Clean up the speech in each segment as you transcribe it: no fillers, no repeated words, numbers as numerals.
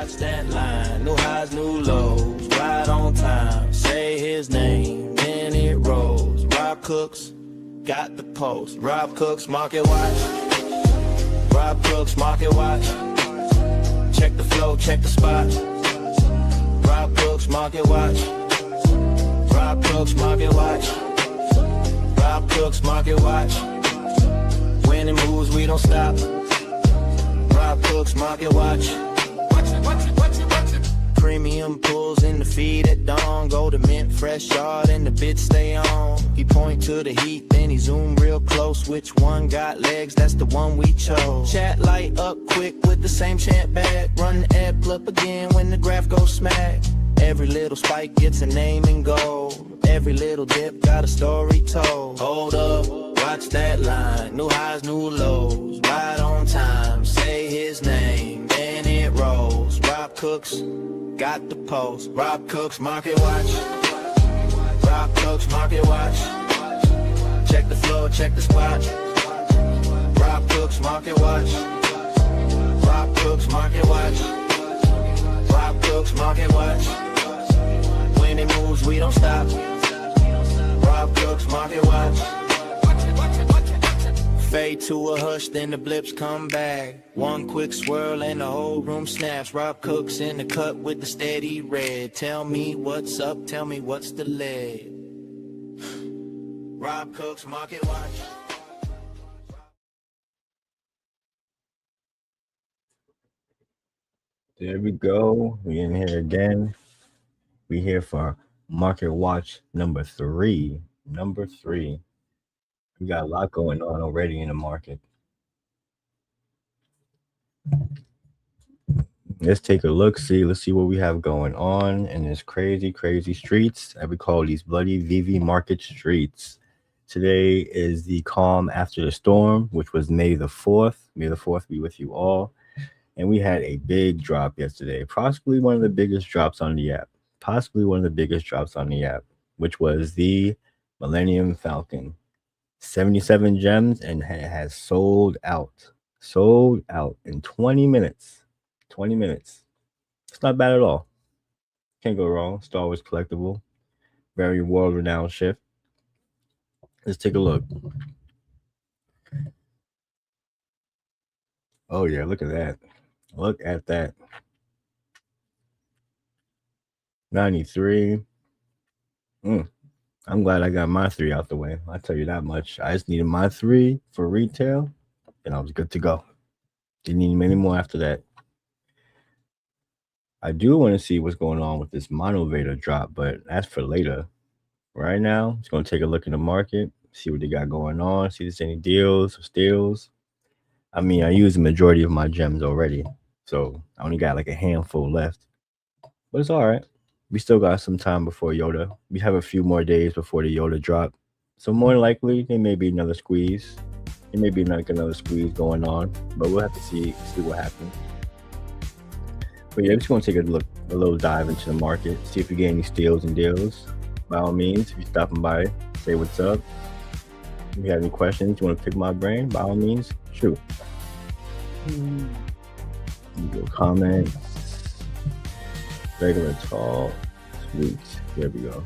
Watch that line, new highs, new lows, right on time. Say his name, then it rolls. Rob Cooks got the post. Rob Cooks Market Watch. Rob Cooks Market Watch. Check the flow, check the spot. Rob Cooks Market Watch. Rob Cooks Market Watch. Rob Cooks Market Watch. Winning moves, we don't stop. Rob Cooks Market Watch. Premium pulls in the feed at dawn. Go to mint, fresh yard, and the bits stay on. He point to the heat, then he zoom real close. Which one got legs? That's the one we chose. Chat light up quick with the same chant back. Run the ad clip again when the graph goes smack. Every little spike gets a name and gold. Every little dip got a story told. Hold up, watch that line. New highs, new lows, right on time. Say his name, then it rolls. Rob Cooks got the post. Rob Cooks Market Watch. Rob Cooks Market Watch. Check the flow, check the spot. Rob Cooks Market Watch. Rob Cooks Market Watch. Rob Cooks Market Watch. Winning moves, we don't stop. Rob Cooks Market Watch. Fade to a hush, then the blips come back. One quick swirl and the whole room snaps. Rob Cooks in the cut with the steady red. Tell me what's up, tell me what's the lead. Rob Cooks Market Watch. There we go. We in here again. We here for Market Watch number 3. Number 3. We got a lot going on already in the market. Let's take a look, let's see what we have going on in this crazy streets that we call these bloody VeVe market streets. Today is the calm after the storm, which was May the 4th. May the 4th be with you all. And we had a big drop yesterday, possibly one of the biggest drops on the app. Which was the Millennium Falcon. 77 gems, and it has sold out in 20 minutes. It's not bad at all. Can't go wrong. Star Wars collectible, very world-renowned ship. Let's take a look. Oh yeah, look at that. 93. I'm glad I got my 3 out the way. I'll tell you that much. I just needed my 3 for retail, and I was good to go. Didn't need many more after that. I do want to see what's going on with this Mono Vader drop, but that's for later. Right now, just going to take a look in the market, see what they got going on, see if there's any deals or steals. I mean, I used the majority of my gems already, so I only got like a handful left. But it's all right. We still got some time before Yoda. We have a few more days before the Yoda drop. So more likely, there may be another squeeze. There may be like another squeeze going on, but we'll have to see what happens. But yeah, I'm just going to take a little dive into the market, see if we get any steals and deals. By all means, if you're stopping by, say what's up. If you have any questions, you want to pick my brain, by all means, shoot. Comments. Regular tall. Sweet. There we go.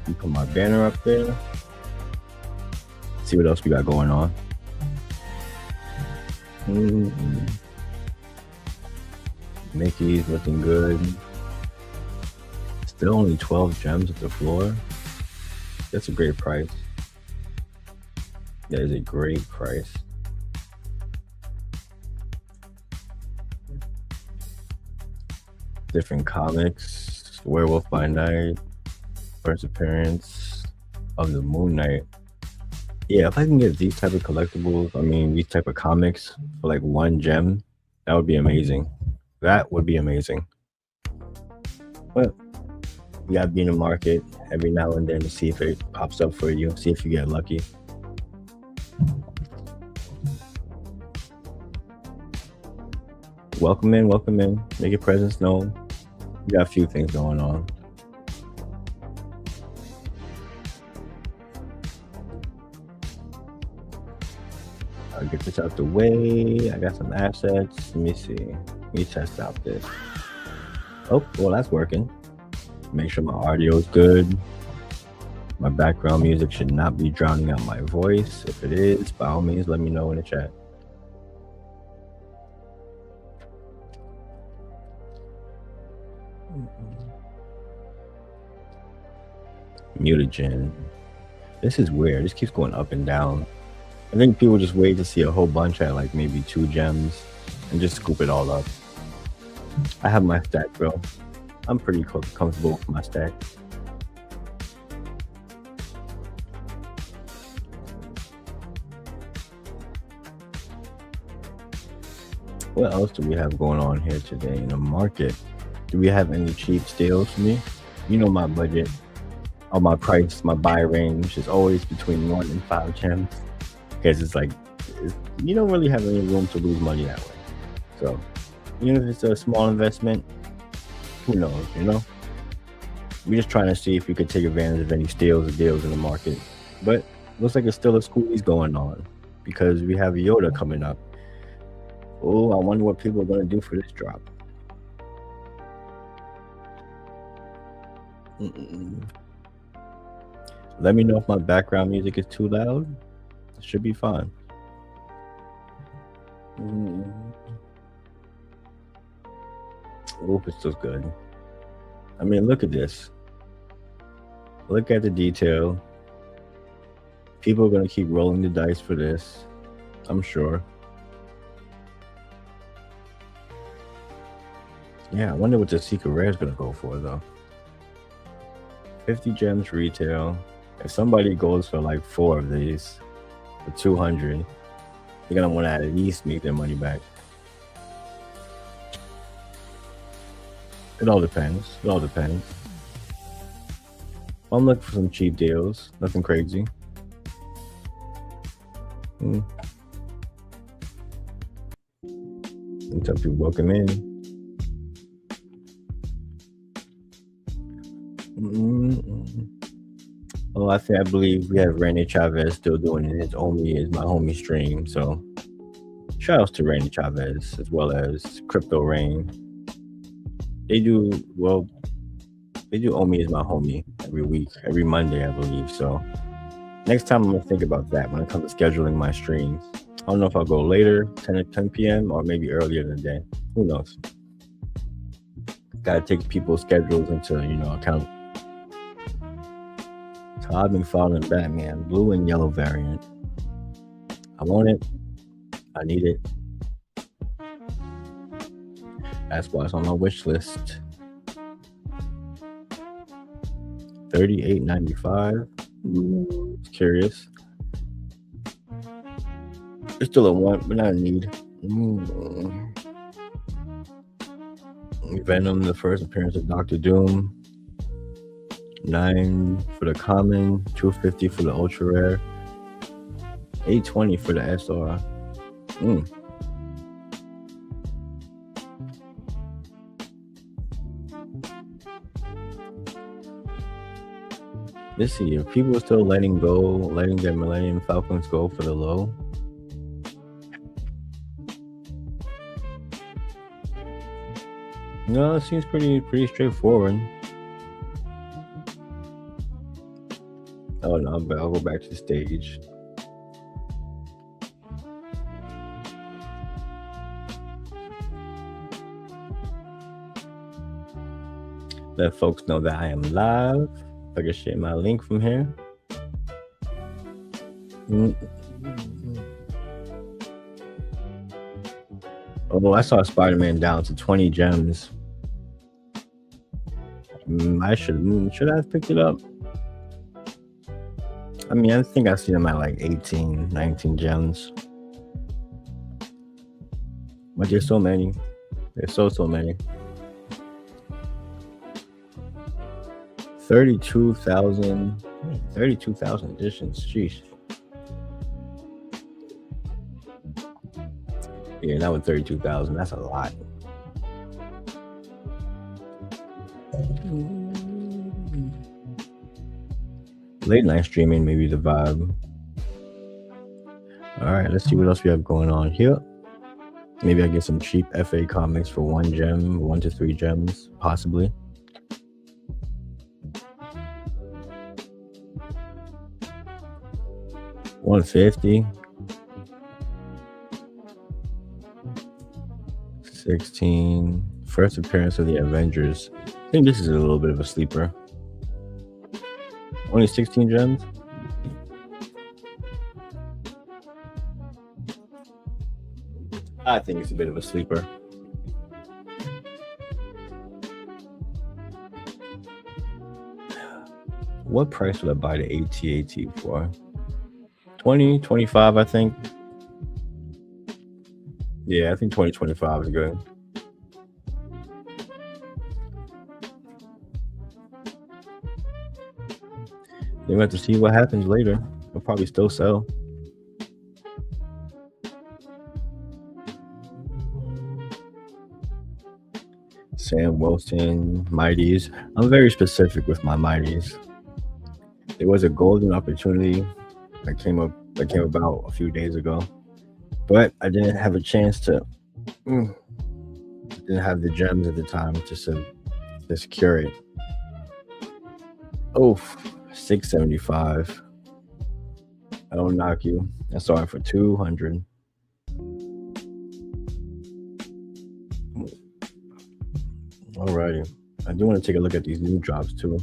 You put my banner up there. See what else we got going on. Mickey's looking good. Still only 12 gems at the floor. That's a great price. That is a great price. Different comics. Werewolf by Night. First appearance of the Moon Knight. Yeah, if I can get these type of collectibles, I mean these type of comics for like 1 gem, that would be amazing. That would be amazing. But you gotta be in the market every now and then to see if it pops up for you, see if you get lucky. Welcome in, make your presence known. We got a few things going on. I'll get this out the way. I got some assets. Let me see. Let me test out this. Oh, well, that's working. Make sure my audio is good. My background music should not be drowning out my voice. If it is, by all means, let me know in the chat. Mutagen. This is weird. This keeps going up and down. I think people just wait to see a whole bunch at like maybe 2 gems and just scoop it all up. I have my stack, bro. I'm pretty comfortable with my stack. What else do we have going on here today in the market? Do we have any cheap steals for me? You know my budget. On my price, my buy range is always between 1 and 5 gems. Because it's like, you don't really have any room to lose money that way. So, even if it's a small investment, who knows, you know? We're just trying to see if we could take advantage of any steals or deals in the market. But looks like it's still a squeeze going on because we have Yoda coming up. Oh, I wonder what people are going to do for this drop. Let me know if my background music is too loud. It should be fine. Oh, it's still good. I mean, look at this. Look at the detail. People are going to keep rolling the dice for this, I'm sure. Yeah, I wonder what the secret rare is going to go for, though. 50 gems retail. If somebody goes for like 4 of these for 200, they're going to want to at least make their money back. It all depends. It all depends. I'm looking for some cheap deals. Nothing crazy. Until people welcome in. Oh, I believe we have Randy Chavez still doing it. His Omi is my homie stream. So shout outs to Randy Chavez as well as Crypto Rain. They do Omi is my homie every week, every Monday, I believe. So next time I'm gonna think about that when it comes to scheduling my streams. I don't know if I'll go later, 10 p.m. or maybe earlier in the day. Who knows? Gotta take people's schedules into account. So I've been following Batman, blue and yellow variant. I want it. I need it. That's why it's on my wish list. $38.95. Curious. It's still a want, but not a need. Venom, the first appearance of Dr. Doom. 9 for the common, 250 for the ultra rare, 820 for the SR. Let's see if people are still letting their Millennium Falcons go for the low. No, it seems pretty straightforward. Oh no, but I'll go back to the stage. Let folks know that I am live. If I can share my link from here. Oh, I saw Spider-Man down to 20 gems. I should I have picked it up? I mean, I think I see them at like 18, 19 gems. But there's so many. There's so many. 32,000 editions. Jeez. Yeah, that was 32,000. That's a lot. Late night streaming, maybe the vibe. All right, let's see what else we have going on here. Maybe I get some cheap FA comics for 1 gem, 1 to 3 gems, possibly. $150. 16. First appearance of the Avengers. I think this is a little bit of a sleeper. Only 16 gems. I think it's a bit of a sleeper. What price would I buy the AT-AT for? 20, 25, I think. Yeah, I think 2025 is good. Then we have to see what happens later. They'll probably still sell. Sam Wilson, Mighties. I'm very specific with my Mighties. There was a golden opportunity that came about a few days ago, but I didn't have a chance to. Didn't have the gems at the time to secure it. Oh, $675. I don't knock you. I saw it for $200. Alrighty. I do want to take a look at these new drops too.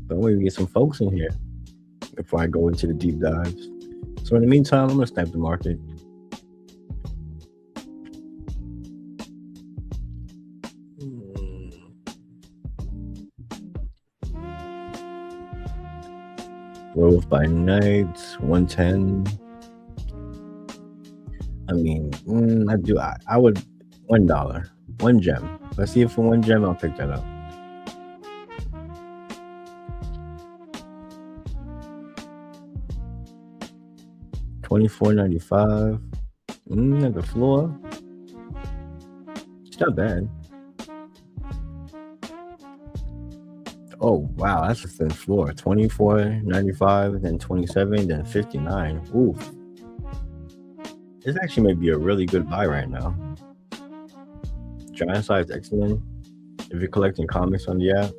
But I want to get some folks in here before I go into the deep dives. So in the meantime, I'm gonna snipe the market. Growth by night, 110. I mean, I would $1, 1 gem. If I see it for 1 gem, I'll pick that up. $24.95. At the floor. It's not bad. Oh wow, that's a thin floor. $24.95, then $27, then $59. Oof. This actually may be a really good buy right now. Giant size X-Men. If you're collecting comics on the app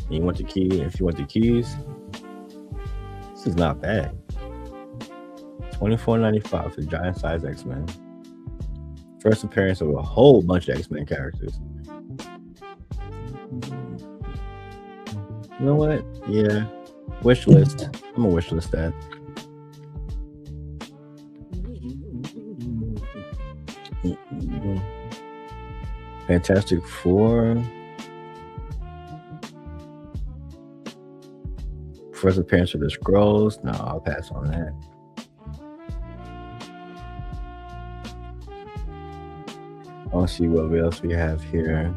and you want the key, if you want the keys, this is not bad. $24.95 for giant size X-Men. First appearance of a whole bunch of X-Men characters. You know what? Yeah. Wish list. I'm gonna wish list that. Fantastic Four. First appearance of the Skrulls. No, I'll pass on that. I'll see what else we have here.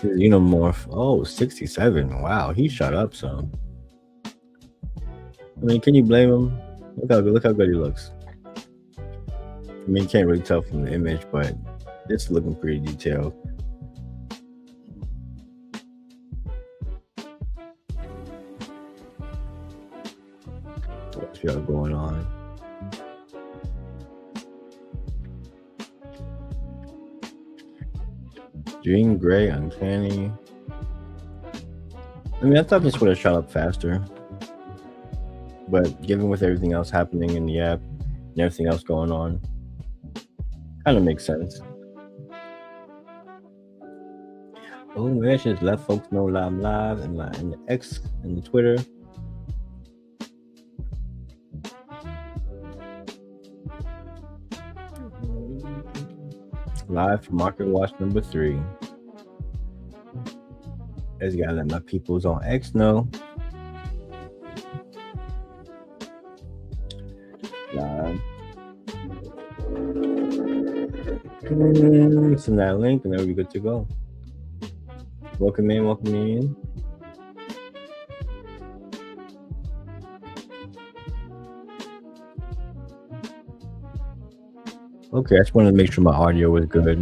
Xenomorph. Oh, 67. Wow, he shot up some. I mean, can you blame him? Look how good he looks. I mean, you can't really tell from the image, but it's looking pretty detailed. What's got going on? Jean Grey, Uncanny. I mean, I thought this would have shot up faster. But given with everything else happening in the app and everything else going on, kind of makes sense. Oh, man, just let folks know I'm live and the X and the Twitter. Live for Market Watch number 3. I just gotta let my peoples on X know. Live. Send that link and then we'll be good to go. Welcome in. Okay, I just wanted to make sure my audio was good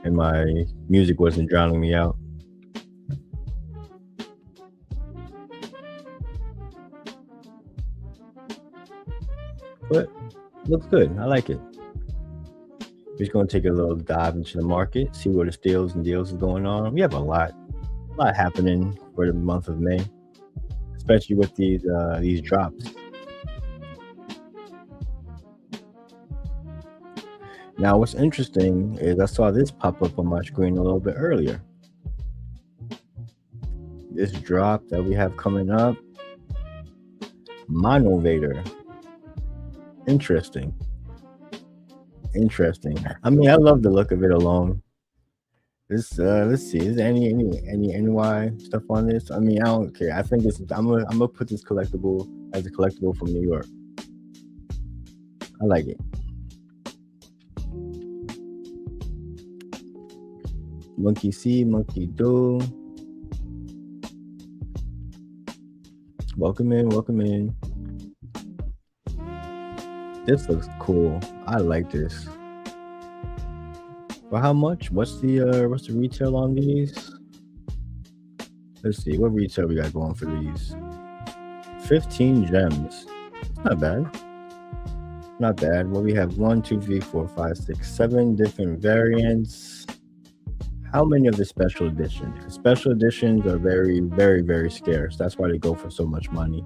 and my music wasn't drowning me out. but looks good. I like it. We're just gonna take a little dive into the market, see where the steals and deals is going on. We have a lot happening for the month of May, especially with these drops. Now, what's interesting is I saw this pop up on my screen a little bit earlier. This drop that we have coming up, Monovator. Interesting. I mean, I love the look of it alone. This let's see, is there any NY stuff on this? I mean, I don't care. I think I'm gonna put this collectible as a collectible from New York. I like it. Monkey see, monkey do. Welcome in. This looks cool. I like this. For how much? What's the retail on these? Let's see, what retail we got going for these? 15 gems. Not bad. Well, we have 1, 2, 3, 4, 5, 6, 7 different variants. How many of the special editions? Because special editions are very, very, very scarce. That's why they go for so much money.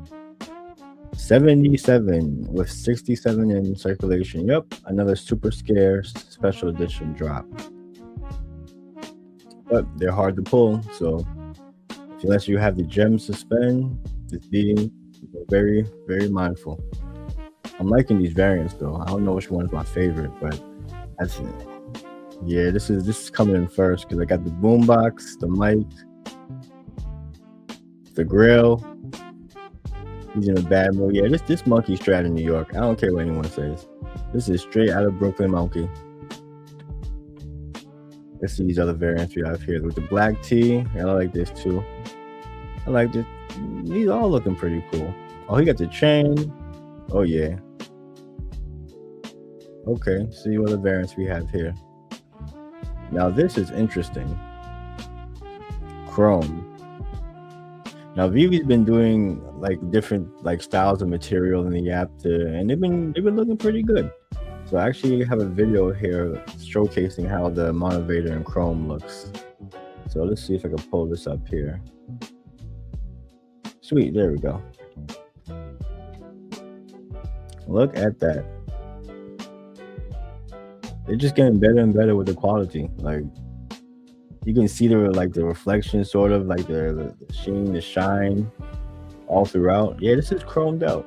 77 with 67 in circulation. Yep, another super scarce special edition drop. But they're hard to pull, so unless you have the gems to spend, just be very, very mindful. I'm liking these variants though. I don't know which one is my favorite, but that's it. Yeah, this is coming in first because I got the boombox, the mic, the grill. He's in a bad mood. Yeah, this monkey straight in New York. I don't care what anyone says. This is straight out of Brooklyn monkey. Let's see these other variants we have here with the black tee. And I like this too. I like this. These all looking pretty cool. Oh, he got the chain. Oh yeah. Okay, see what other variants we have here. Now this is interesting. Chrome. Now VeVe's been doing like different like styles of material in the app and they've been looking pretty good. So I actually have a video here showcasing how the Monovator in Chrome looks. So let's see if I can pull this up here. Sweet, there we go. Look at that. They're just getting better and better with the quality. Like you can see the reflection, sort of like the sheen, the shine all throughout. Yeah, this is chromed out.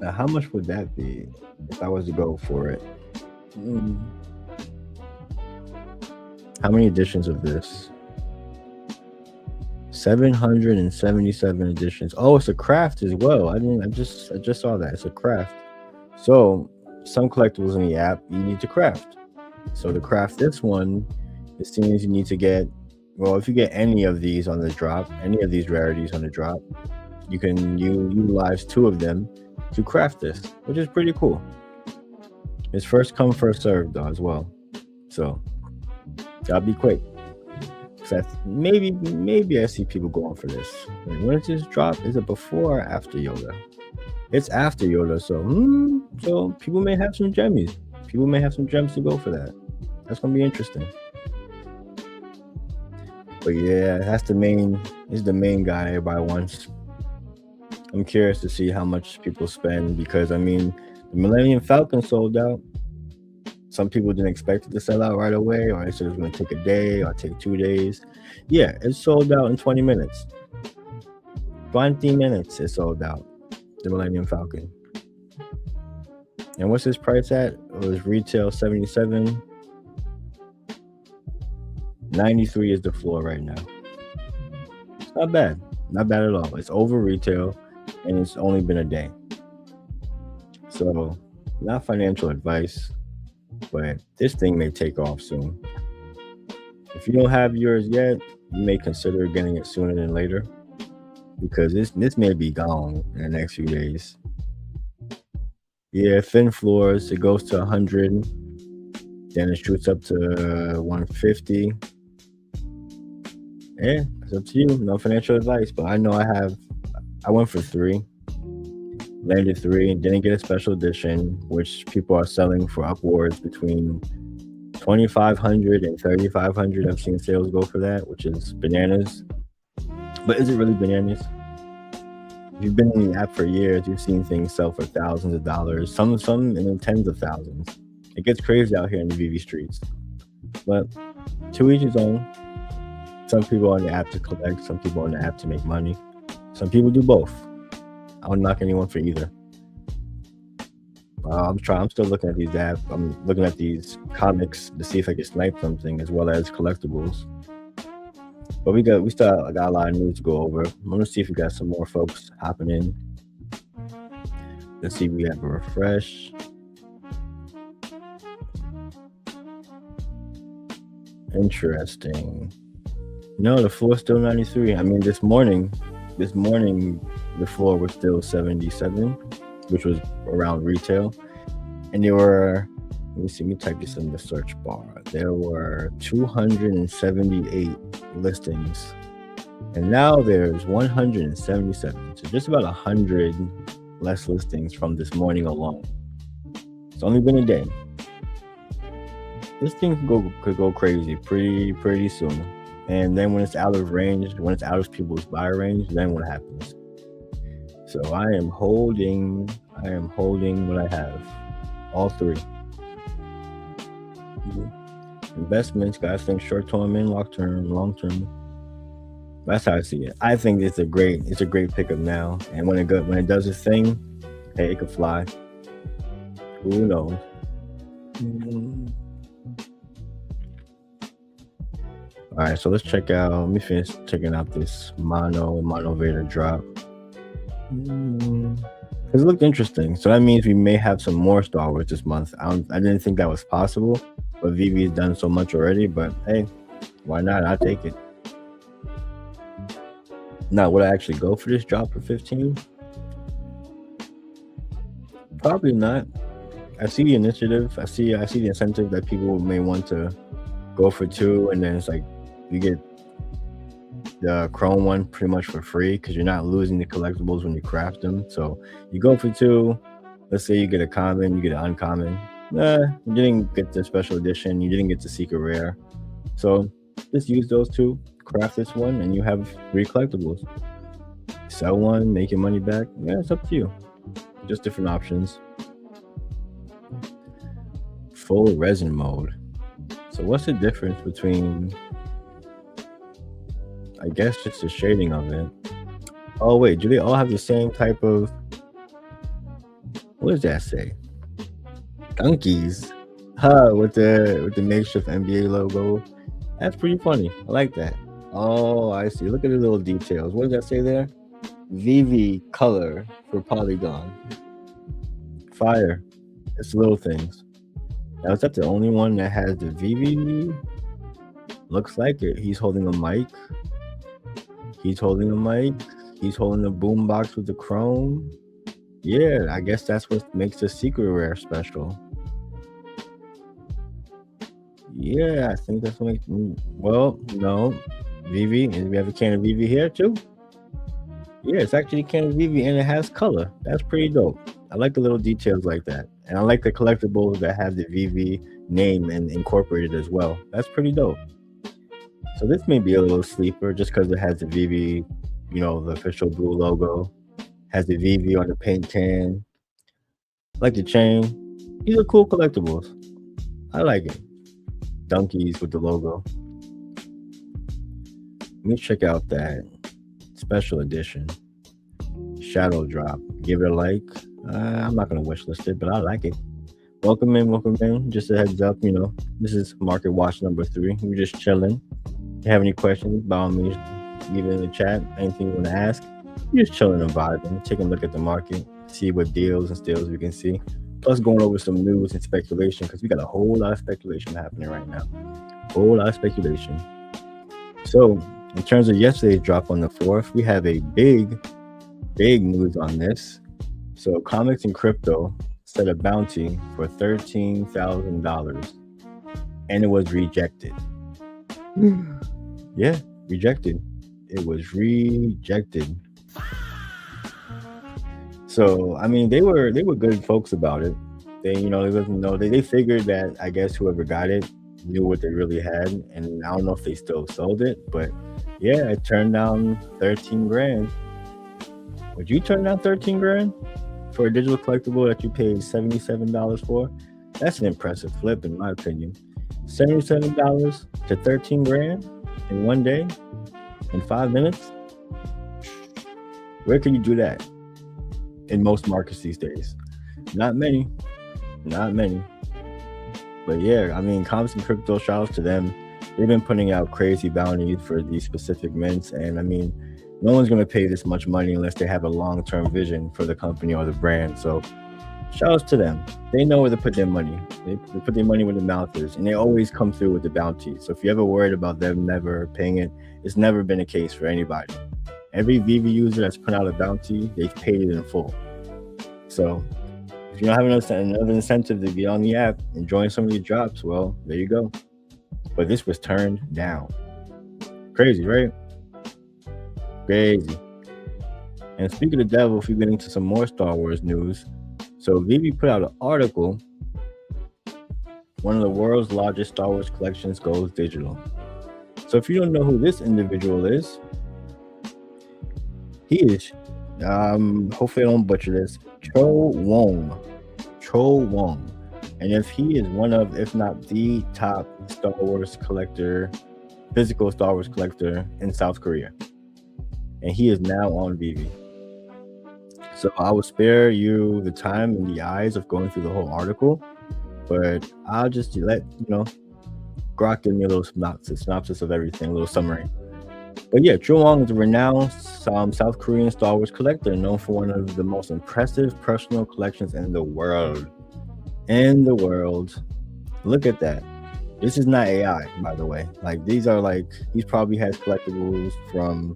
Now, how much would that be if I was to go for it? How many editions of this? 777 editions. Oh, it's a craft as well. I just saw that. It's a craft. So some collectibles in the app you need to craft. So to craft this one, it seems you need to get, well, if you get any of these on the drop, any of these rarities on the drop, you can utilize 2 of them to craft this, which is pretty cool. It's first come, first served though as well. So gotta be quick. Maybe I see people going for this. When does this drop? Is it before or after Yoda? It's after Yoda, so people may have some gemmies. People may have some gems to go for that. That's gonna be interesting. But yeah, that's the main. This is the main guy everybody wants. I'm curious to see how much people spend because I mean, the Millennium Falcon sold out. Some people didn't expect it to sell out right away, or they said it was going to take a day or take 2 days. Yeah, it sold out in 20 minutes. 20 minutes it sold out, the Millennium Falcon. And what's his price at? It was retail 77. 93 is the floor right now. It's not bad. Not bad at all. It's over retail, and it's only been a day. So, not financial advice, but this thing may take off soon. If you don't have yours yet, you may consider getting it sooner than later because this may be gone in the next few days. Yeah, thin floors, it goes to 100, then it shoots up to 150. Yeah, it's up to you. No financial advice, but I know I have I went for 3, landed 3, and didn't get a special edition, which people are selling for upwards between 2,500 and 3,500. I've seen sales go for that, which is bananas. But is it really bananas? If you've been in the app for years, you've seen things sell for thousands of dollars, some in the tens of thousands. It gets crazy out here in the VeVe streets. But to each his own. Some people on the app to collect, some people on the app to make money. Some people do both. I don't knock anyone for either. I'm still looking at these apps. I'm looking at these comics to see if I can snipe something, as well as collectibles. But we still got a lot of news to go over. I'm gonna see if we got some more folks hopping in. Let's see if we have a refresh. Interesting. No, the floor is still 93. I mean, this morning, the floor was still 77, which was around retail. And there were, let me type this in the search bar. There were 278 listings. And now there's 177. So just about 100 less listings from this morning alone. It's only been a day. This thing could go crazy pretty soon. And then when it's out of range, when it's out of people's buy range, then what happens? So I am holding what I have. All 3. Investments, guys, think short term and long term. That's how I see it. I think it's a great pickup now. And when it does its thing, hey, it could fly. Who knows? All right, so let's check out. Let me finish checking out this Mono Vader drop. It looked interesting. So that means we may have some more Star Wars this month. I didn't think that was possible, but VeVe has done so much already. But hey, why not? I'll take it. Now, would I actually go for this drop for 15? Probably not. I see the initiative. I see the incentive that people may want to go for 2, and then it's like you get the Chrome one pretty much for free because you're not losing the collectibles when you craft them. So you go for 2. Let's say you get a common, you get an uncommon. You didn't get the special edition. You didn't get the secret rare. So just use those 2, craft this one, and you have 3 collectibles. Sell one, make your money back. Yeah, it's up to you. Just different options. Full resin mode. So what's the difference between, I guess, just the shading of it? Oh wait, do they all have the same type of, what does that say? Donkeys. With the makeshift NBA logo. That's pretty funny. I like that. Oh, I see. Look at the little details. What does that say there? VeVe color for polygon. Fire. It's little things. Now, is that the only one that has the VeVe? Looks like it. He's holding a mic. He's holding a boombox with the chrome. Yeah, I guess that's what makes the secret rare special. Yeah, I think that's what makes. Well, no. VeVe, and we have a can of VeVe here too. Yeah, it's actually a can of VeVe and it has color. That's pretty dope. I like the little details like that. And I like the collectibles that have the VeVe name and incorporated as well. That's pretty dope. So this may be a little sleeper just because it has the VeVe, the official blue logo. Has the VeVe on the paint can. I like the chain. These are cool collectibles. I like it. Donkeys with the logo. Let me check out that special edition shadow drop. Give it a like. I'm not gonna wishlist it, but I like it. Welcome in. Just a heads up, this is market watch number 3. We're just chilling. If you have any questions, by all means, leave it in the chat. Anything you want to ask, we're just chilling and vibing, taking a look at the market, see what deals and steals we can see. Plus going over some news and speculation, because we got a whole lot of speculation happening right now. Whole lot of speculation. So in terms of yesterday's drop on the 4th, we have a big news on this. So Comics and Crypto set a bounty for $13,000 and it was rejected. Yeah, rejected. It was rejected. So I mean, they were good folks about it. They doesn't know they figured that I guess whoever got it knew what they really had, and I don't know if they still sold it, but yeah, it turned down 13 grand. Would you turn down 13 grand for a digital collectible that you paid $77 for? That's an impressive flip, in my opinion. $77 to 13 grand in one day, in 5 minutes. Where can you do that in most markets these days? Not many, not many. But yeah, I mean, Comics and Crypto, shout out to them. They've been putting out crazy bounties for these specific mints, and I mean, no one's going to pay this much money unless they have a long-term vision for the company or the brand. So shout outs to them. They know where to put their money. They put their money where the mouth is, and they always come through with the bounty. So if you're ever worried about them never paying it, it's never been a case for anybody. Every VeVe user that's put out a bounty, they've paid it in full. So if you don't have another incentive to be on the app and join some of these drops, well, there you go. But this was turned down. Crazy, right? Crazy. And speaking of the devil, if we get into some more Star Wars news, so VeVe put out an article. One of the world's largest Star Wars collections goes digital. So if you don't know who this individual is, he is, hopefully I don't butcher this, Cho Wong. And if he is one of, if not the top Star Wars collector, physical Star Wars collector in South Korea. And he is now on VeVe. So I will spare you the time and the eyes of going through the whole article, but I'll just let, Grok give me a little synopsis of everything, a little summary. But yeah, Cho Wong is a renowned South Korean Star Wars collector known for one of the most impressive personal collections in the world. Look at that. This is not AI, by the way. Like, these are he probably has collectibles from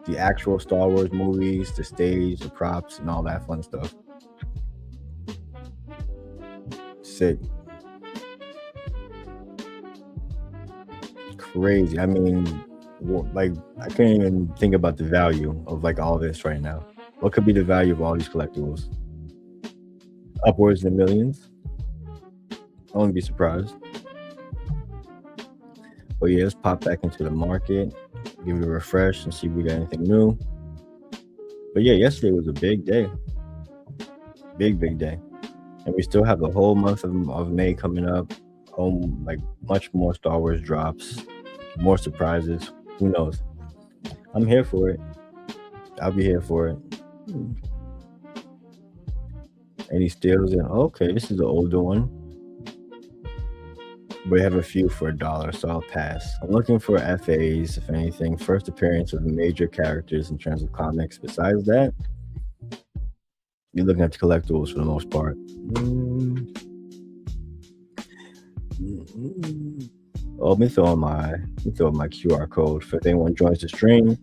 the actual Star Wars movies, the stage, the props, and all that fun stuff. Sick. Crazy. I mean, I can't even think about the value of all this right now. What could be the value of all these collectibles? Upwards of millions. I wouldn't be surprised. But yeah, let's pop back into the market, give it a refresh, and see if we got anything new. But yeah, yesterday was a big day. Big day. And we still have the whole month of May coming up. Much more Star Wars drops, more surprises. Who knows? I'm here for it. I'll be here for it. Any steals? Okay, this is an older one. We have a few for $1, so I'll pass. I'm looking for FAs, if anything. First appearance of major characters in terms of comics. Besides that, you're looking at the collectibles for the most part. Oh, let me throw in my QR code for if anyone joins the stream.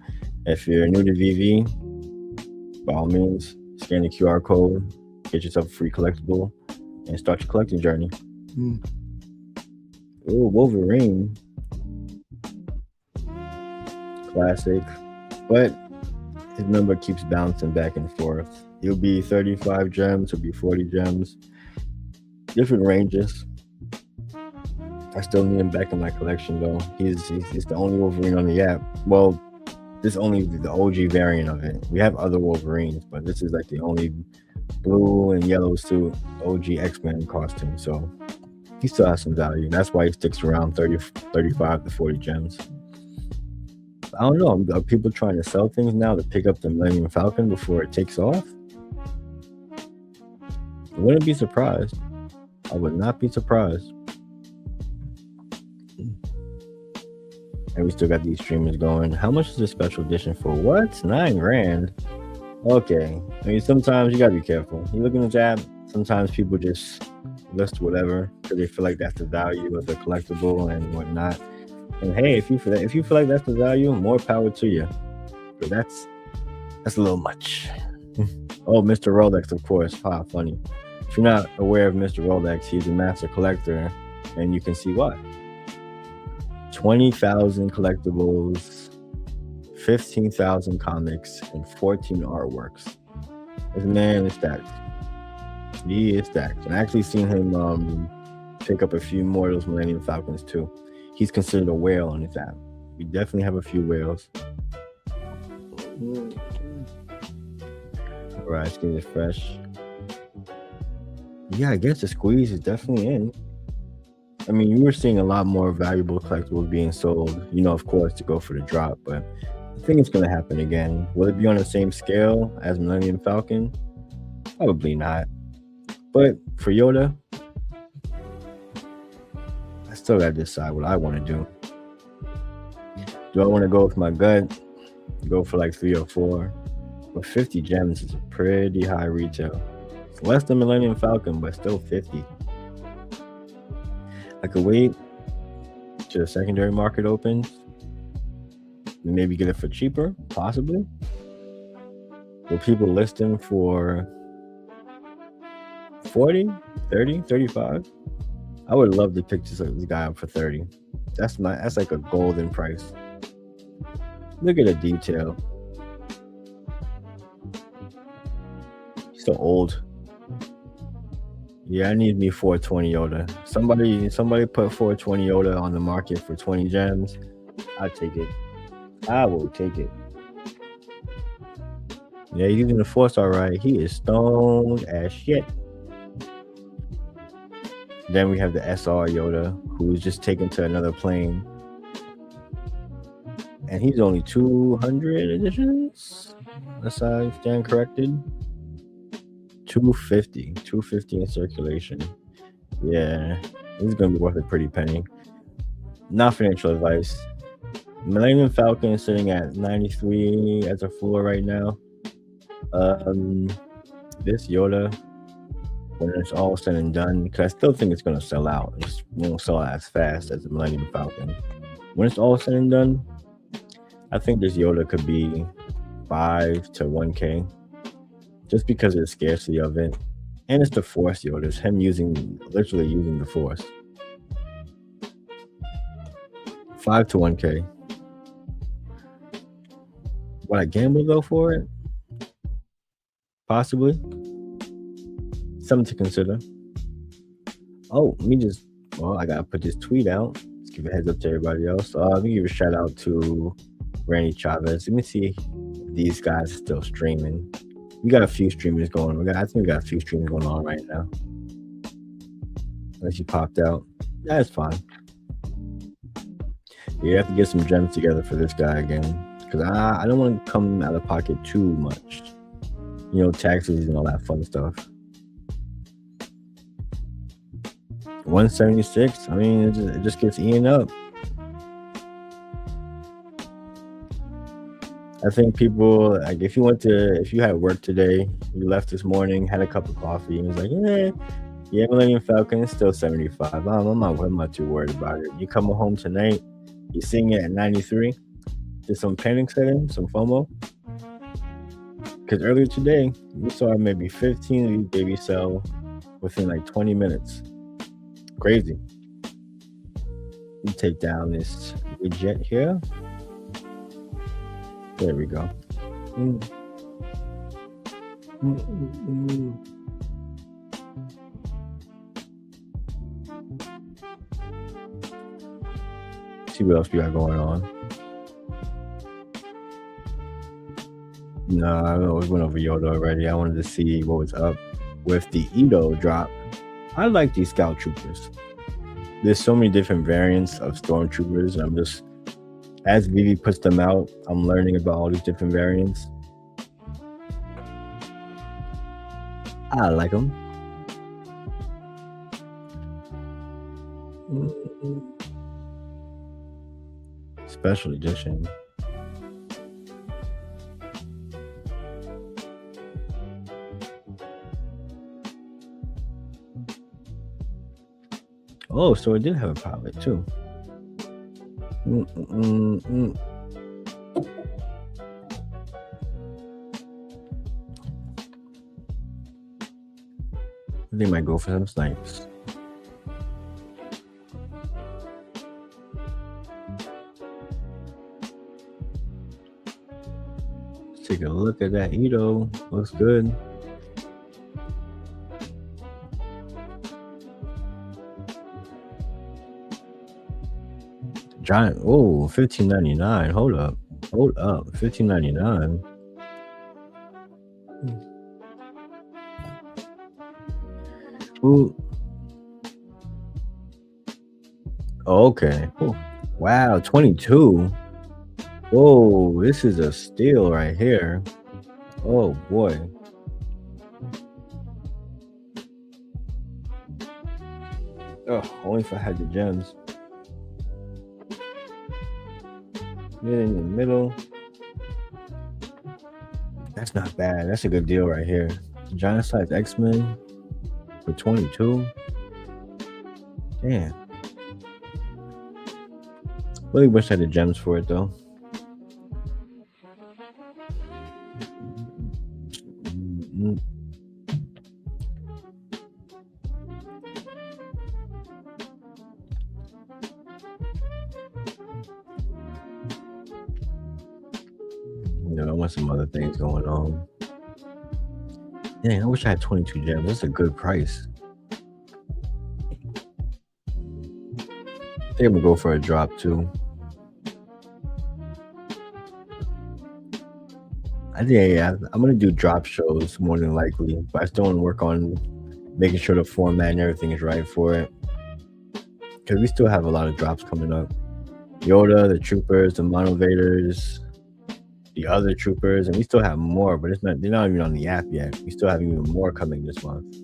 If you're new to VeVe, by all means, scan the QR code, get yourself a free collectible, and start your collecting journey. Oh, Wolverine. Classic. But his number keeps bouncing back and forth. He'll be 35 gems, he'll be 40 gems. Different ranges. I still need him back in my collection though. He's the only Wolverine on the app. Well, this is only the OG variant of it. We have other Wolverines, but this is the only blue and yellow suit OG X-Men costume. So he still has some value. That's why he sticks around 35 to 40 gems. I don't know. Are people trying to sell things now to pick up the Millennium Falcon before it takes off? I wouldn't be surprised. I would not be surprised. And we still got these streamers going. How much is this special edition for? What? $9 grand? Okay. I mean, sometimes you gotta be careful. You look in the chat, sometimes people just list whatever because they feel like that's the value of the collectible and whatnot. And hey, if you feel like that's the value, more power to you. But that's a little much. Oh, Mr. Rolex, of course. Funny. If you're not aware of Mr. Rolex, he's a master collector, and you can see why. 20,000 collectibles, 15,000 comics, and 14 artworks. This man is stacked. He is stacked. And I actually seen him pick up a few more of those Millennium Falcons too. He's considered a whale on his app. We definitely have a few whales. Alright, skin is fresh. Yeah, I guess the squeeze is definitely in. I mean, you were seeing a lot more valuable collectibles being sold, you know, of course, to go for the drop, but I think it's going to happen again. Will it be on the same scale as Millennium Falcon? Probably not. But for Yoda, I still got to decide what I want to do. Do I want to go with my gut, go for like 3 or 4? But 50 gems is a pretty high retail. It's less than Millennium Falcon, but still 50. I could wait till the secondary market opens, maybe get it for cheaper, possibly. Will people list them for 40, 30, 35? I would love to pick this guy up for 30. That's like a golden price. Look at the detail. He's so old. Yeah, I need me 420 Yoda. Somebody put 420 Yoda on the market for 20 gems. I'll take it. I will take it. Yeah, he's using the 4-star right. He is stoned as shit. Then we have the SR Yoda, who is just taken to another plane. And he's only 200 editions, unless I stand corrected. 250 in circulation. Yeah, this is gonna be worth a pretty penny. Not financial advice. Millennium Falcon is sitting at 93 as a floor right now. This Yoda, when it's all said and done, because I still think it's gonna sell out. It just won't sell out as fast as the Millennium Falcon. When it's all said and done, I think this Yoda could be 5 to 1K. Just because of the scarcity of it. And it's the Force Yoda. It's him literally using the Force. 5 to 1K. Would I gamble though for it? Possibly. Something to consider. Oh, I gotta put this tweet out. Let's give a heads up to everybody else. Let me give a shout out to Randy Chavez. Let me see if these guys are still streaming. We got a few streamers going. I think we got a few streamers going on right now. Unless you popped out. That's fine. You have to get some gems together for this guy again. Because I don't want to come out of pocket too much. You know, taxes and all that fun stuff. 176. I mean, it just gets eaten up. I think people, like, if you had work today, you left this morning, had a cup of coffee, and was like, yeah, Millennium Falcon is still 75. I'm not too worried about it. You come home tonight, you're seeing it at 93. There's some panic setting, some FOMO. Because earlier today, we saw maybe 15 of these babies sell within like 20 minutes. Crazy. We take down this widget here. There we go. See what else we got going on. No, I went over Yoda already. I wanted to see what was up with the Edo drop. I like these Scout Troopers. There's so many different variants of Stormtroopers, and I'm just, as VeVe puts them out, I'm learning about all these different variants. I like them. Special edition. Oh, so it did have a pilot too. They might go for some snipes. Let's take a look at that Edo. Looks good. Giant. Oh, $15.99. Hold up. $15.99. Ooh. Oh, okay. Ooh. Wow, 22. Whoa, this is a steal right here. Oh boy. Oh, only if I had the gems. Get in the middle. That's not bad. That's a good deal right here. Giant size X-Men for 22. Damn. Really wish I had the gems for it though. I want some other things going on. Dang, I wish I had 22 gems. That's a good price. I think I'm gonna go for a drop too. I think I'm gonna do drop shows more than likely, but I still want to work on making sure the format and everything is right for it. Because we still have a lot of drops coming up. Yoda, the troopers, the monovators, the other troopers, and we still have more, but they're not even on the app yet. We still have even more coming this month.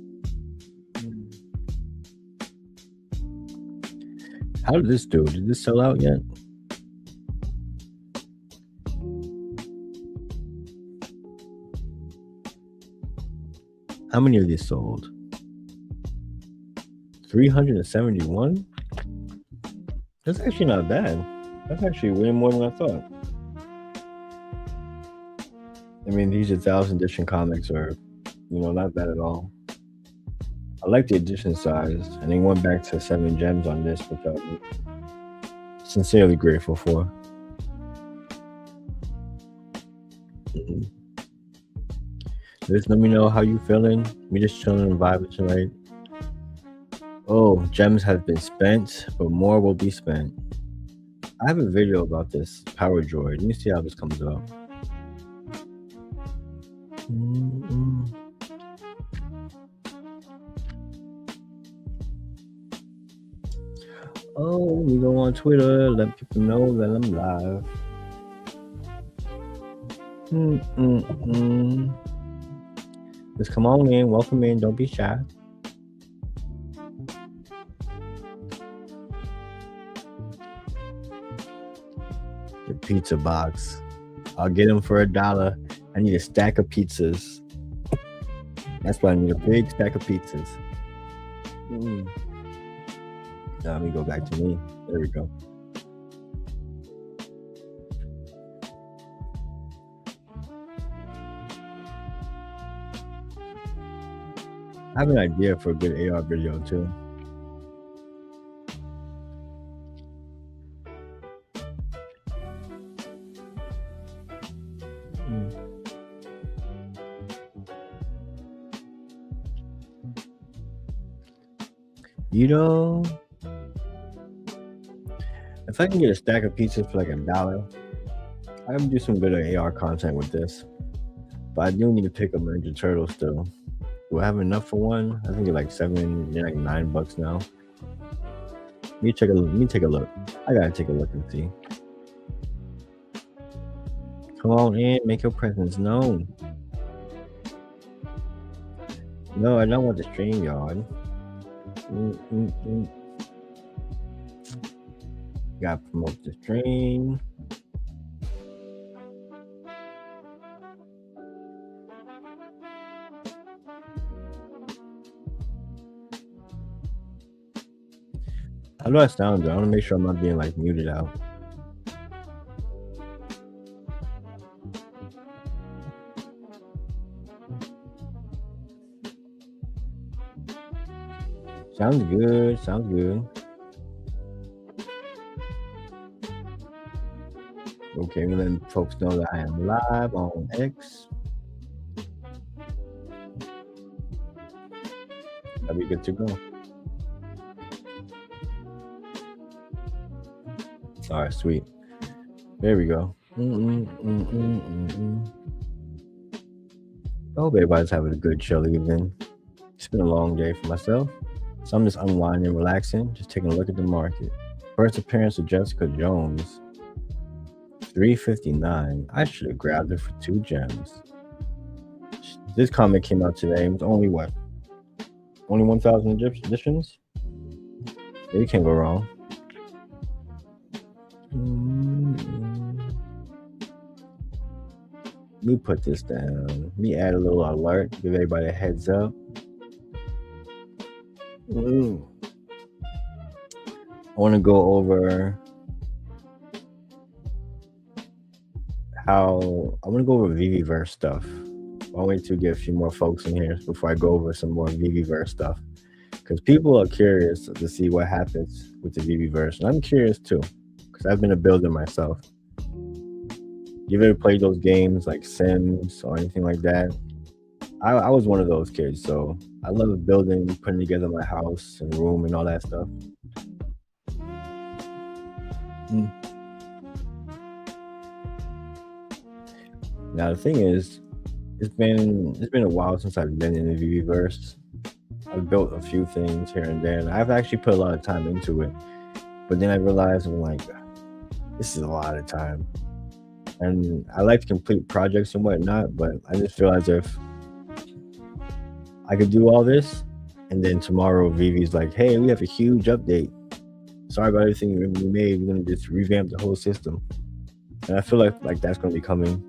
How did this do? Did this sell out yet? How many of these sold? 371? That's actually not bad. That's actually way more than I thought. I mean, these 1,000 edition comics are, not bad at all. I like the edition size, and they went back to 7 gems on this, which I'm sincerely grateful for. Just let me know how you feeling. We just chilling and vibing tonight. Oh, gems have been spent, but more will be spent. I have a video about this Power Droid. Let me see how this comes up. Oh, we go on Twitter, let people know that I'm live. Just come on in, welcome in, don't be shy. The pizza box. I'll get them for $1. I need a stack of pizzas. That's why I need a big stack of pizzas. Now let me go back to me. There we go. I have an idea for a good AR video too. If I can get a stack of pizzas for like $1, I can do some good AR content with this. But I do need to pick up Ninja Turtles still. Do I have enough for one? I think they're like $9 now. Let me take a look. I gotta take a look and see. Come on in, make your presence known. No, I don't want the stream, y'all. Gotta promote the stream. How do I sound though? I want to make sure I'm not being like muted out. Sounds good. Sounds good. Okay, we're letting folks know that I am live on X. That'll be good to go. All right, sweet. There we go. I hope everybody's having a good chill evening. It's been a long day for myself, so I'm just unwinding, relaxing, just taking a look at the market. First appearance of Jessica Jones, $3.59. I should have grabbed it for 2 gems. This comic came out today. It was only what? Only 1,000 editions? You can't go wrong. Let me put this down. Let me add a little alert, give everybody a heads up. I want to go over VeVe stuff. I'll wait to get a few more folks in here before I go over some more VeVe stuff, because people are curious to see what happens with the VeVe, and I'm curious too, because I've been a builder myself. You ever played those games like Sims or anything like that? I was one of those kids, so I love building, putting together my house and room and all that stuff. Now the thing is, it's been a while since I've been in the VeVe. I've built a few things here and there, and I've actually put a lot of time into it. But then I realized, I'm like, this is a lot of time. And I like to complete projects and whatnot, but I just feel as if I could do all this, and then tomorrow VeVe's like, hey, we have a huge update. Sorry about everything we made. We're going to just revamp the whole system. And I feel like that's going to be coming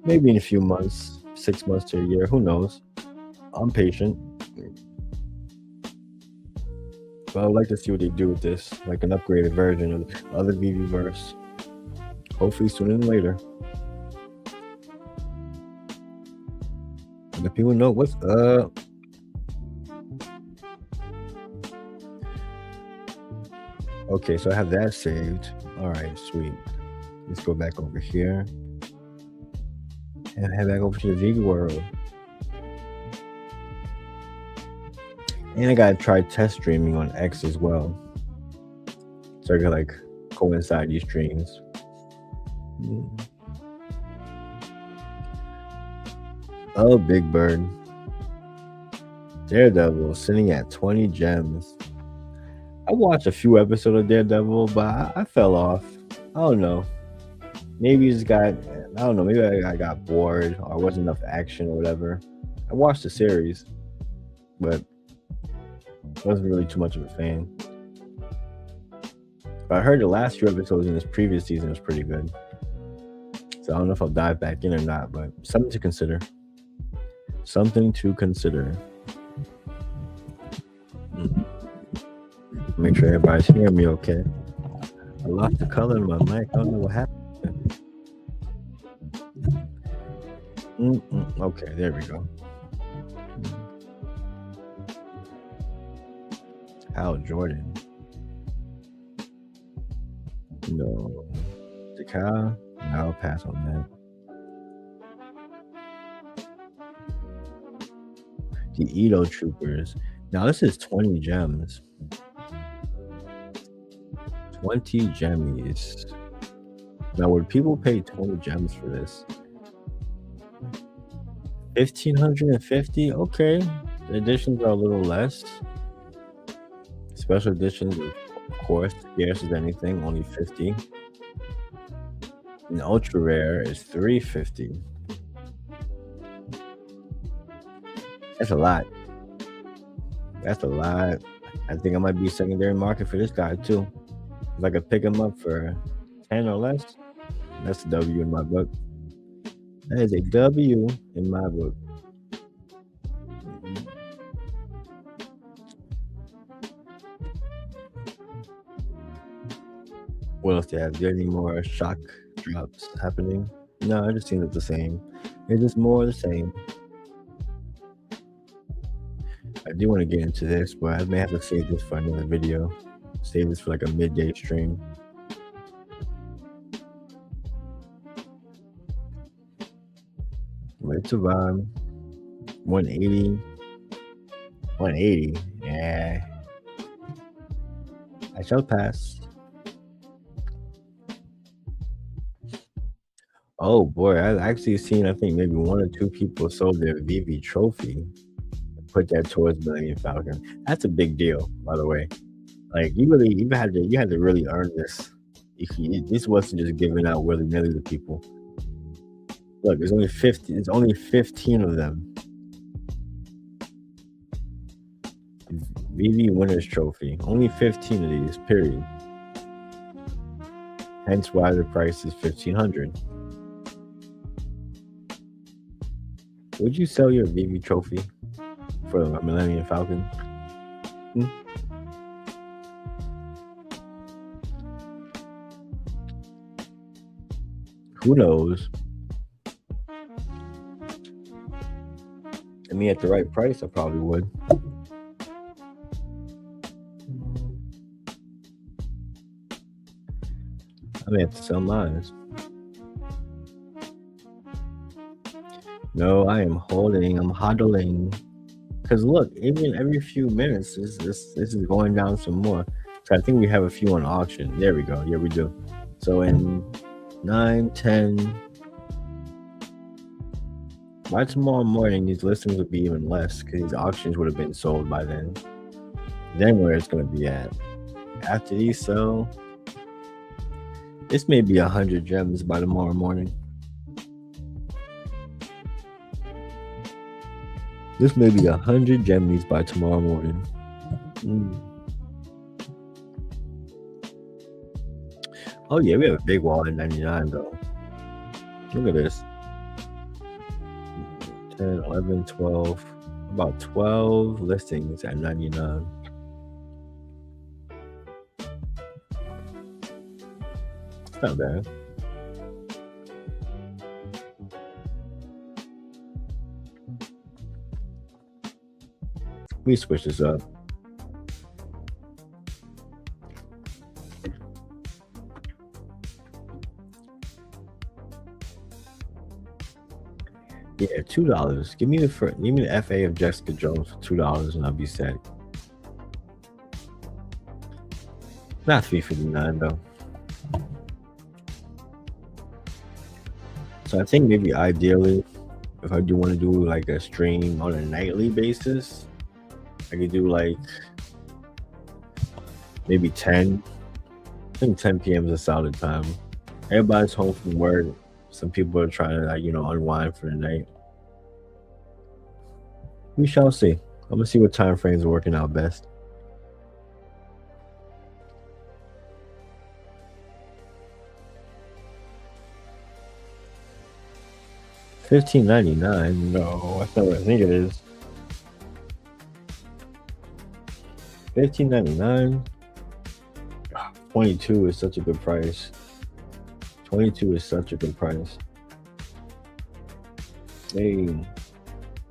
maybe in a few months, 6 months to a year. Who knows? I'm patient. But I'd like to see what they do with this, like an upgraded version of the other VeVe. Hopefully sooner than later. And the people know what's up. Okay, so I have that saved. All right, sweet. Let's go back over here and head back over to the VeVe world. And I gotta try test streaming on X as well, so I can like coincide these streams. Oh, Big Bird. Daredevil sitting at 20 gems. I watched a few episodes of Daredevil, but I fell off. I don't know. Maybe maybe I got bored, or wasn't enough action or whatever. I watched the series, but wasn't really too much of a fan. But I heard the last few episodes in this previous season was pretty good. So I don't know if I'll dive back in or not, but something to consider. Something to consider. Make sure everybody's hearing me okay. I lost the color in my mic. I don't know what happened. Okay, there we go. Hal Jordan. No. Jakar? No, I'll pass on that. The Edo Troopers. Now this is 20 gems. 20 gemmies. Now would people pay 20 gems for this? 1,550? Okay. The editions are a little less. Special editions, of course, scarce as anything, only 50. And ultra rare is 350. That's a lot. That's a lot. I think I might be secondary market for this guy too. If I could pick him up for 10 or less, that's a W in my book. That is a W in my book. What else do you have? Do you have any more shock drops happening? No, it just seems the same. It's just more the same. I do want to get into this, but I may have to save this for another video. Save this for like a midday stream. Wait to vibe. 180. 180. Yeah. I shall pass. Oh boy, I've actually seen, I think maybe one or two people sold their VeVe trophy, put that towards Millennium Falcon. That's a big deal, by the way. Like you had to really earn this. This wasn't just given out willy nilly to people. Look, there's only 50. There's only 15 of them. VeVe Winners Trophy. Only 15 of these. Period. Hence why the price is $1,500. Would you sell your VeVe trophy for a Millennium Falcon? Who knows? I mean, at the right price, I probably would. I may have to sell mine. No, I am holding. I'm hodling. Because look, even every few minutes, this is going down some more. So I think we have a few on auction. There we go. Yeah, we do. So in 9, 10. By tomorrow morning, these listings will be even less because these auctions would have been sold by then. Then where it's going to be at. After these sell, this may be 100 gems by tomorrow morning. This may be 100 gemmies by tomorrow morning. Oh yeah, we have a big wall at 99 though. Look at this. 10, 11, 12. About 12 listings at 99. Not bad. We switch this up. Yeah, $2. Give me the FA of Jessica Jones for $2 and I'll be set. Not $3.59 though. So I think maybe ideally, if I do want to do like a stream on a nightly basis, I could do like maybe 10. I think 10 p.m. is a solid time. Everybody's home from work. Some people are trying to like, unwind for the night. We shall see. I'm gonna see what time frames are working out best. $15.99. No, that's not what I think it is. $15.99. 22 is such a good price. 22 is such a good price. Hey,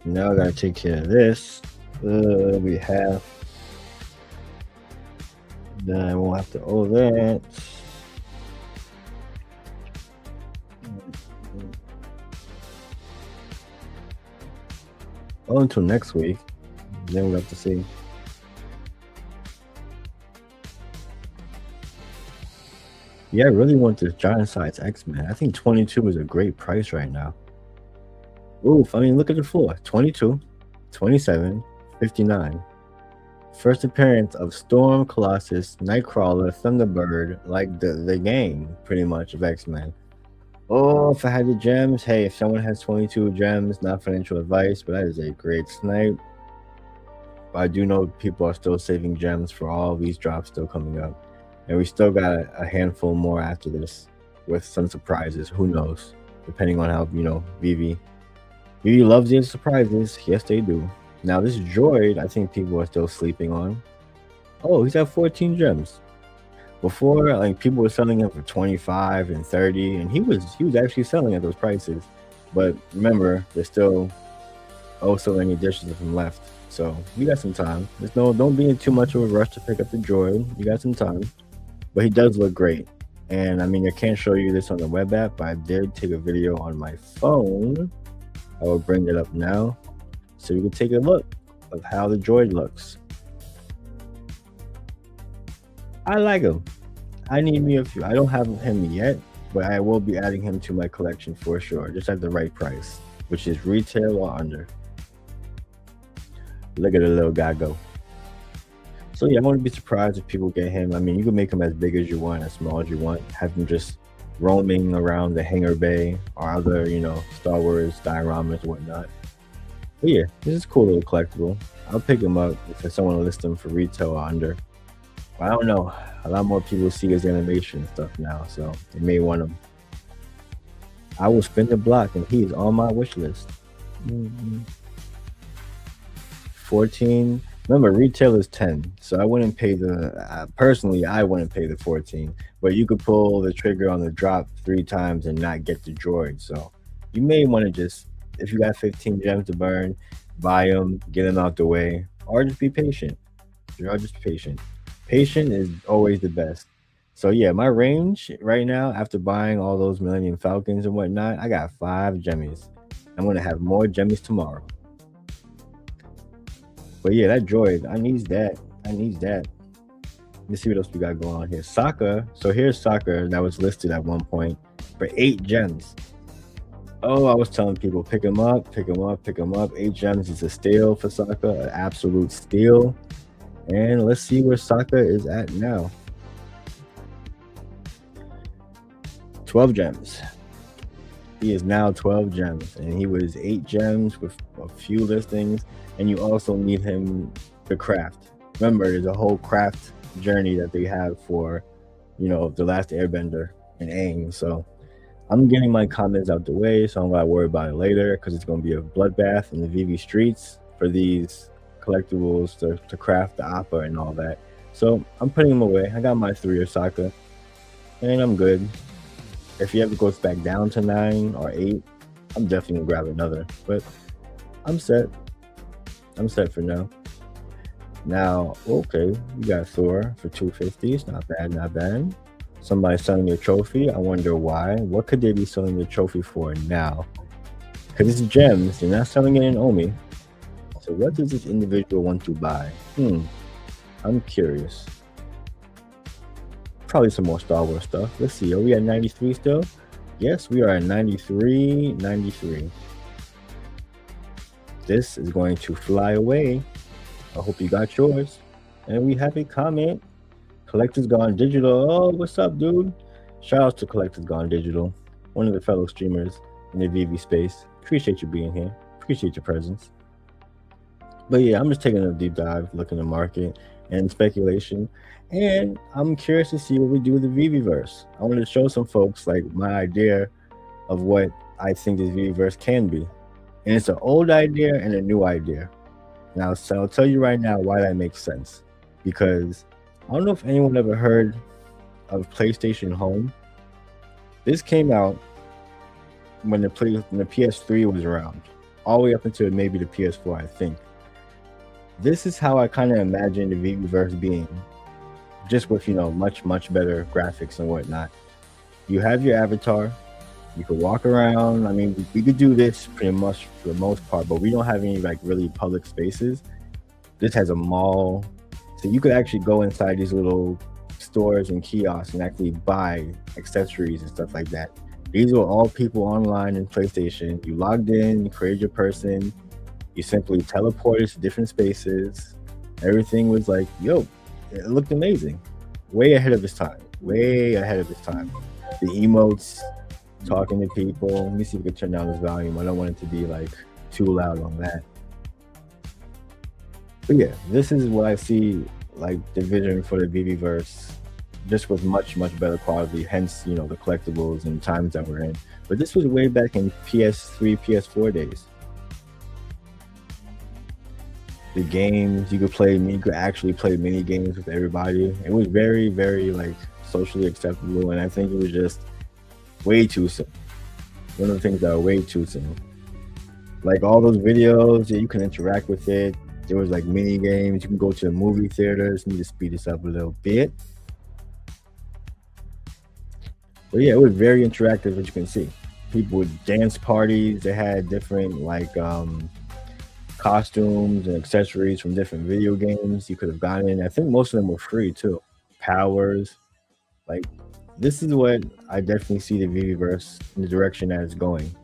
now I gotta take care of this. We have. Then I won't have to owe that. Oh, until next week. Then we'll have to see. Yeah, I really want this giant size X-Men. I think 22 is a great price right now. Oof, I mean, look at the floor. 22, 27, 59. First appearance of Storm, Colossus, Nightcrawler, Thunderbird, like the game, pretty much, of X-Men. Oh, if I had the gems, hey, if someone has 22 gems, not financial advice, but that is a great snipe. But I do know people are still saving gems for all these drops still coming up. And we still got a handful more after this with some surprises. Who knows? Depending on how, VeVe loves these surprises. Yes, they do. Now, this droid, I think people are still sleeping on. Oh, he's at 14 gems. Before, like, people were selling him for 25 and 30, and he was actually selling at those prices. But remember, there's still so many editions of him left. So you got some time. Don't be in too much of a rush to pick up the droid. You got some time. But he does look great. And I mean, I can't show you this on the web app, but I did take a video on my phone. I will bring it up now so you can take a look of how the droid looks. I like him. I need me a few. I don't have him yet, but I will be adding him to my collection for sure, just at the right price, which is retail or under. Look at the little guy go. So yeah, I wouldn't be surprised if people get him. I mean, you can make him as big as you want, as small as you want. Have him just roaming around the hangar bay or other, Star Wars dioramas and whatnot. But yeah, this is a cool little collectible. I'll pick him up if someone will list him for retail or under. I don't know. A lot more people see his animation and stuff now, so they may want him. I will spin the block, and he's on my wish list. 14. Remember, retail is 10, so I wouldn't pay personally, I wouldn't pay the 14. But you could pull the trigger on the drop 3 times and not get the droid. So you may want to just, if you got 15 gems to burn, buy them, get them out the way, or just be patient. Just patient. Patient is always the best. So yeah, my range right now, after buying all those Millennium Falcons and whatnot, I got 5 gemmies. I'm gonna have more gemmies tomorrow. But yeah, that droid, I need that. Let's see what else we got going on here. Sokka. So here's Sokka that was listed at one point for 8 gems. Oh, I was telling people, pick him up. 8 gems is a steal for Sokka, an absolute steal. And let's see where Sokka is at now. 12 gems. He is now 12 gems, and he was 8 gems with a few listings. And you also need him to craft. Remember, there's a whole craft journey that they have for, The Last Airbender and Aang. So I'm getting my comments out the way, so I'm gonna worry about it later because it's gonna be a bloodbath in the VeVe streets for these collectibles to craft the Appa and all that. So I'm putting them away. I got my 3 Osaka, and I'm good. If he ever goes back down to 9 or 8, I'm definitely gonna grab another. But I'm set. I'm set for now. Now, okay, you got Thor for 250. It's not bad. Somebody's selling your trophy. I wonder why. What could they be selling the trophy for now? Because it's gems. They're not selling it in Omi. So what does this individual want to buy? I'm curious. Probably some more Star Wars stuff. Let's see. Are we at 93 still? Yes, we are at 93. This is going to fly away. I hope you got yours. And we have a comment. Collector's Gone Digital. Oh, what's up, dude? Shout out to Collector's Gone Digital, one of the fellow streamers in the VeVe space. Appreciate you being here. Appreciate your presence. But yeah, I'm just taking a deep dive, looking at the market and speculation. And I'm curious to see what we do with the VeVe-verse. I want to show some folks like my idea of what I think this VeVe-verse can be. And it's an old idea and a new idea. Now, so I'll tell you right now why that makes sense. Because I don't know if anyone ever heard of PlayStation Home. This came out when the PS3 was around, all the way up until maybe the PS4, I think. This is how I kind of imagine the VeVe-verse being, just with much better graphics and whatnot. You have your avatar. You could walk around. I mean, we could do this pretty much for the most part, but we don't have any really public spaces. This has a mall, so you could actually go inside these little stores and kiosks and actually buy accessories and stuff like that. These were all people online in PlayStation. You logged in, you created your person, you simply teleported to different spaces. Everything was like, it looked amazing. Way ahead of its time. The emotes, talking to people. Let me see if we can turn down this volume. I don't want it to be too loud on that. But yeah, this is what I see the vision for the VeVe-verse, just with much better quality, hence the collectibles and times that we're in. But this was way back in PS3, PS4 days. The games you could actually play mini games with everybody. It was very socially acceptable, and I think it was just way too soon. One of the things that are way too soon. All those videos, you can interact with it. There was mini games. You can go to the movie theaters. Need to speed this up a little bit. But yeah, it was very interactive, as you can see. People with dance parties. They had different costumes and accessories from different video games you could have gotten. I think most of them were free too. Powers. this is what I definitely see the VeVeverse in the direction that it's going,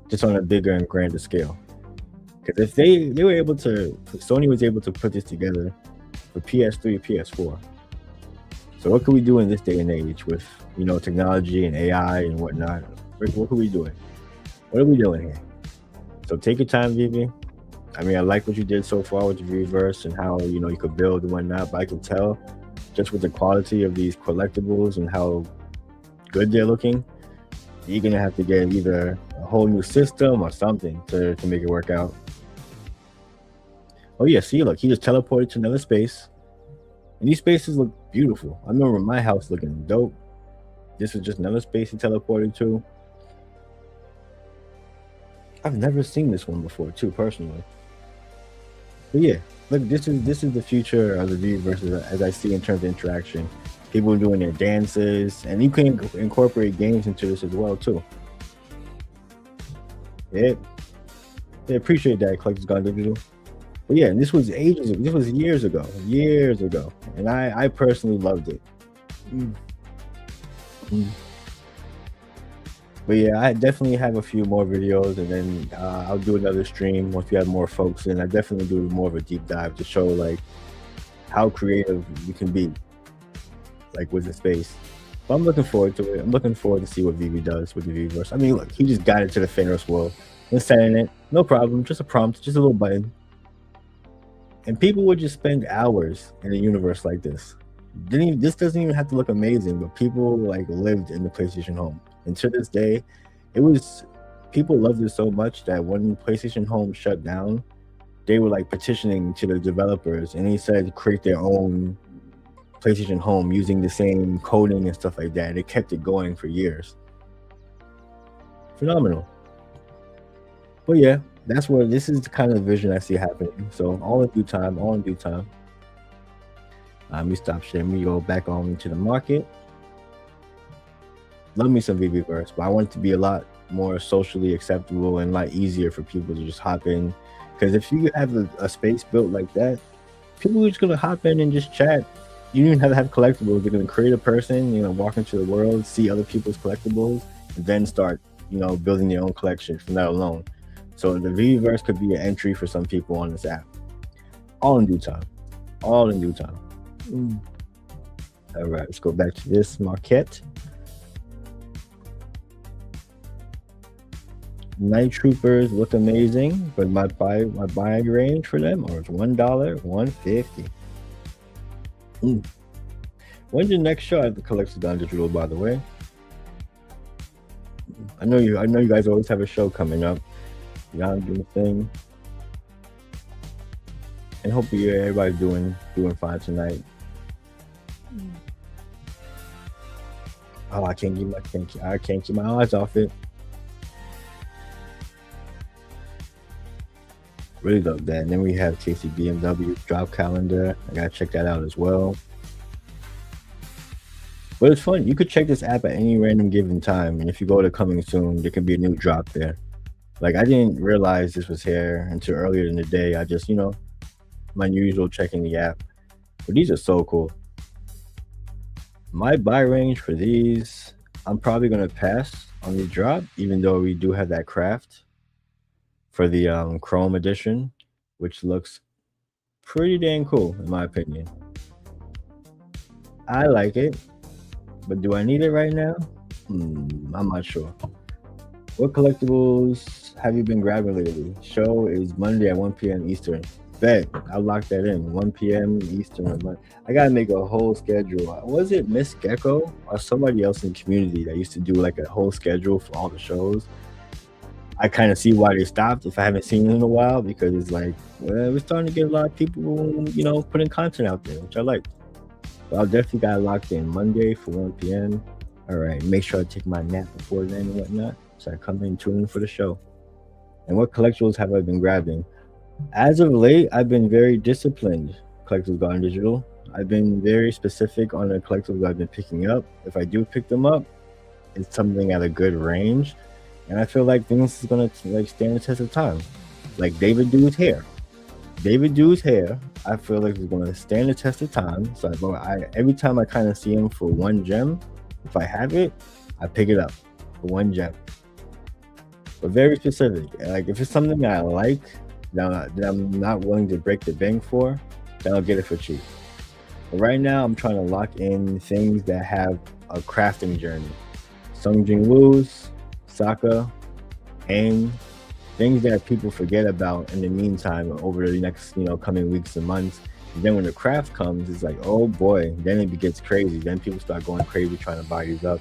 just on a bigger and grander scale. Because if they were able to, Sony was able to put this together for PS3, PS4. So what can we do in this day and age with technology and AI and whatnot? What can we doing? What are we doing here? So take your time, VeVe. I mean, I like what you did so far with the VeVeverse and how you could build and whatnot. But I can tell just with the quality of these collectibles and how good they're looking, you're gonna have to get either a whole new system or something to make it work out. Oh yeah, see, look, he just teleported to another space. And these spaces look beautiful. I remember my house looking dope. This is just another space he teleported to. I've never seen this one before, too, personally. But yeah, look, this is the future of the VeVeverse as I see in terms of interaction. People doing their dances, and you can incorporate games into this as well, too. Yeah, they appreciate that, Collector's Gone Digital. But yeah, this was ages ago. This was years ago, and I personally loved it. But yeah, I definitely have a few more videos, and then I'll do another stream once we have more folks, and I definitely do more of a deep dive to show like how creative you can be, like with the space. But I'm looking forward to it. I'm looking forward to see what VeVe does with the VeVeverse. I mean, look, he just got it to the Pharos world and setting it, no problem, just a prompt, just a little button. And people would just spend hours in a universe like this. This doesn't even have to look amazing, but people like lived in the PlayStation Home. And to this day, people loved it so much that when PlayStation Home shut down, they were like petitioning to the developers, and they said create their own PlayStation Home using the same coding and stuff like that. They kept it going for years. Phenomenal. But yeah, this is the kind of vision I see happening. So all in due time. Let me stop sharing. We go back on to the market. Love me some VeVeverse, but I want it to be a lot more socially acceptable and a lot easier for people to just hop in. Because if you have a space built like that, people are just gonna hop in and just chat. You don't even have to have collectibles. They're gonna create a person, walk into the world, see other people's collectibles, and then start, building their own collection from that alone. So the VeVeverse could be an entry for some people on this app. All in due time. All right, let's go back to this market. Night Troopers look amazing, but my buying range for them is $1, $150. When's your next show at the Collector's Gone Digital, by the way? I know you guys always have a show coming up. Y'all doing the thing. And hopefully everybody's doing fine tonight. Oh, I can't keep my eyes off it. Really love that. And then we have Casey BMW drop calendar. I gotta check that out as well. But it's fun. You could check this app at any random given time, and if you go to coming soon, there can be a new drop there. Like, I didn't realize this was here until earlier in the day. I just, my usual checking the app. But these are so cool. My buy range for these, I'm probably gonna pass on the drop, even though we do have that craft for the Chrome edition, which looks pretty dang cool in my opinion. I like it, but do I need it right now? I'm not sure. What collectibles have you been grabbing lately? Show is Monday at 1 p.m. Eastern. Bet, I'll lock that in. 1 p.m. Eastern. I gotta make a whole schedule. Was it Miss Gecko or somebody else in the community that used to do like a whole schedule for all the shows? I kind of see why they stopped if I haven't seen it in a while, because it's like, well, we're starting to get a lot of people, putting content out there, which I like. But I'll definitely got it locked in Monday for 1 p.m. All right, make sure I take my nap before then and whatnot, so I come in tune for the show. And what collectibles have I been grabbing? As of late, I've been very disciplined. Collectibles Gone Digital. I've been very specific on the collectibles I've been picking up. If I do pick them up, it's something at a good range. And I feel like things is gonna stand the test of time. Like David Dude's hair. I feel like it's gonna stand the test of time. So every time I kind of see him for one gem, If I have it, I pick it up for 1 gem. But very specific. Like if it's something that I like, that I'm not willing to break the bank for, then I'll get it for cheap. But right now, I'm trying to lock in things that have a crafting journey. Sung Jin Woo's, Sokka, Aang, things that people forget about in the meantime over the next, coming weeks and months. And then when the craft comes, it's like, oh boy, then it gets crazy. Then people start going crazy trying to buy these up.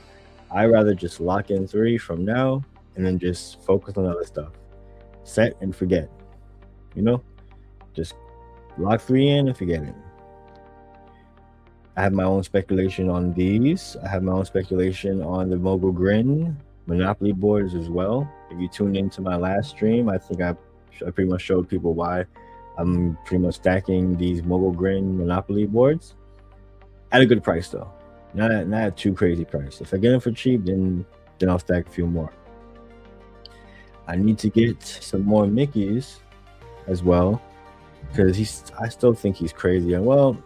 I rather just lock in 3 from now and then just focus on other stuff. Set and forget. Just lock 3 in and forget it. I have my own speculation on these. I have my own speculation on the Mogul Grin Monopoly boards as well. If you tuned into my last stream, I think I pretty much showed people why I'm pretty much stacking these Mogul Grin Monopoly boards at a good price though. Not at too crazy price. If I get them for cheap, then I'll stack a few more. I need to get some more Mickeys as well because I still think he's crazy. And well,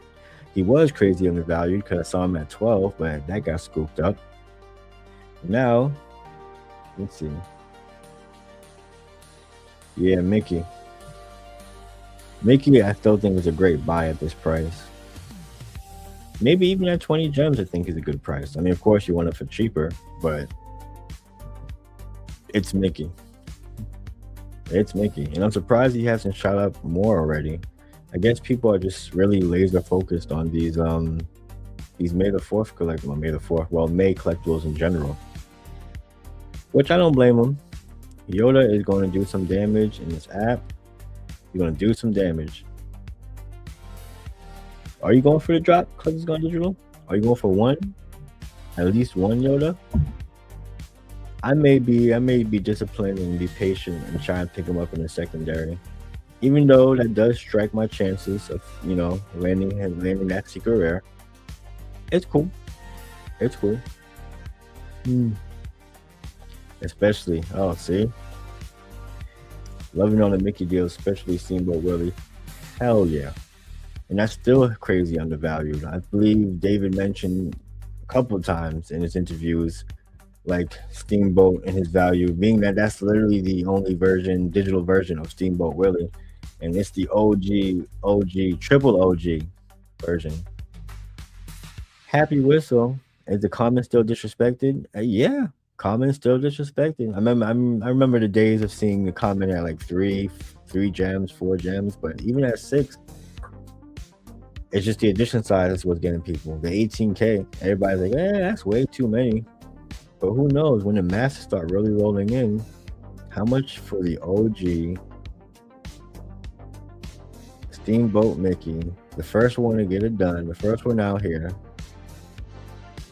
he was crazy undervalued because I saw him at 12, but that got scooped up. Now, let's see. Yeah, Mickey. Mickey, I still think is a great buy at this price. Maybe even at 20 gems, I think is a good price. I mean, of course, you want it for cheaper, but it's Mickey. It's Mickey. And I'm surprised he hasn't shot up more already. I guess people are just really laser focused on these May the 4th collectibles, May collectibles in general. Which I don't blame them. Yoda is going to do some damage in this app. He's going to do some damage. Are you going for the drop because it's going digital? Are you going for one? At least one Yoda? I may be disciplined and be patient and try and pick him up in the secondary. Even though that does strike my chances of, landing that secret rare. It's cool. It's cool. Especially, see? Loving on the Mickey deal, especially Steamboat Willie. Hell yeah. And that's still crazy undervalued. I believe David mentioned a couple of times in his interviews, like Steamboat and his value, being that that's literally the only digital version of Steamboat Willie. And it's the triple OG version. Happy Whistle. Is the comment still disrespected? Yeah, comment still disrespected. I remember the days of seeing the comment at like 3 gems, 4 gems, but even at 6, it's just the edition size is what's getting people. The 18K, everybody's like, that's way too many. But who knows, when the masses start really rolling in, how much for the OG Steamboat Mickey, the first one to get it done, the first one out here,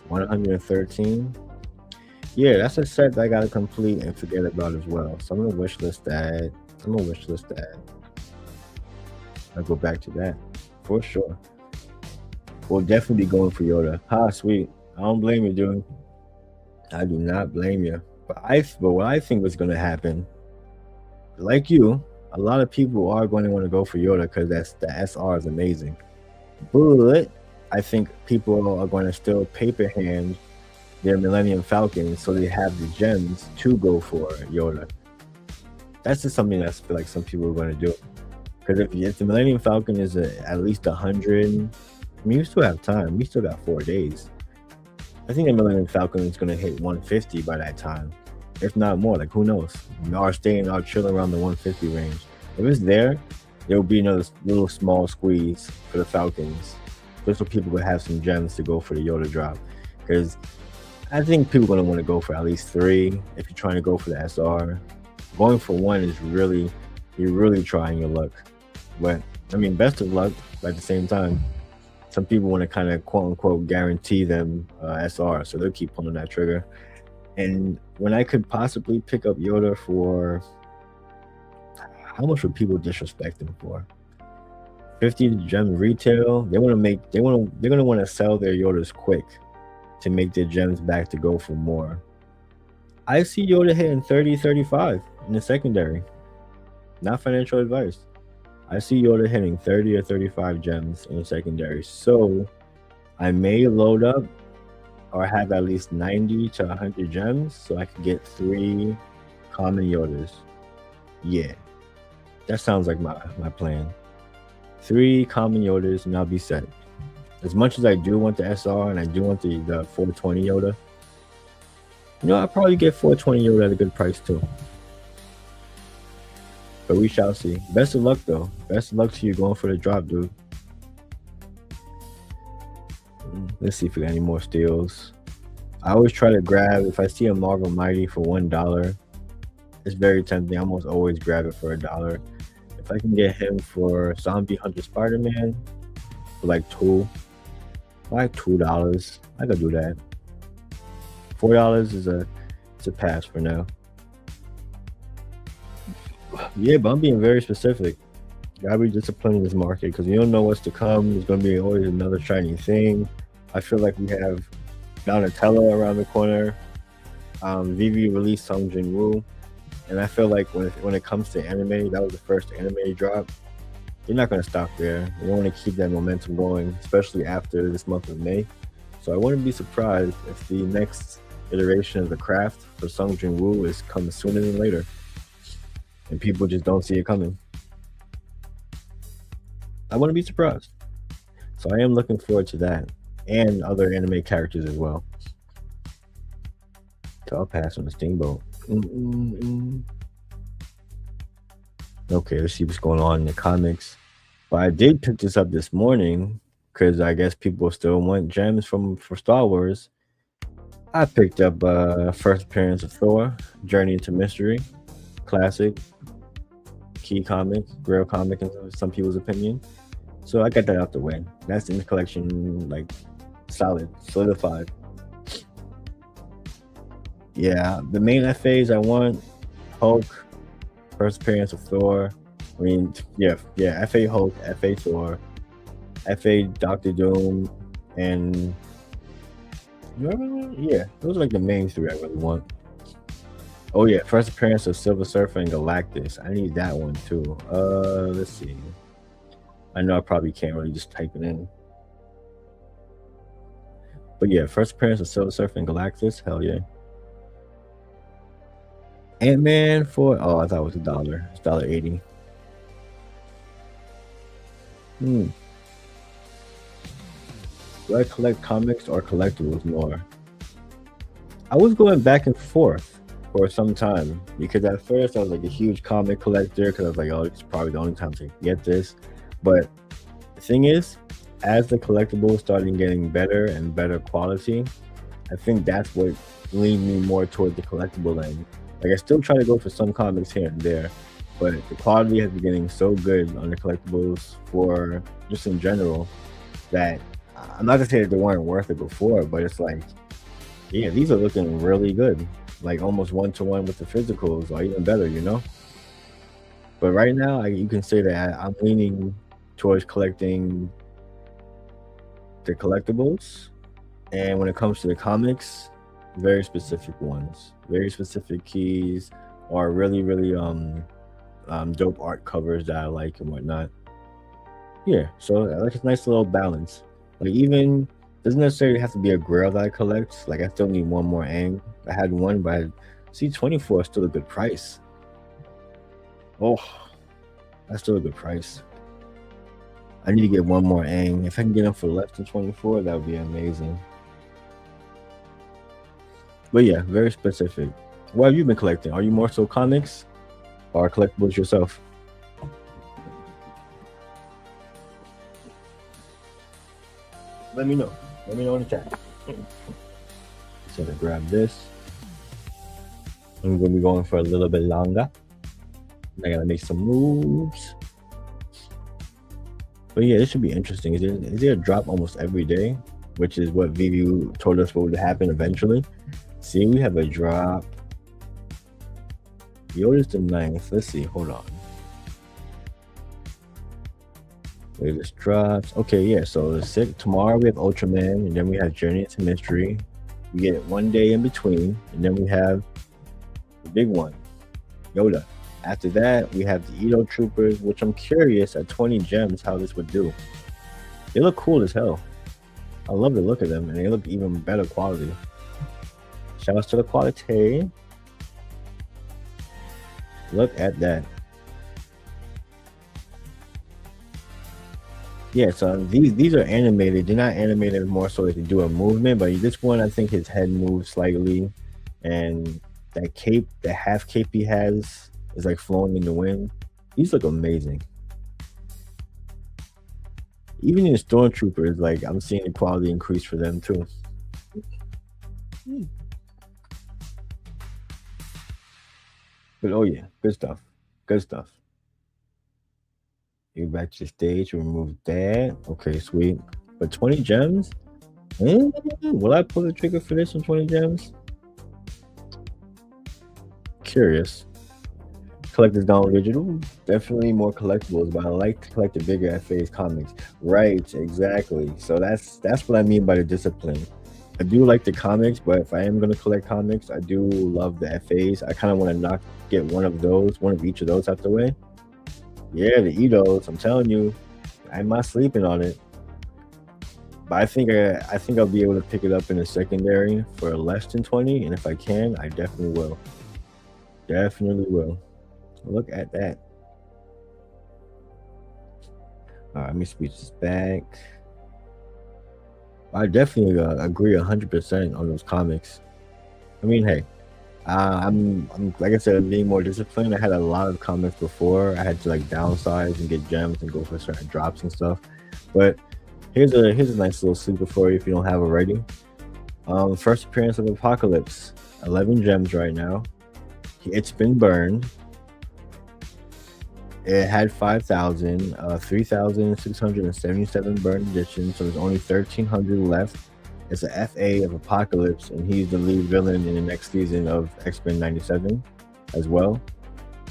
113. Yeah, that's a set that I gotta complete and forget about as well. So I'm gonna wishlist that. I'll go back to that for sure. We'll definitely be going for Yoda. Sweet. I don't blame you, dude. I do not blame you. But what I think was gonna happen, like you, a lot of people are going to want to go for Yoda because the SR is amazing. But I think people are going to still paper hand their Millennium Falcon so they have the gems to go for Yoda. That's just something I feel like some people are going to do. Because if the Millennium Falcon is at least 100, I mean, you still have time. We still got 4 days. I think the Millennium Falcon is going to hit 150 by that time. If not more, like who knows? Are chilling around the 150 range. If it's there will be another little small squeeze for the Falcons, just so people would have some gems to go for the Yoda drop. Because I think people are going to want to go for at least 3 if you're trying to go for the SR. Going for 1 is you're really trying your luck. But I mean, best of luck. But at the same time, some people want to kind of quote unquote guarantee them SR, so they'll keep pulling that trigger. And when I could possibly pick up Yoda for, how much would people disrespect him for? 50 gems retail. They're gonna want to sell their Yodas quick to make their gems back to go for more. I see Yoda hitting 30, 35 in the secondary. Not financial advice. I see Yoda hitting 30 or 35 gems in the secondary. So I may load up or have at least 90 to 100 gems so I can get 3 common Yodas. Yeah, that sounds like my plan. 3 common Yodas and I'll be set. As much as I do want the SR and I do want the 420 Yoda, I'll probably get 420 Yoda at a good price too. But we shall see. Best of luck though. Best of luck to you going for the drop, dude. Let's see if we got any more steals. I always try to grab, if I see a Marvel Mighty for $1, it's very tempting. I almost always grab it for $1. If I can get him for Zombie Hunter Spider-Man for like $2, I could do that. $4 is a pass for now. Yeah, but I'm being very specific. Gotta be disciplined in this market because you don't know what's to come. There's gonna be always another shiny thing. I feel like we have Donatello around the corner. VeVe released Sung Jin Woo, and I feel like when it comes to anime, that was the first anime drop. They're not gonna stop there. They want to keep that momentum going, especially after this month of May. So I wouldn't be surprised if the next iteration of the craft for Sung Jin Woo is coming sooner than later, and people just don't see it coming. I wouldn't be surprised. So I am looking forward to that and other anime characters as well. So I'll pass on the Steamboat. Okay, let's see what's going on in the comics. But I did pick this up this morning because I guess people still want gems for Star Wars. I picked up first appearance of Thor, Journey into Mystery, classic, key comic, real comic in some people's opinion. So I got that out the way. That's in the collection, like solidified. Yeah, the main FAs I want: Hulk, first appearance of Thor. I mean, yeah, FA Hulk, FA Thor, FA Doctor Doom, and yeah, those are like the main 3 I really want. Oh yeah, first appearance of Silver Surfer and Galactus. I need that one too. Let's see. I know I probably can't really just type it in. But yeah, first appearance of Silver Surfer and Galactus. Hell yeah. Ant-Man for, I thought it was $1. It's $1.80. Do I collect comics or collectibles more? I was going back and forth for some time because at first I was like a huge comic collector because I was like, oh, it's probably the only time to get this. But the thing is, as the collectibles started getting better and better quality, I think that's what leaned me more towards the collectible end. Like I still try to go for some comics here and there, but the quality has been getting so good on the collectibles for just in general that I'm not to say that they weren't worth it before, but it's like, yeah, these are looking really good, like almost 1-to-1 with the physicals or even better, But right now, you can say that I'm leaning towards collecting the collectibles, and when it comes to the comics, very specific ones, very specific keys, or really dope art covers that I like and whatnot. Yeah, so I like a nice little balance. Like even doesn't necessarily have to be a grail that I collect. Like I still need one more Aang. I had one, but C24 is still a good price. Oh, that's still a good price. I need to get one more Aang. If I can get him for less than 24, that would be amazing. But yeah, very specific. What have you been collecting? Are you more so comics or collectibles yourself? Let me know. Let me know in the chat. So to grab this. I'm gonna be going for a little bit longer. I gotta make some moves. But yeah, this should be interesting. Is there a drop almost every day? Which is what VeVe told us what would happen eventually. See, we have a drop. Yoda's the 9th. Let's see, hold on. Wait, this drops. Okay, yeah, so the 6th, tomorrow we have Ultraman, and then we have Journey into Mystery. We get one day in between, and then we have the big one, Yoda. After that, we have the Edo Troopers, which I'm curious at 20 gems how this would do. They look cool as hell. I love the look of them, and they look even better quality. Shout out to the quality. Look at that. Yeah, so these are animated. They're not animated more so that they do a movement, but this one I think his head moves slightly, and that cape, the half cape he has, is like flowing in the wind. These look amazing. Even in stormtroopers, like I'm seeing the quality increase for them too. But oh yeah, good stuff. Good stuff. You back to the stage, remove that. Okay, sweet. But 20 gems? Will I pull the trigger for this on 20 gems? Curious. Collectors Down Digital, definitely more collectibles, but I like to collect the bigger FA's comics. Right, exactly. So that's what I mean by the discipline. I do like the comics, but if I am gonna collect comics, I do love the FAs. I kind of want to get one of each of those out the way. Yeah, the Edos. I'm telling you, I'm not sleeping on it. But I think I'll be able to pick it up in a secondary for less than 20, and if I can, I definitely will. Definitely will. Look at that. All right, let me switch this back. I definitely agree 100% on those comics. I mean, hey, I'm like I said, I'm being more disciplined. I had a lot of comics before. I had to like downsize and get gems and go for certain drops and stuff. But here's a nice little sleeper for you if you don't have already. First appearance of Apocalypse, 11 gems right now. It's been burned. It had 5,000, 3,677 burned editions, so there's only 1,300 left. It's a FA of Apocalypse, and he's the lead villain in the next season of X-Men 97 as well.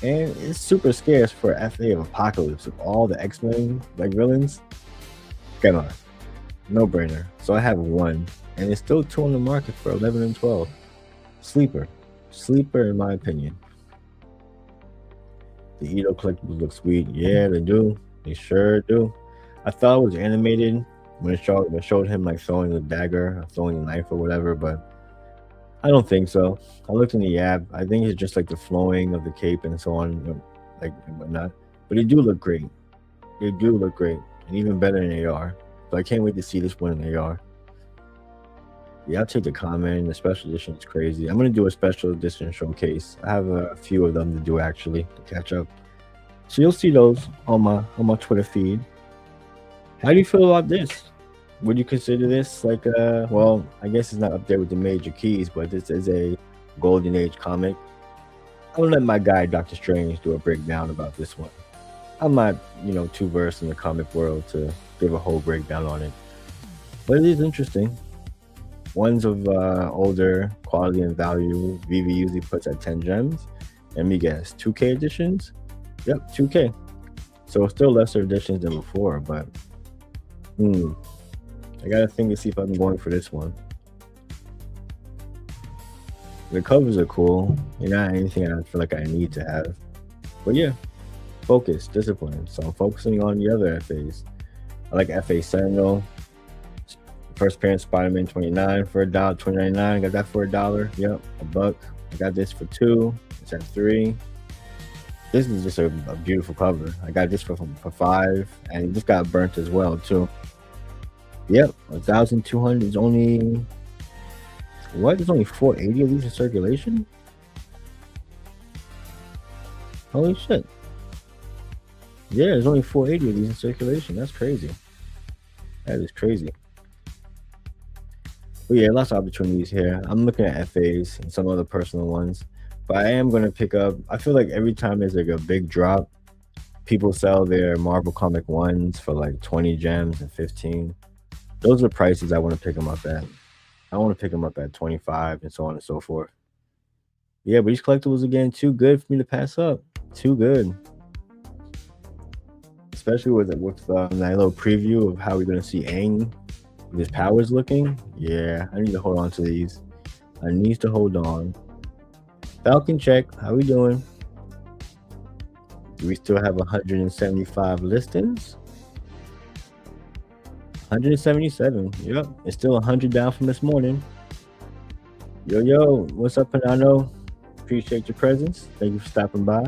And it's super scarce for FA of Apocalypse of all the X-Men like villains. Come on, no brainer. So I have one, and it's still 2 on the market for 11 and 12. Sleeper in my opinion. The Edo collectibles look sweet. Yeah, they do. They sure do. I thought it was animated when it showed him like throwing the dagger, or throwing the knife or whatever, but I don't think so. I looked in the app. I think it's just like the flowing of the cape and so on, like and whatnot. But they do look great. They do look great, and even better in AR. So I can't wait to see this one in AR. Yeah, I'll take the comment. The special edition is crazy. I'm gonna do a special edition showcase. I have a few of them to do actually to catch up. So you'll see those on my Twitter feed. How do you feel about this? Would you consider this like well, I guess it's not up there with the major keys, but this is a golden age comic. I'm gonna let my guy Dr. Strange do a breakdown about this one. I'm not, too versed in the comic world to give a whole breakdown on it, but it is interesting. Ones of older quality and value, VeVe usually puts at 10 gems. Let me guess, 2K editions? Yep, 2K. So it's still lesser editions than before, but I gotta think to see if I'm going for this one. The covers are cool. They're not anything I feel like I need to have. But yeah, focus, discipline. So I'm focusing on the other FAs. I like FA Sentinel. First appearance Spider-Man 29 for $1, $29.99. I got that for $1. Yep, $1. I got this for $2. It's at $3. This is just a beautiful cover. I got this for $5, and it just got burnt as well too. Yep, 1,200 is only what? There's only 480 of these in circulation. Holy shit! Yeah, there's only 480 of these in circulation. That's crazy. That is crazy. But yeah, lots of opportunities here. I'm looking at FAs and some other personal ones, but I am going to pick up. I feel like every time there's like a big drop, people sell their Marvel Comic 1s for like 20 gems and 15. Those are prices I want to pick them up at. I want to pick them up at 25 and so on and so forth. Yeah, but these collectibles, again, too good for me to pass up. Too good. Especially with that little preview of how we're going to see Aang, his powers looking. Yeah, I need to hold on to these. I need to hold on. Falcon check. How we doing? Do we still have 175 listings? 177. Yep, it's still 100 down from this morning. Yo, what's up, Panano? Appreciate your presence. Thank you for stopping by.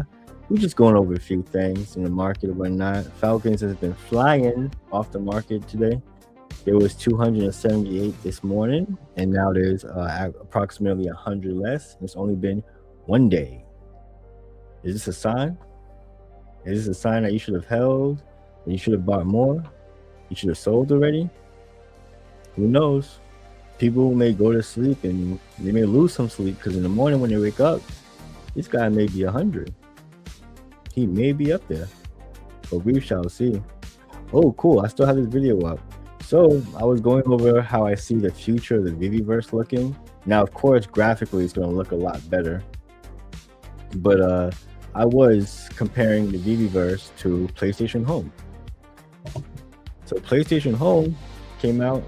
We're just going over a few things in the market and whatnot. Falcons has been flying off the market today. There was 278 this morning, and now there's approximately 100 less. It's only been one day. Is this a sign? Is this a sign that you should have held? And you should have bought more? You should have sold already? Who knows? People may go to sleep and they may lose some sleep because in the morning when they wake up, this guy may be 100. He may be up there, but we shall see. Oh, cool. I still have this video up. So I was going over how I see the future of the VeVeverse looking. Now, of course, graphically, it's going to look a lot better. But I was comparing the VeVeverse to PlayStation Home. So PlayStation Home came out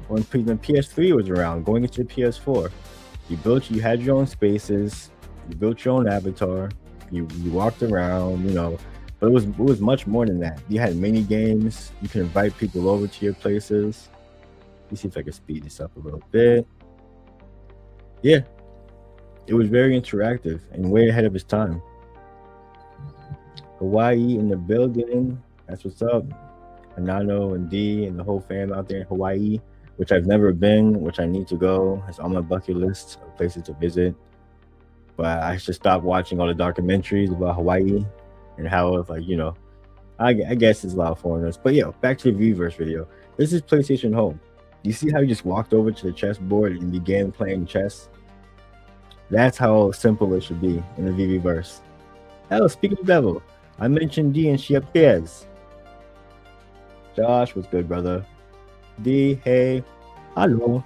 when the PS3 was around, going into the PS4. You had your own spaces, you built your own avatar, you walked around, but it was much more than that. You had mini games, you can invite people over to your places. Let me see if I can speed this up a little bit. Yeah, it was very interactive and way ahead of its time. Hawaii in the building, that's what's up. Anano and D and the whole fam out there in Hawaii, which I've never been, which I need to go. It's on my bucket list of places to visit. But I should stop watching all the documentaries about Hawaii and how it's I guess there's a lot of foreigners. But yeah, back to the VeVeverse video. This is PlayStation Home. You see how you just walked over to the chessboard and began playing chess? That's how simple it should be in the VeVeverse. Oh, speaking of devil, I mentioned D and she appears. Josh, what's good, brother? D, hey, hello.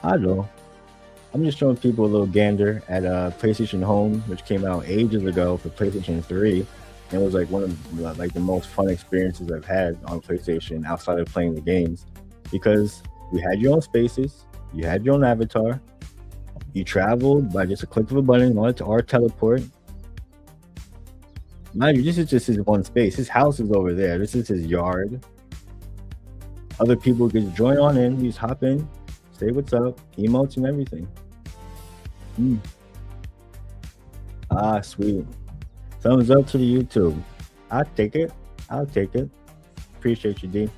I'm just showing people a little gander at PlayStation Home, which came out ages ago for PlayStation 3. And it was one of the most fun experiences I've had on PlayStation outside of playing the games, because you had your own spaces, you had your own avatar, you traveled by just a click of a button or teleport. Mind you, this is just his one space. His house is over there. This is his yard. Other people can join on in. You just hop in, say what's up, emotes and everything. Ah, sweet. Thumbs up to the YouTube. I'll take it. Appreciate you, D.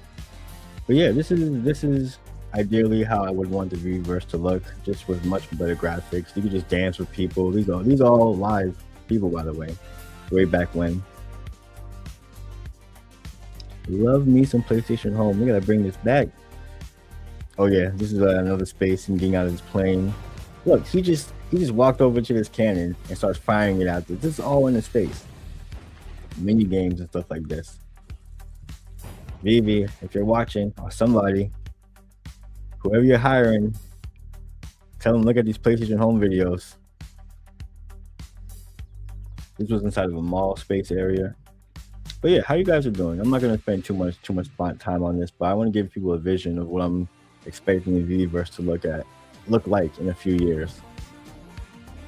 But yeah, this is ideally how I would want the VeVeverse to look, just with much better graphics. You can just dance with people. These are all live people, by the way, way back when. Love me some PlayStation Home. We gotta bring this back. Oh yeah, this is another space and getting out of this plane. Look, he just walked over to this cannon and starts firing it out there. This is all in the space. Mini games and stuff like this. VeVe, if you're watching, or somebody, whoever you're hiring, tell them look at these PlayStation Home videos. This was inside of a mall space area. But yeah, how you guys are doing? I'm not gonna spend too much time on this, but I want to give people a vision of what I'm expecting the VeVeverse to look like in a few years.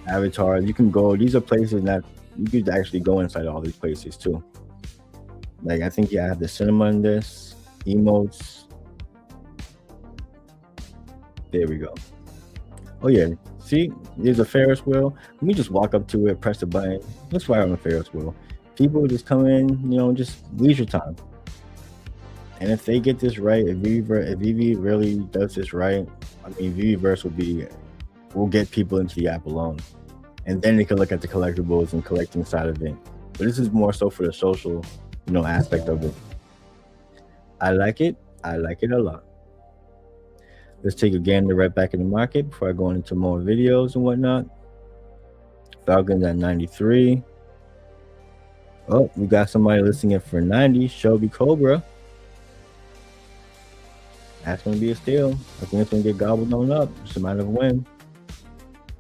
Avatars, you can go. These are places that you could actually go inside all these places too. I think I have the cinema in this, emotes. There we go. Oh yeah, see, there's a Ferris wheel. Let me just walk up to it, press the button. Let's ride on the Ferris wheel. People just come in, just leisure time. And if they get this right, if VeVe really does this right, I mean, VeVeverse will get people into the app alone. And then they can look at the collectibles and collecting side of it. But this is more so for the social, aspect of it. I like it a lot. Let's take a gander right back in the market before I go into more videos and whatnot. Falcons at 93. Oh, we got somebody listing it for 90. Shelby Cobra. That's going to be a steal. I think it's going to get gobbled on up. Just a matter of when.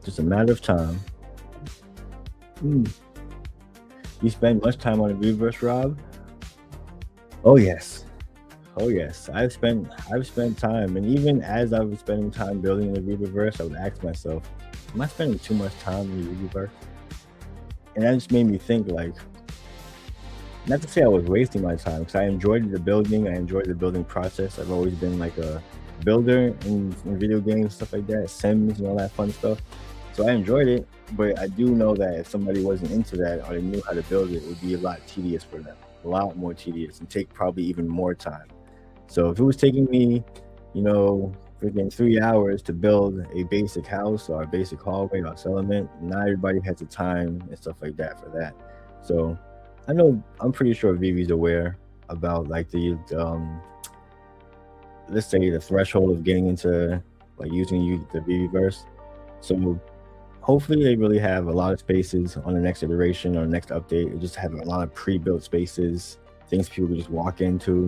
Just a matter of time. You spend much time on the VeVeverse, Rob? Oh yes. I've spent time, and even as I was spending time building the VeVeverse, I would ask myself, am I spending too much time in the VeVeverse? And that just made me think, not to say I was wasting my time, because I enjoyed the building. I enjoyed the building process. I've always been like a builder in video games, stuff like that, Sims and all that fun stuff. So I enjoyed it, but I do know that if somebody wasn't into that or they knew how to build it, it would be a lot tedious for them, a lot more tedious, and take probably even more time. So if it was taking me, freaking 3 hours to build a basic house or a basic hallway or settlement, not everybody has the time and stuff like that for that. So I'm pretty sure VeVe's aware about like the let's say the threshold of getting into like using the VeVeverse. So hopefully they really have a lot of spaces on the next iteration or next update. They just have a lot of pre-built spaces, things people can just walk into.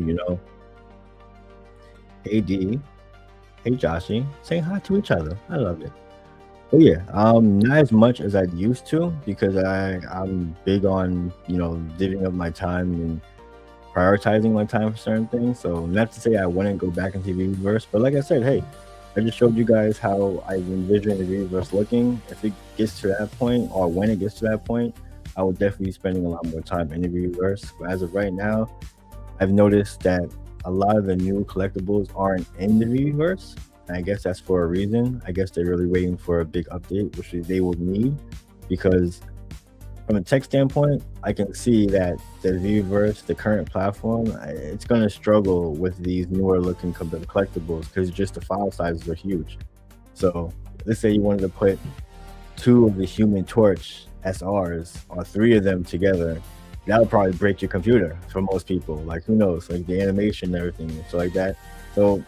Hey D, hey Joshy, saying hi to each other. I love it. But yeah, not as much as I used to, because I'm big on divvying up my time and prioritizing my time for certain things. So not to say I wouldn't go back into VeVeverse, but like I said, hey, I just showed you guys how I envision the VeVeverse looking. If it gets to that point, or when it gets to that point, I will definitely be spending a lot more time in the VeVeverse. But as of right now, I've noticed that a lot of the new collectibles aren't in the VeVeverse. And I guess that's for a reason. I guess they're really waiting for a big update, which they will need, because from a tech standpoint, I can see that the VeVeverse, the current platform, it's going to struggle with these newer looking collectibles, because just the file sizes are huge. So let's say you wanted to put 2 of the Human Torch SRs or 3 of them together, that would probably break your computer for most people. Like, who knows, like the animation and everything and stuff like that. So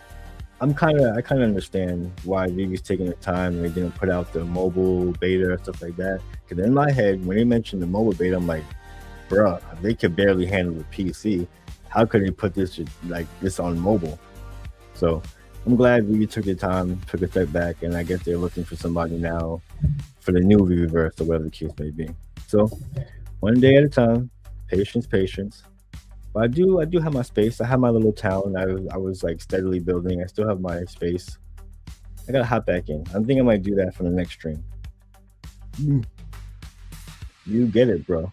I kind of understand why VeVe's taking the time and they didn't put out the mobile beta or stuff like that. Because in my head, when they mentioned the mobile beta, I'm like, bruh, they could barely handle the PC. How could they put this on mobile? So I'm glad VeVe took the time, took a step back, and I guess they're looking for somebody now for the new VeVeverse or whatever the case may be. So one day at a time, patience. But I do have my space. I have my little town. I was like steadily building. I still have my space. I gotta hop back in. I'm thinking I might do that for the next stream. You get it, bro.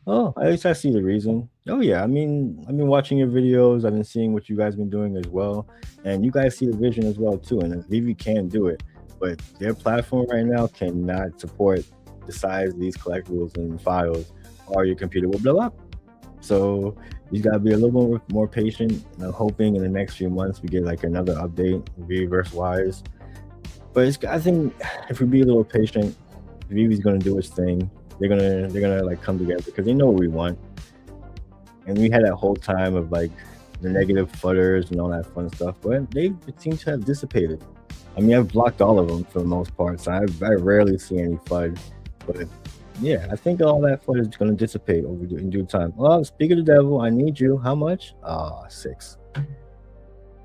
Oh, at least I see the reason. Oh yeah, I've been watching your videos. I've been seeing what you guys been doing as well, and you guys see the vision as well too. And VeVe can do it, but their platform right now cannot support the size of these collectibles and files, or your computer will blow up. So you gotta be a little more patient. And I'm hoping in the next few months we get like another update, VeVeverse wise. But I think if we be a little patient, VeVe's gonna do its thing. They're gonna like come together, because they know what we want. And we had that whole time of like the negative flutters and all that fun stuff, but they seem to have dissipated. I mean, I've blocked all of them for the most part, so I rarely see any FUD. But yeah, I think all that FUD is going to dissipate in due time. Well, speak of the devil, I need you. How much? 6.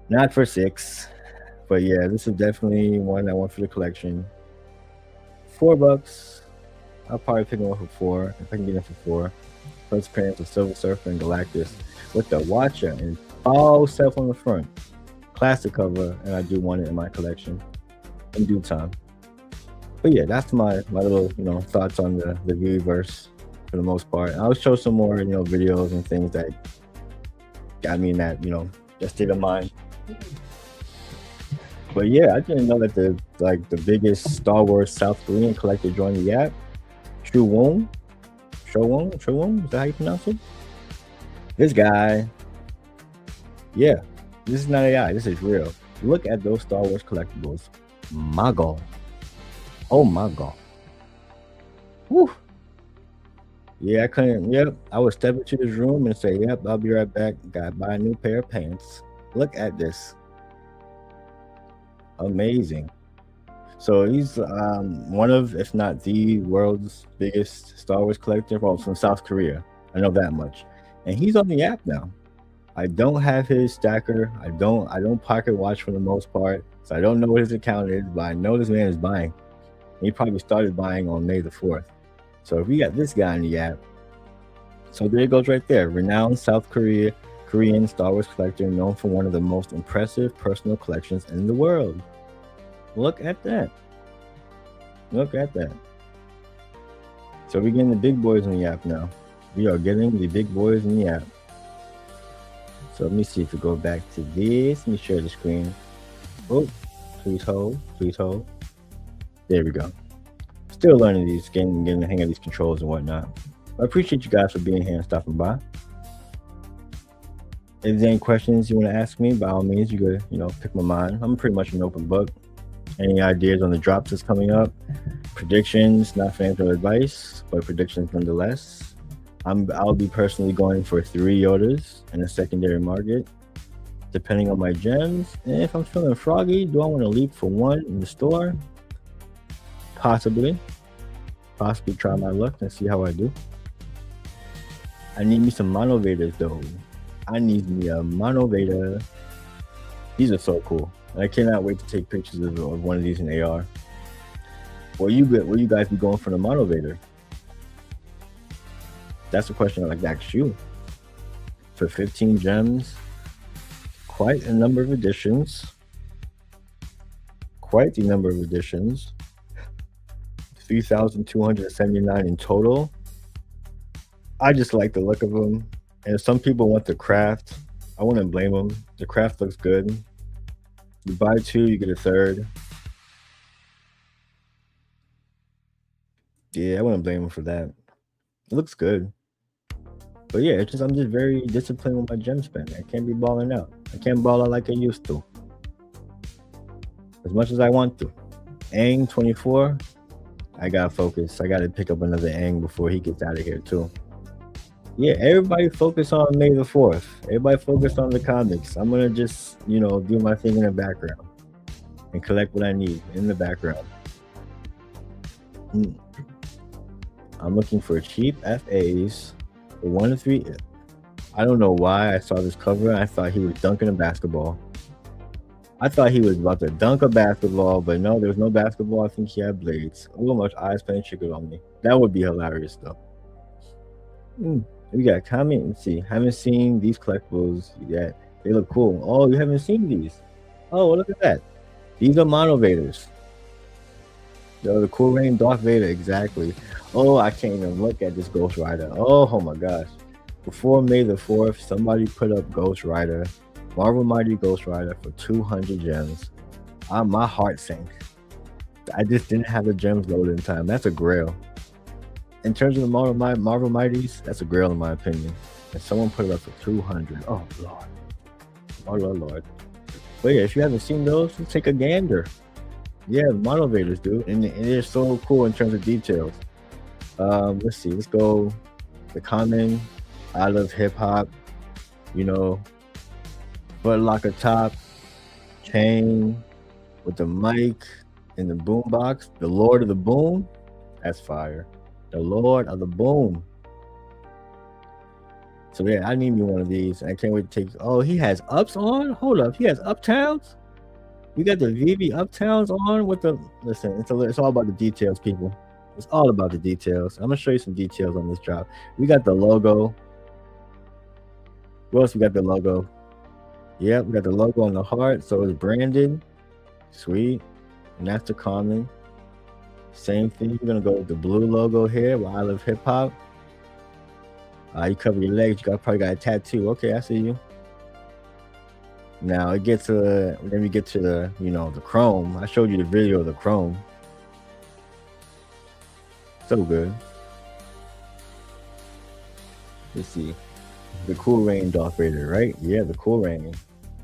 Not for 6. But yeah, this is definitely one I want for the collection. $4. I'll probably pick one for 4 if I can get it for 4. First appearance of Silver Surfer and Galactus with the Watcher and all self on the front. Classic cover, and I do want it in my collection in due time. But yeah, that's my little thoughts on the VeVeverse for the most part. I'll show some more videos and things that got me in that that state of mind. But yeah, I didn't know that the biggest Star Wars South Korean collector joined the app. Chowon, is that how you pronounce it? This guy, yeah, this is not AI, this is real. Look at those Star Wars collectibles. My God. Oh my God. Whew. Yeah, I couldn't. Yep, I would step into this room and say, "Yep, I'll be right back. Gotta buy a new pair of pants." Look at this. Amazing. So he's one of, if not the world's biggest Star Wars collector from South Korea. I know that much. And he's on the app now. I don't have his stacker. I don't pocket watch for the most part. So I don't know what his account is, but I know this man is buying. He probably started buying on May the 4th. So if we got this guy in the app, so there it goes right there. Renowned South Korean Star Wars collector, known for one of the most impressive personal collections in the world. Look at that. Look at that. So we're getting the big boys in the app now. We are getting the big boys in the app. So let me see if we go back to this. Let me share the screen. Oh, please hold. Please hold. There we go. Still learning these, getting the hang of these controls and whatnot. I appreciate you guys for being here and stopping by. If there's any questions you want to ask me, by all means, you could, pick my mind. I'm pretty much an open book. Any ideas on the drops that's coming up? Predictions, not financial advice, but predictions nonetheless. I'll be personally going for 3 Yodas in the secondary market, depending on my gems. And if I'm feeling froggy, do I want to leap for 1 in the store? Possibly try my luck and see how I do. I need me some mono Vaders though. I need me a mono Vader. These are so cool. I cannot wait to take pictures of one of these in AR. Will you guys be going for the mono Vader? That's a question I'd like to ask you. For 15 gems, quite a number of additions. 3,279 in total. I just like the look of them. And some people want the craft. I wouldn't blame them. The craft looks good. You buy 2, you get a 3rd. Yeah, I wouldn't blame them for that. It looks good. But yeah, I'm just very disciplined with my gem spend. I can't be balling out. I can't ball out like I used to. As much as I want to. Aang 24. I gotta focus. I gotta pick up another Aang before he gets out of here too. Yeah, everybody focus on May the 4th. Everybody focus on the comics. I'm gonna just, do my thing in the background and collect what I need in the background. I'm looking for cheap FAs for 1 to 3. I don't know why I saw this cover. I thought he was dunking a basketball. I thought he was about to dunk a basketball, but no, there was no basketball. I think he had blades. Oh, much eyes playing chicken on me. That would be hilarious though. We got a comment. Let's see. Haven't seen these collectibles yet. They look cool. Oh, you haven't seen these? Oh, look at that. These are mono Vaders. The Cool Rain Darth Vader, exactly. Oh, I can't even look at this Ghost Rider. Oh my gosh. Before May the 4th, somebody put up Ghost Rider, Marvel Mighty Ghost Rider for 200 gems. My heart sank. I just didn't have the gems loaded in time. That's a grail. In terms of the Marvel Mighties, that's a grail in my opinion. And someone put it up for 200. Oh Lord. Oh Lord. But yeah, if you haven't seen those, take a gander. Yeah, the mono Vaders, dude. And they're so cool in terms of details. Let's see. Let's go. The common. I love hip hop. Foot locker top. Chain. With the mic. And the boom box. The Lord of the Boom. That's fire. The Lord of the Boom. So yeah, I need me one of these. I can't wait to take. Oh, he has ups on. Hold up, he has uptowns. We got the VeVe uptowns on with the. Listen, it's all about the details, people. It's all about the details. I'm gonna show you some details on this drop. We got the logo. What else we got? The logo. Yeah, we got the logo on the heart, so it's branded. Sweet, and that's the common. Same thing. You're gonna go with the blue logo here, where I love hip hop. You cover your legs. You probably got a tattoo. Okay, I see you. Now it gets then we get to the the chrome. I showed you the video of the chrome. So good. Let's see. The Cool Rain Darth Vader, right? Yeah, the Cool Rain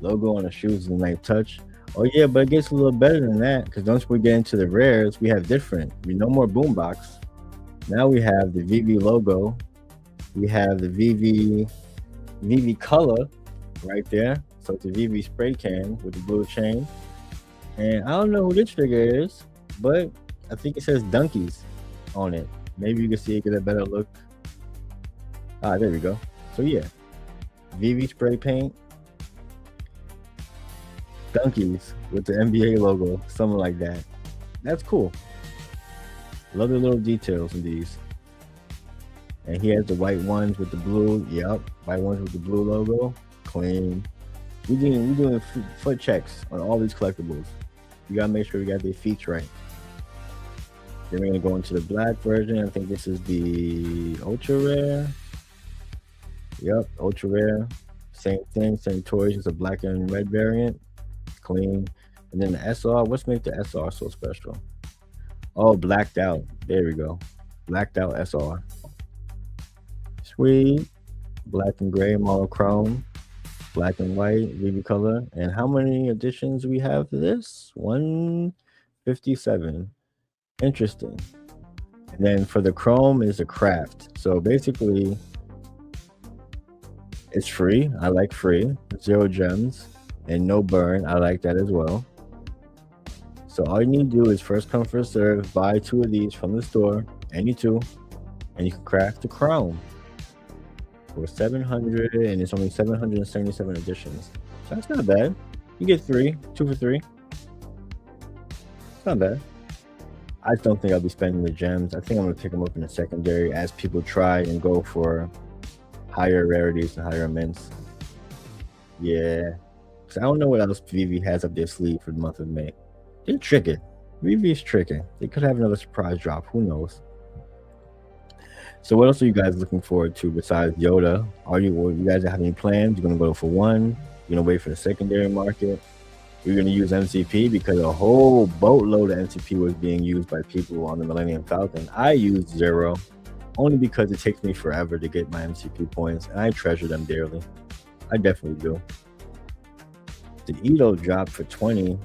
logo on the shoes is a nice touch. Oh yeah, but it gets a little better than that, because once we get into the rares, we have different. No more boombox. Now we have the VeVe logo. We have the VeVe color right there. So it's a VeVe spray can with the blue chain. And I don't know who this figure is, but I think it says Donkeys on it. Maybe you can see it, get a better look. There we go. So yeah, VeVe spray paint. Donkeys with the NBA logo, something like that. That's cool. Love the little details in these. And he has the white ones with the blue. Yep, white ones with the blue logo. Clean. We're doing foot checks on all these collectibles. You gotta make sure we got their feet right. Then we're gonna go into the black version. I think this is the ultra rare. Yep, ultra rare. Same thing, same toys, just a black and red variant. Clean. And then the SR, what's make the SR so special? Oh, blacked out. There we go. Blacked out SR. Sweet. Black and gray monochrome. Black and white VeVe color. And how many editions we have to this? 157. Interesting. And then for the chrome is a craft. So basically, it's free. I like free. 0 gems and no burn. I like that as well. So all you need to do is first come, first serve. Buy 2 of these from the store, any 2, and you can craft the chrome for 700, and it's only 777 editions. So that's not bad. You get 3, 2 for 3. It's not bad. I just don't think I'll be spending the gems. I think I'm gonna pick them up in the secondary as people try and go for higher rarities and higher mints. Yeah. So I don't know what else VeVe has up their sleeve for the month of May. They're tricking. VeVe's tricking. They could have another surprise drop. Who knows? So what else are you guys looking forward to besides Yoda? You guys have any plans? You're gonna go for one? You're gonna wait for the secondary market? You're gonna use MCP because a whole boatload of MCP was being used by people on the Millennium Falcon. I used 0 only because it takes me forever to get my MCP points, and I treasure them dearly. I definitely do. Did Edo drop for 20?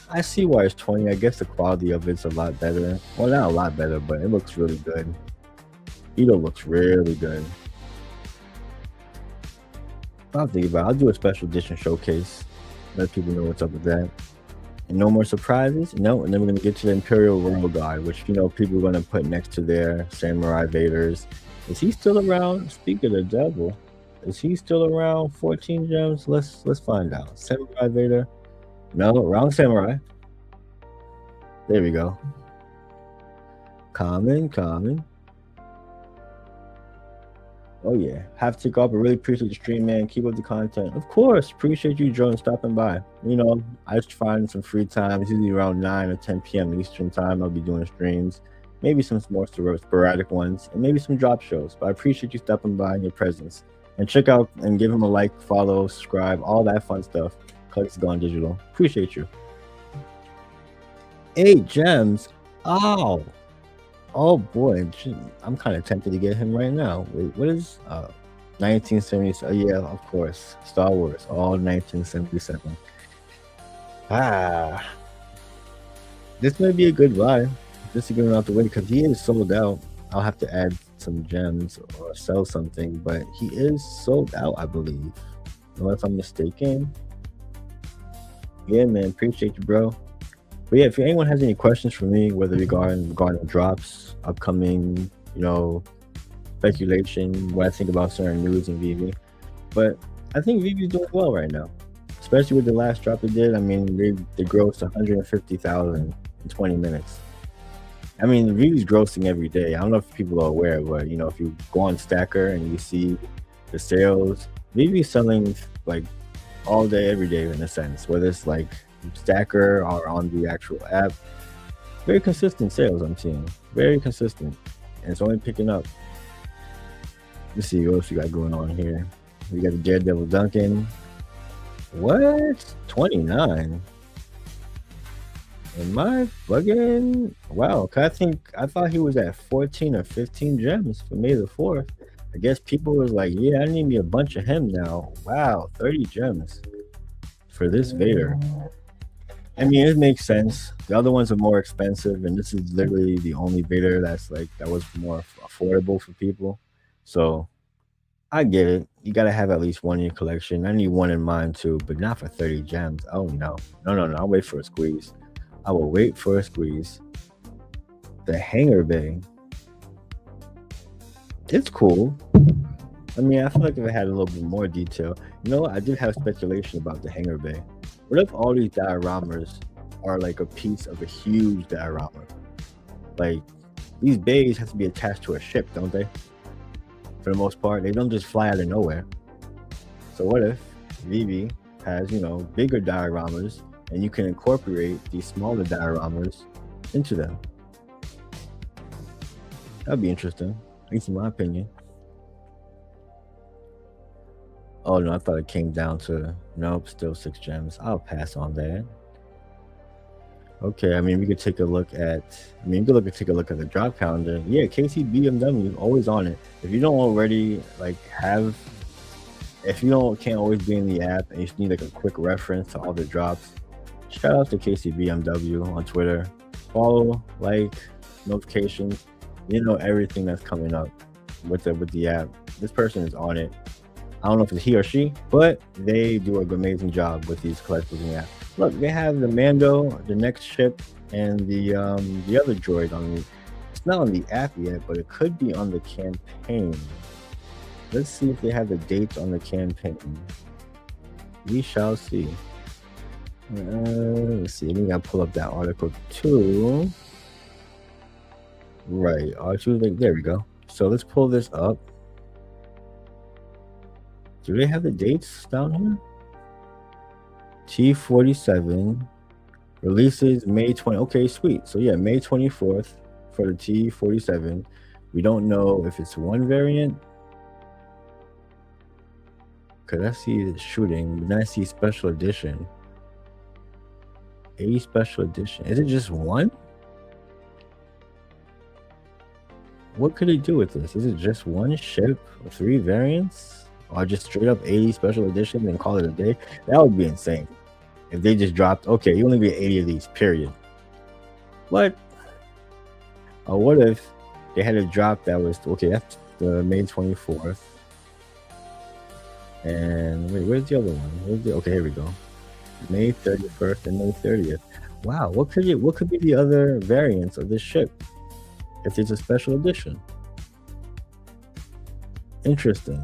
I see why it's 20. I guess the quality of it's a lot better. Well, not a lot better, but it looks really good. Edo looks really good. I'll think about it. I'll do a special edition showcase. Let people know what's up with that. And no more surprises? No, and then we're going to get to the Imperial Royal Guard, which, people are going to put next to their Samurai Vaders. Is he still around? Speak of the devil. Is he still around? 14 gems? Let's find out. Samurai Vader. No, wrong Samurai. There we go. Common. Oh yeah, have to go up. I really appreciate the stream, man. Keep up the content. Of course, appreciate you, Joe, and stopping by. I just find some free time. It's usually around 9 or 10 p.m. Eastern time. I'll be doing streams, maybe some more sporadic ones, and maybe some drop shows. But I appreciate you stopping by and your presence. And check out and give him a like, follow, subscribe, all that fun stuff. Collects Gone Digital. Appreciate you. 8 gems. Oh boy, I'm kind of tempted to get him right now. Wait, what is 1970? Oh yeah, of course, Star Wars, all 1977. This may be a good buy. Just to get him out the way because he is sold out. I'll have to add some gems or sell something, but he is sold out, I believe, unless I'm mistaken. Yeah, man, appreciate you, bro. But yeah, if anyone has any questions for me, whether regarding drops, upcoming, speculation, what I think about certain news in VeVe. But I think VeVe's doing well right now, especially with the last drop they did. I mean, they grossed 150,000 in 20 minutes. I mean, VeVe's grossing every day. I don't know if people are aware, but if you go on Stacker and you see the sales, VeVe's selling like all day, every day in a sense, whether it's like Stacker or on the actual app. Very consistent sales I'm seeing. Very consistent. And it's only picking up. Let's see what else we got going on here. We got the Daredevil Duncan. What? 29? Am I bugging? Wow, I thought he was at 14 or 15 gems for May the 4th. I guess people was like, yeah, I need me a bunch of him now. Wow, 30 gems for this Vader. I mean, it makes sense. The other ones are more expensive, and this is literally the only Vader that was more affordable for people. So I get it. You gotta have at least one in your collection. I need one in mine too, but not for 30 gems. Oh no. I'll wait for a squeeze. I will wait for a squeeze. The Hangar Bay. It's cool. I mean, I feel like if it had a little bit more detail. I did have speculation about the Hangar Bay. What if all these dioramas are like a piece of a huge diorama? Like, these bays have to be attached to a ship, don't they? For the most part, they don't just fly out of nowhere. So what if VeVe has, bigger dioramas, and you can incorporate these smaller dioramas into them? That'd be interesting, at least in my opinion. Oh no, I thought it came down to nope, still 6 gems. I'll pass on that. Okay, I mean we could take a look at. I mean, you could take a look at the drop calendar. Yeah, KC BMW always on it. If you don't already like have, if you don't can't always be in the app and you just need like a quick reference to all the drops, shout out to KC BMW on Twitter. Follow, like, notifications. You know everything that's coming up with the app. This person is on it. I don't know if it's he or she, but they do an amazing job with these collectibles in the app. Look, they have the Mando, the next ship, and the other droid on the. It's not on the app yet, but it could be on the campaign. Let's see if they have the dates on the campaign. We shall see. Let's see. We gotta pull up that article too. Right, R2. There we go. So let's pull this up. Do they have the dates down here? T47 releases May 20. Okay, sweet. So yeah, May 24th for the T47. We don't know if it's one variant. Cause I see it shooting, but then I see special edition. A special edition. Is it just one? What could he do with this? Is it just one ship or 3 variants? Or just straight up 80 special edition and call it a day? That would be insane. If they just dropped, okay, you only get 80 of these, period. What? Or what if they had a drop that was, okay, that's the May 24th. And wait, where's the other one? Okay, here we go. May 31st and May 30th. Wow, what could be the other variants of this ship? If it's a special edition. Interesting.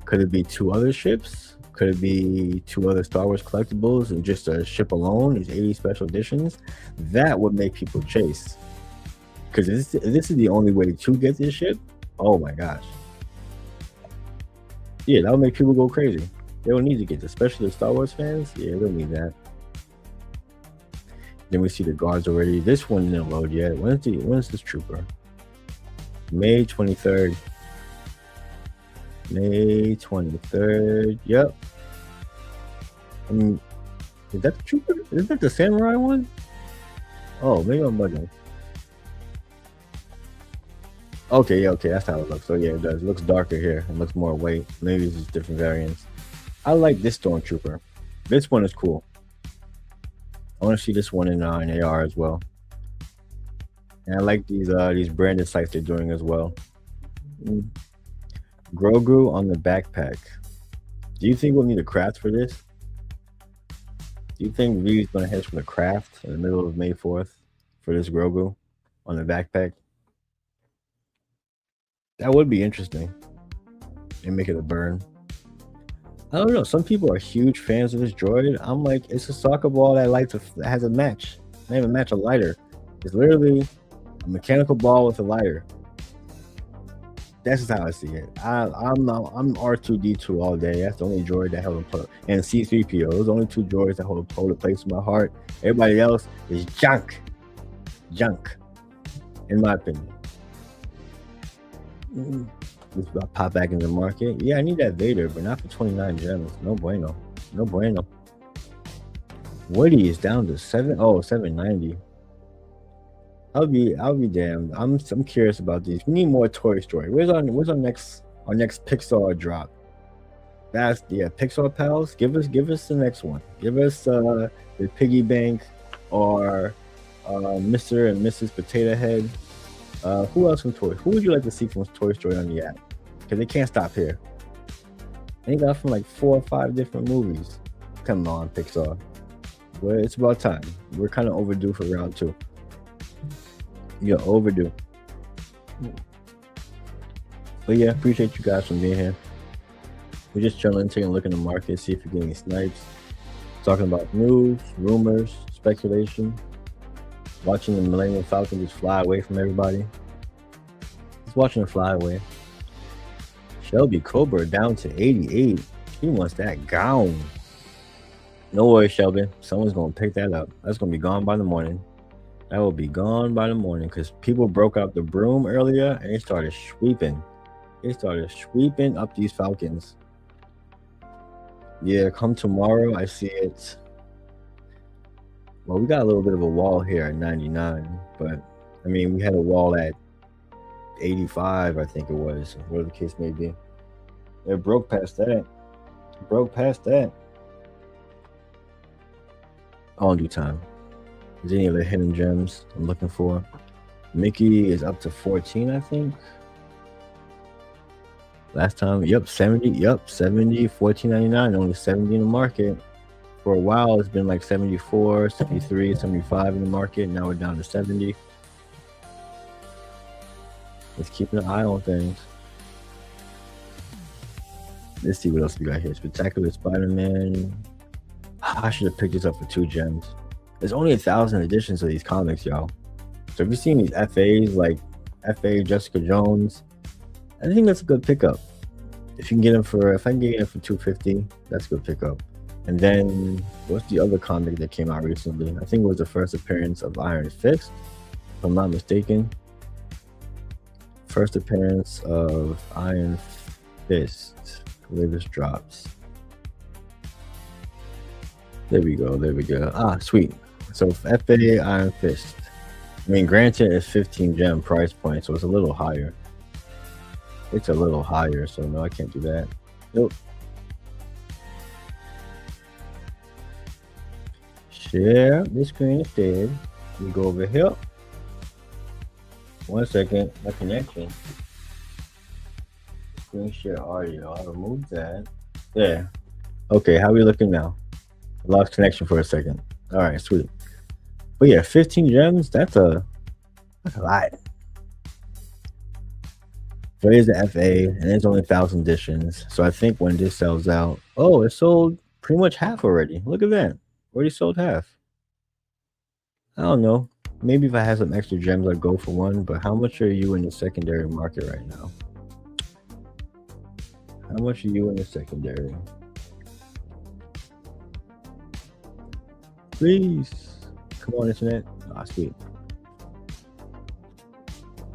Could it be 2 other ships? Could it be 2 other Star Wars collectibles and just a ship alone is 80 special editions? That would make people chase. Because if this is the only way to get this ship, oh my gosh. Yeah, that would make people go crazy. They don't need to get this, especially the Star Wars fans. Yeah, they don't need that. Then we see the guards already. This one didn't load yet. When is this trooper? May 23rd. May 23rd. Yep. I mean, is that the trooper? Is that the samurai one? Oh, maybe I'm bugging. Okay, yeah, okay, that's how it looks. So yeah, it does. It looks darker here. It looks more weight. Maybe it's just different variants. I like this stormtrooper. This one is cool. I want to see this one in AR as well. And I like these branded sights they're doing as well. Grogu on the backpack. Do you think we'll need a craft for this? Do you think VeVe's gonna head for the craft in the middle of May 4th for this Grogu on the backpack? That would be interesting. And make it a burn. I don't know. Some people are huge fans of this droid. I'm like, it's a soccer ball that has a match. Not even match, a lighter. It's literally a mechanical ball with a lighter. That's just how I see it. I'm R2D2 all day. That's the only droid that held a and C3PO. Those are the only 2 droids that hold a place in my heart. Everybody else is junk. Junk. In my opinion. Let's pop back in the market. Yeah, I need that Vader, but not for 29 gems. No bueno. No bueno. Woody is down to 790. I'll be damned. I'm curious about these. We need more Toy Story. Where's our next Pixar drop? That's Pixar pals. Give us the next one. Give us the Piggy Bank or Mr. and Mrs. Potato Head. Who else from Toy? Who would you like to see from Toy Story on the app? Because they can't stop here. They got from like 4 or 5 different movies. Come on, Pixar. But it's about time. We're kind of overdue for round 2. You're overdue. But yeah, appreciate you guys from being here. We're just chilling, taking a look in the market, see if we're getting snipes. Talking about news, rumors, speculation. Watching the Millennium Falcon just fly away from everybody. Just watching it fly away. Shelby Cobra down to 88. She wants that gown. No worries, Shelby. Someone's going to pick that up. That's going to be gone by the morning. That will be gone by the morning because people broke out the broom earlier and they started sweeping. They started sweeping up these Falcons. Yeah, come tomorrow, I see it. Well, we got a little bit of a wall here at 99, but I mean, we had a wall at 85, I think it was, whatever the case may be. It broke past that. Broke past that. All in due time. Is any other hidden gems I'm looking for? Mickey is up to 14, I think. Last time, yep, 70, yep, 70, 14.99, only 70 in the market. For a while, it's been like 74, 73, 75 in the market. Now we're down to 70. Let's keep an eye on things. Let's see what else we got here. Spectacular Spider-Man. I should have picked this up for 2 gems. There's only 1,000 editions of these comics, y'all. So if you've seen these FAs, like FA Jessica Jones, I think that's a good pickup. If you can get them for, if I can get it for 250, that's a good pickup. And then what's the other comic that came out recently? I think it was the first appearance of Iron Fist, if I'm not mistaken. First appearance of Iron Fist. Where this drops. There we go. There we go. Ah, sweet. So FA Iron Fist. I mean, granted, it's 15 gem price point, so it's a little higher. It's a little higher, so no, I can't do that. Nope. Share the screen instead. We go over here. 1 second, my connection. Screen share audio. I'll remove that. There. Okay, how are we looking now? I lost connection for a second. All right, sweet. But yeah, 15 gems. That's a lot. So here's the FA, and there's only 1,000 editions. So I think when this sells out, oh, it sold pretty much half already. Look at that. Already sold half. I don't know. Maybe if I had some extra gems, I'd go for one. But how much are you in the secondary market right now? How much are you in the secondary? Please. Come on, internet. Ah, sweet.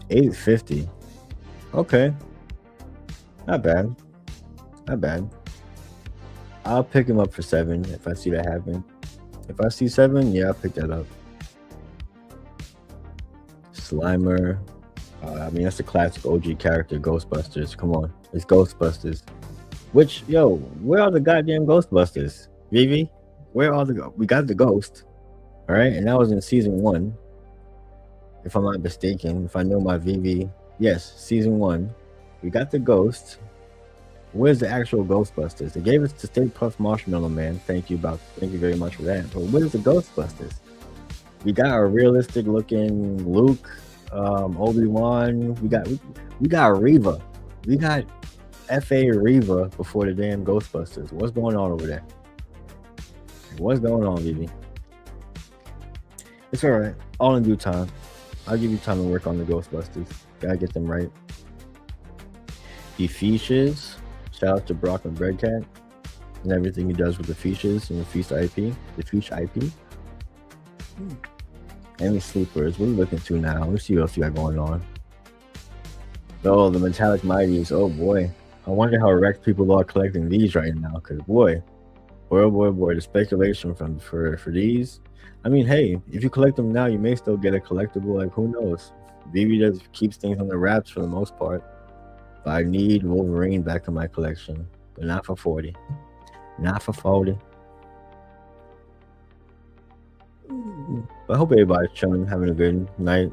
850. Okay. Not bad. Not bad. I'll pick him up for 7 if I see that happen. If I see 7, yeah, I'll pick that up. Slimer. I mean, that's a classic OG character, Ghostbusters. Come on. It's Ghostbusters. Which, yo, where are the goddamn Ghostbusters? VeVe? Where are the... We got the Ghost. All right? And that was in season 1. If I'm not mistaken. If I know my VeVe... Yes, season 1. We got the Ghost. Where's the actual Ghostbusters? They gave us the Stay Puft Marshmallow Man. Thank you very much for that. But where's the Ghostbusters? We got a realistic looking Luke, Obi-Wan. We got Reva. We got FA Reva before the damn Ghostbusters. What's going on over there? What's going on, VeVe? It's all right. All in due time. I'll give you time to work on the Ghostbusters. Gotta get them right. The Features. Shout out to Brock and Breadcat and everything he does with the Features and the Feast IP. The Feast IP. Any sleepers? What are we looking to now? Let's see what else you got going on. Oh, the Metallic Mighties. Oh boy. I wonder how wrecked people are collecting these right now. Cause boy, the speculation for these. I mean, hey, if you collect them now, you may still get a collectible. Like, who knows? VeVe does keeps things on the wraps for the most part. But I need Wolverine back in my collection, but not for 40. Not for 40. But I hope everybody's chilling, having a good night.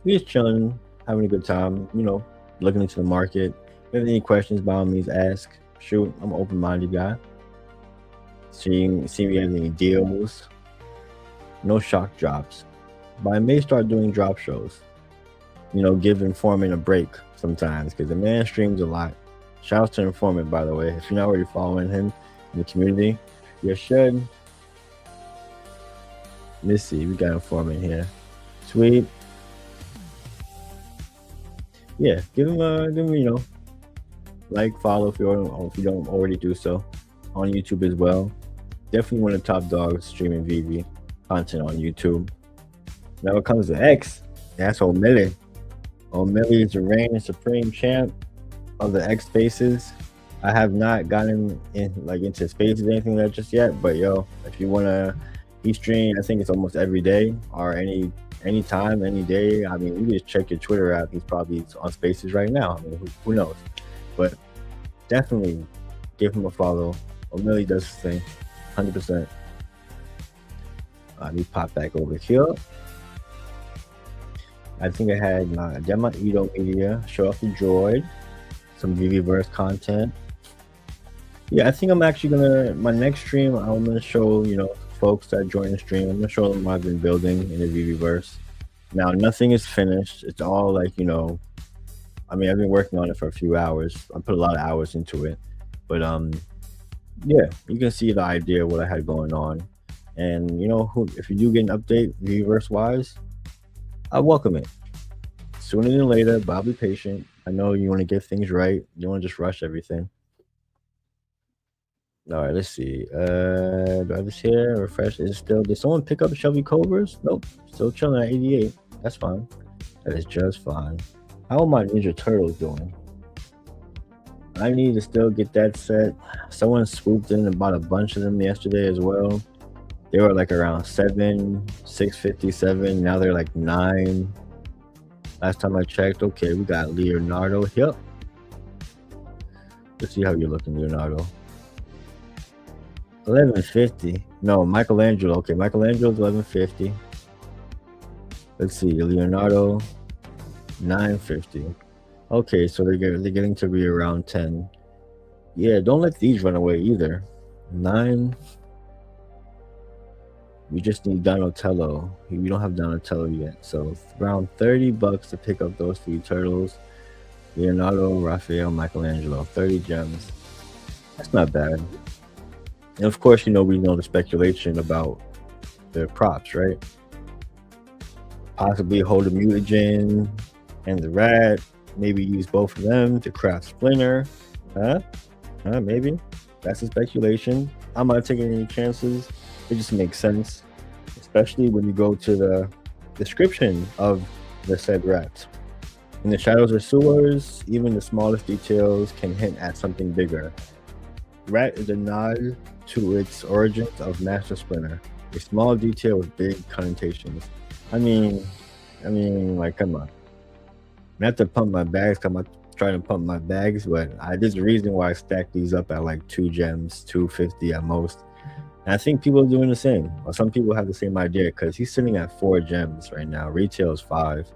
We're just chilling, having a good time, you know, looking into the market. If you have any questions, by all means, ask. Shoot, I'm an open-minded guy. See if you have any deals. No shock drops. But I may start doing drop shows. You know, give Informant a break sometimes, because the man streams a lot. Shout out to Informant, by the way. If you're not already following him in the community, you should. Let's see, we got Informant here. Sweet. Yeah, give him you know, like, follow if you don't already do so on YouTube as well. Definitely one of the top dogs streaming VeVe content on YouTube. Now it comes to X. That's O'Malley. O'Malley is the reigning supreme champ of the X Faces. I have not gotten into spaces or anything like that just yet. But yo, if you wanna, he stream. I think it's almost every day or any time, any day. I mean, you just check your Twitter app. He's probably on spaces right now. I mean, who knows? But definitely give him a follow. O'Malley does his thing, 100%. Let me pop back over here. I think I had my demo Edo Media show off the droid, some VeVe content. Yeah, I think I'm actually gonna my next stream. I'm gonna show folks that join the stream. I'm gonna show them what I've been building in the VeVe. Now nothing is finished. It's all like I mean, I've been working on it for a few hours. I put a lot of hours into it, but yeah, you can see the idea of what I had going on, and if you do get an update VeVe wise, I welcome it. Sooner than later, but I'll be patient. I know you want to get things right. You don't want to just rush everything. All right, let's see. Drivers here, refresh. Is still? Did someone pick up Shelby Covers? Nope. Still chilling at 88. That's fine. That is just fine. How are my Ninja Turtles doing? I need to still get that set. Someone swooped in and bought a bunch of them yesterday as well. They were like around 657. Now they're like 9. Last time I checked. Okay, we got Leonardo here. Let's see how you're looking, Leonardo. 1150. No, Michelangelo. Okay, Michelangelo's 1150. Let's see, Leonardo 950. Okay, so they're getting to be around 10. Yeah, don't let these run away either. 9. We just need Donatello. We don't have Donatello yet, so around $30 to pick up those 3 turtles. Leonardo, Raphael, Michelangelo, 30 gems. That's not bad. And of course, we know the speculation about the props, right? Possibly hold a mutagen and the rat. Maybe use both of them to craft Splinter. Maybe. That's a speculation. I'm not taking any chances. It just makes sense, especially when you go to the description of the said rat. In the shadows or sewers, even the smallest details can hint at something bigger. Rat is a nod to its origins of Master Splinter, a small detail with big connotations. I mean, like, come on. Not to pump my bags, I'm not trying to pump my bags, but there's a reason why I stack these up at like 2 gems, 250 at most. And I think people are doing the same, or some people have the same idea, because he's sitting at 4 gems right now. Retail is 5.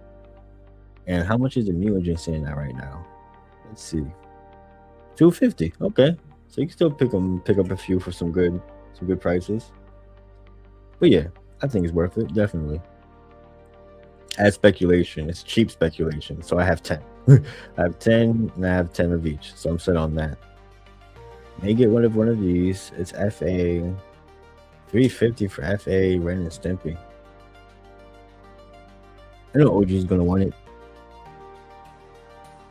And how much is the mutagen sitting at right now? Let's see. 250. Okay. So you can still pick up a few for some good prices. But yeah, I think it's worth it, definitely. As speculation, it's cheap speculation. So I have 10. I have 10 and I have 10 of each. So I'm set on that. May get one of these. It's FA 350 for FA Ren and Stimpy. I know OG is gonna want it.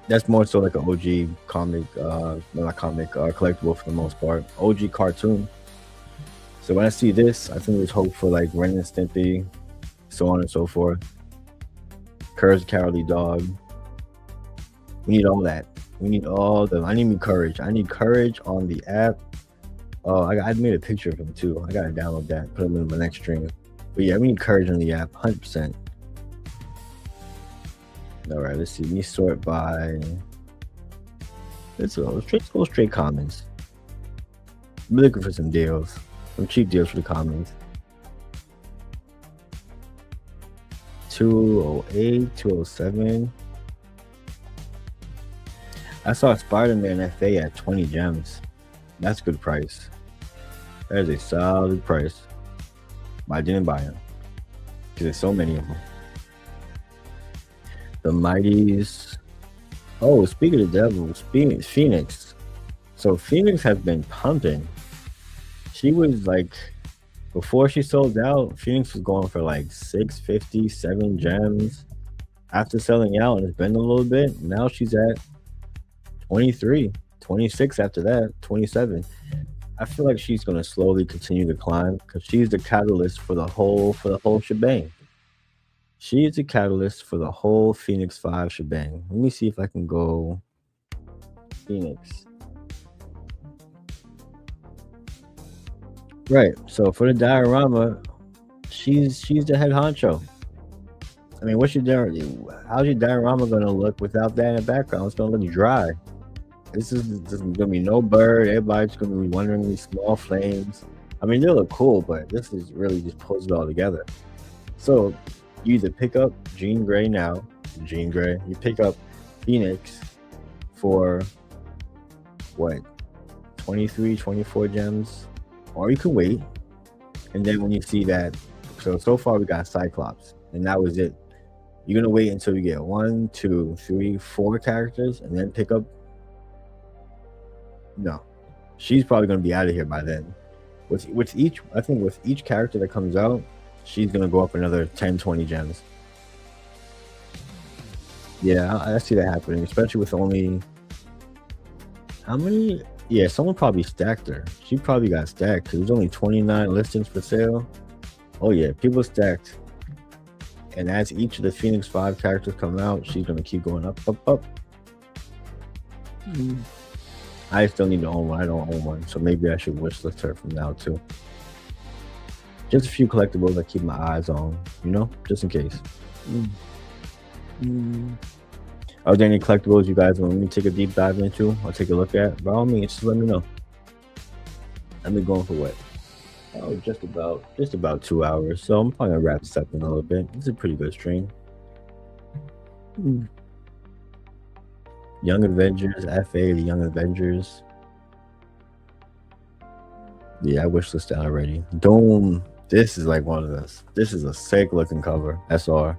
That's more so like an OG comic, not comic, collectible for the most part. OG cartoon. So when I see this, I think there's hope for like Ren and Stimpy, so on and so forth. Courage Cowardly Dog. We need all that. We need all the. I need courage. I need courage on the app. Oh, I made a picture of him too. I gotta download that. Put him in my next stream. But yeah, we need courage on the app, 100%. All right, let's see. We sort by. Let's go straight commons. I'm looking for some deals, some cheap deals for the commons. 208, 207. I saw Spider-Man FA at 20 gems. That's a good price. That is a solid price. But I didn't buy them because there's so many of them. The Mighties. Oh, speaking of the devils, Phoenix. So Phoenix has been pumping. She was like, before she sold out, Phoenix was going for like 650, 7 gems. After selling out, and it's been a little bit. Now she's at 23, 26 after that, 27. I feel like she's gonna slowly continue to climb because she's the catalyst for the whole shebang. She is the catalyst for the whole Phoenix 5 shebang. Let me see if I can go Phoenix. Right. So for the diorama, she's the head honcho. I mean, what's your how's your diorama gonna look without that in the background? It's gonna look dry. This is gonna be no bird. Everybody's gonna be wondering these small flames. I mean, they look cool, but this is really just pulls it all together. So you either pick up Jean Grey now, Jean Grey. You pick up Phoenix for what, 23, 24 gems, or you can wait. And then when you see that, so far we got Cyclops, and that was it. You're gonna wait until you get 1, 2, 3, 4 characters, and then pick up. No, she's probably gonna be out of here by then. With each, I think with each character that comes out, she's gonna go up another 10, 20 gems. Yeah, I see that happening, especially with only how many? Yeah, someone probably stacked her. She probably got stacked because there's only 29 listings for sale. Oh yeah, people stacked. And as each of the Phoenix 5 characters come out, she's gonna keep going up, up, up. I still need to own one. I don't own one, so maybe I should wishlist her from now too. Just a few collectibles I keep my eyes on, you know, just in case. Are there any collectibles you guys want me to take a deep dive into or take a look at? By all means, just let me know. I've been going for what? Oh, just about 2 hours. So I'm probably gonna wrap this up in a little bit. It's a pretty good stream. Young Avengers, FA, the Young Avengers. Yeah, I wishlist that already. Dome. This is like one of those. This is a sick looking cover. SR.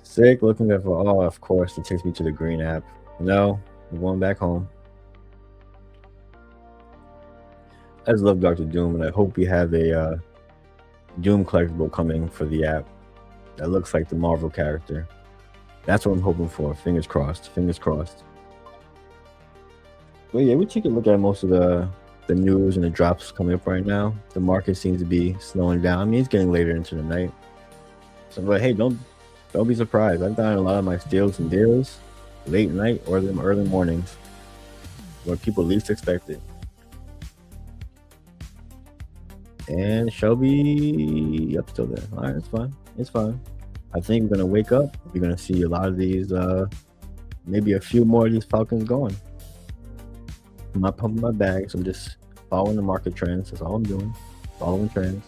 Sick looking cover. Oh, of course, it takes me to the green app. No, I'm going back home. I just love Dr. Doom, and I hope we have a Doom collectible coming for the app that looks like the Marvel character. That's what I'm hoping for. Fingers crossed. Fingers crossed. But yeah, we take a look at most of the news and the drops coming up right now. The market seems to be slowing down. I mean, it's getting later into the night. So, but hey, don't be surprised. I've done a lot of my steals and deals late night or them early mornings, where people least expect it. And Shelby up still there. All right, it's fine. It's fine. I think we're gonna wake up. We're gonna see a lot of these, maybe a few more of these Falcons going. I'm not pumping my bags. I'm just following the market trends. That's all I'm doing. Following trends.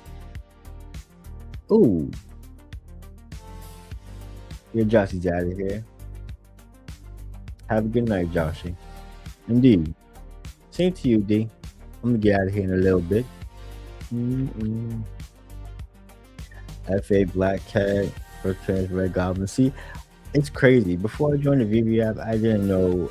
Ooh. Yeah, Joshy's out of here. Have a good night, Joshy. Indeed. Same to you, D. I'm gonna get out of here in a little bit. FA Black Cat, First Trans Red Goblin. See, it's crazy. Before I joined the VeVe app, I didn't know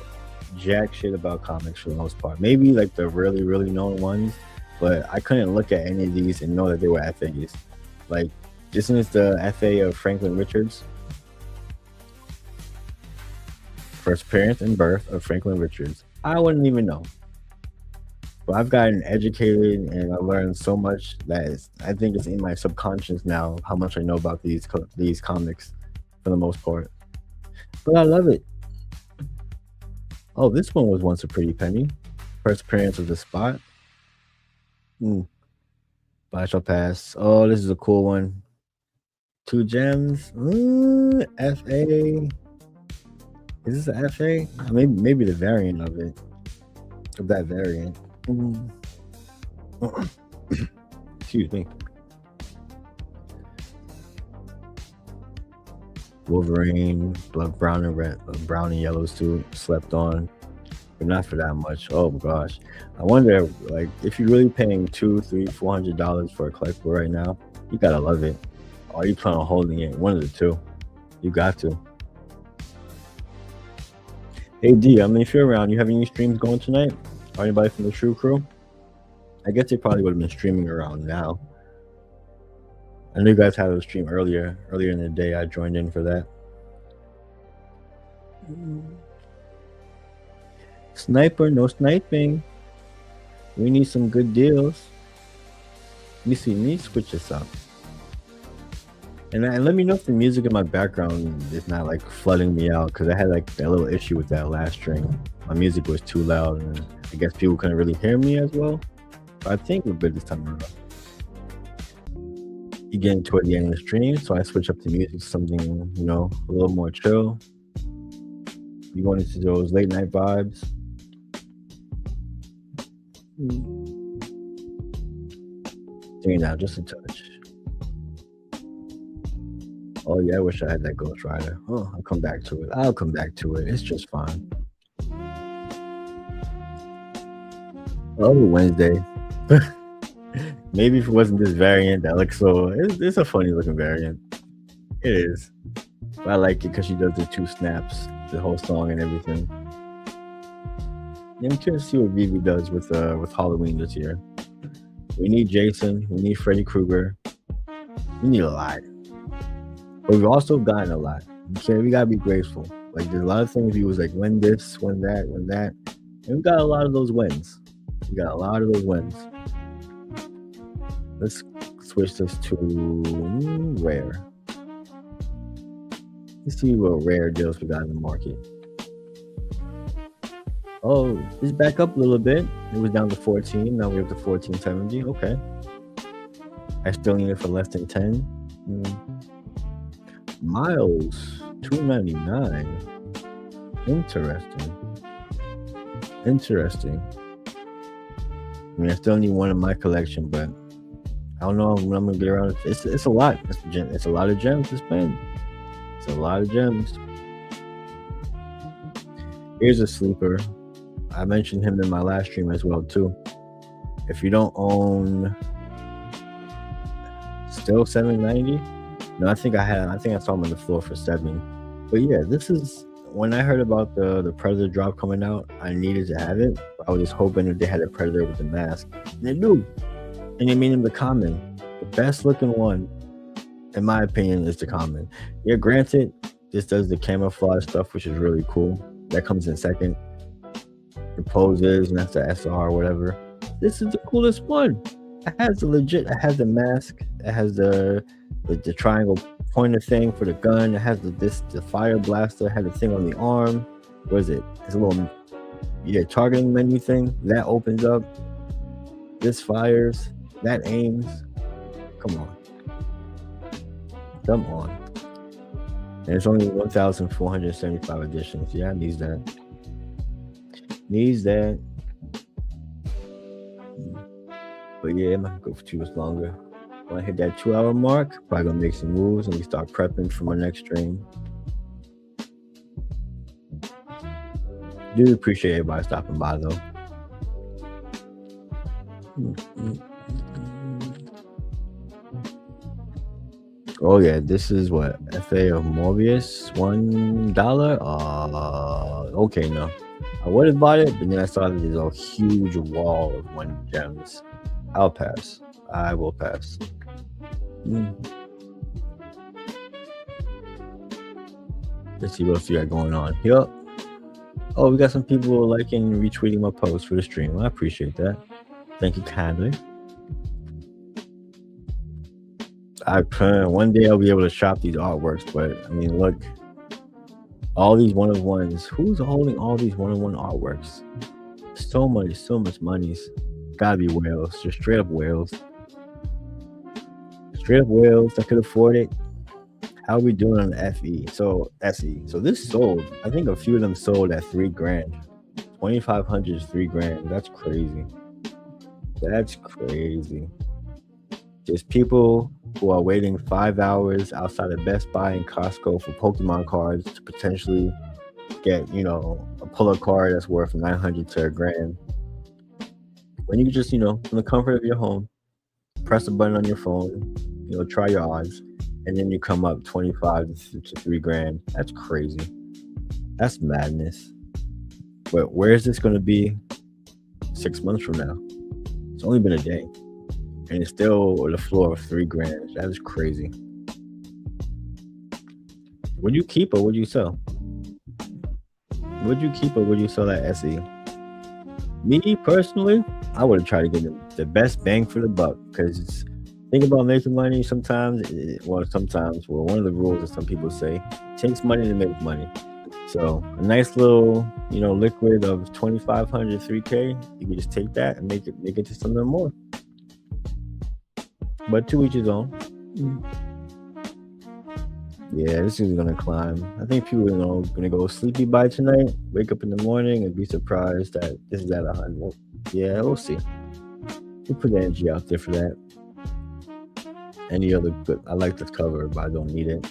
jack shit about comics for the most part. Maybe like the really, really known ones, but I couldn't look at any of these and know that they were FAs. Like, this is the FA of Franklin Richards. First appearance and birth of Franklin Richards. I wouldn't even know. But I've gotten educated and I learned so much that I think it's in my subconscious now how much I know about these comics for the most part. But I love it. Oh, this one was once a pretty penny. First appearance of the Spot. I shall pass. Oh, this is a cool one. 2 gems. FA. Is this an FA? Maybe the variant of it. Of that variant. Excuse me. Wolverine, brown and red, brown and yellow suit, slept on, but not for that much. Oh my gosh, I wonder, like, if you're really paying $200, $300, $400 for a collectible right now, you gotta love it. Or you plan on holding it? One of the two. You got to. Hey D, I mean, if you're around, you have any streams going tonight? Or anybody from the True Crew? I guess they probably would have been streaming around now. I know you guys had a stream earlier in the day. I joined in for that. Sniper, no sniping. We need some good deals. Let me switch this up. And let me know if the music in my background is not like flooding me out, because I had like that little issue with that last stream. My music was too loud and I guess people couldn't really hear me as well. I think we're good this time around. You getting toward the end of the stream, so I switch up the music to something, you know, a little more chill. You going into those late night vibes? Turn it down just a touch. Oh yeah, I wish I had that Ghost Rider. Oh, I'll come back to it. I'll come back to it. It's just fine. Oh, Wednesday. Maybe if it wasn't this variant that looks so, it's a funny looking variant. It is. But I like it because she does the 2 snaps, the whole song and everything. Yeah, I'm curious to see what VeVe does with Halloween this year. We need Jason. We need Freddy Krueger. We need a lot. But we've also gotten a lot. We gotta be grateful. Like there's a lot of things we was like, when this, when that, when that. And we got a lot of those wins. Let's switch this to rare. Let's see what rare deals we got in the market. Oh, it's back up a little bit. It was down to 14. Now we're up to 1470. Okay. I still need it for less than 10. Miles, 299. Interesting. I mean, I still need one in my collection, but I don't know when I'm gonna get around. It's a lot. It's a lot of gems to spend. It's a lot of gems. Here's a sleeper. I mentioned him in my last stream as well too. If you don't own, still 790. No, I think I saw him on the floor for 7. But yeah, this is when I heard about the Predator drop coming out. I needed to have it. I was just hoping that they had a Predator with the mask. And they do. And they made him the common. The best looking one, in my opinion, is the common. Yeah, granted, this does the camouflage stuff, which is really cool. That comes in second. The poses, and that's the SR or whatever. This is the coolest one. It has the mask. It has the triangle pointer thing for the gun. It has the fire blaster. It has the thing on the arm. What is it? It's a little targeting menu thing that opens up. This fires. That aims. Come on. And it's only 1,475 editions. Yeah, it needs that. But yeah, it might go for 2 hours longer. When I hit that 2-hour mark, probably gonna make some moves and we start prepping for my next stream. Do appreciate everybody stopping by though. Oh yeah, this is what, FA of Morbius, $1. Okay, no, I would have bought it, but then I saw that there's a huge wall of 1 gems. I'll pass. I will pass. Let's see what else you got going on. Yup. Oh, we got some people liking and retweeting my post for the stream. I appreciate that. Thank you kindly. One day I'll be able to shop these artworks, but I mean, look, all these 1-of-1s. Who's holding all these 1-of-1 artworks? So much money's gotta be whales, just straight up whales. I could afford it. How are we doing on FE? So SE. So this sold. I think a few of them sold at $3,000. 2,500 is $3,000. That's crazy. There's people who are waiting 5 hours outside of Best Buy and Costco for Pokemon cards to potentially get, a pull-up card that's worth $900 to $1,000. When you can just, from the comfort of your home, press a button on your phone, try your odds, and then you come up 25 to $3,000. That's crazy. That's madness. But where is this going to be 6 months from now? It's only been a day, and it's still on the floor of $3,000. That is crazy. Would you keep or would you sell? Would you keep or would you sell that SE? Me personally, I would have tried to get the best bang for the buck, because think about making money. Sometimes, one of the rules that some people say, it takes money to make money. So a nice little, liquid of 2,500, 3K. You can just take that and make it to something more. But to each his own. Yeah, this is gonna climb. I think people are gonna go sleepy by tonight, wake up in the morning and be surprised that this is at 100. Yeah, we'll see. We'll put the energy out there for that. Any other good? I like this cover, but I don't need it.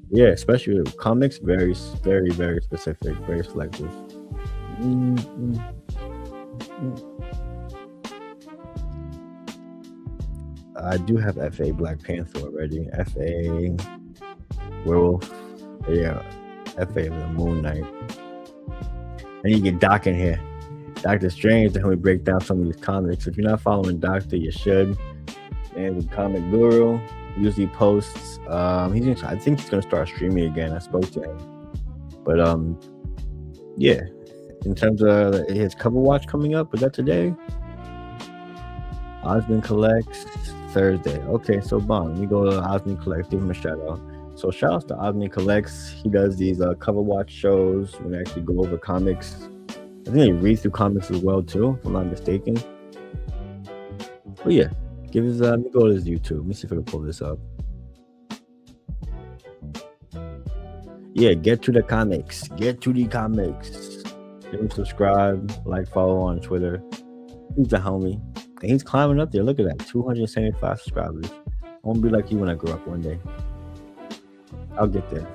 Yeah, especially with comics, very, very, very specific, very selective. I do have FA Black Panther already. FA Werewolf. Yeah, FA the Moon Knight. And you get Doc in here. Doctor Strange to help me break down some of these comics. If you're not following Doctor, you should. And the Comic Guru usually posts. I think he's gonna start streaming again. I spoke to him. But yeah. In terms of his cover watch coming up, was that today? Osmond Collects Thursday. Okay, so bomb. We go to Osmond Collects, give him a shout out. So shout outs to Osmond Collects. He does these cover watch shows when they actually go over comics. I think he reads through comics as well too, if I'm not mistaken. But yeah, give his let me go to his YouTube. Let me see if I can pull this up. Yeah, get to the comics. Get to the comics. Give him subscribe, like, follow on Twitter. He's a homie. And he's climbing up there. Look at that. 275 subscribers. I won't be like you when I grow up one day. I'll get there.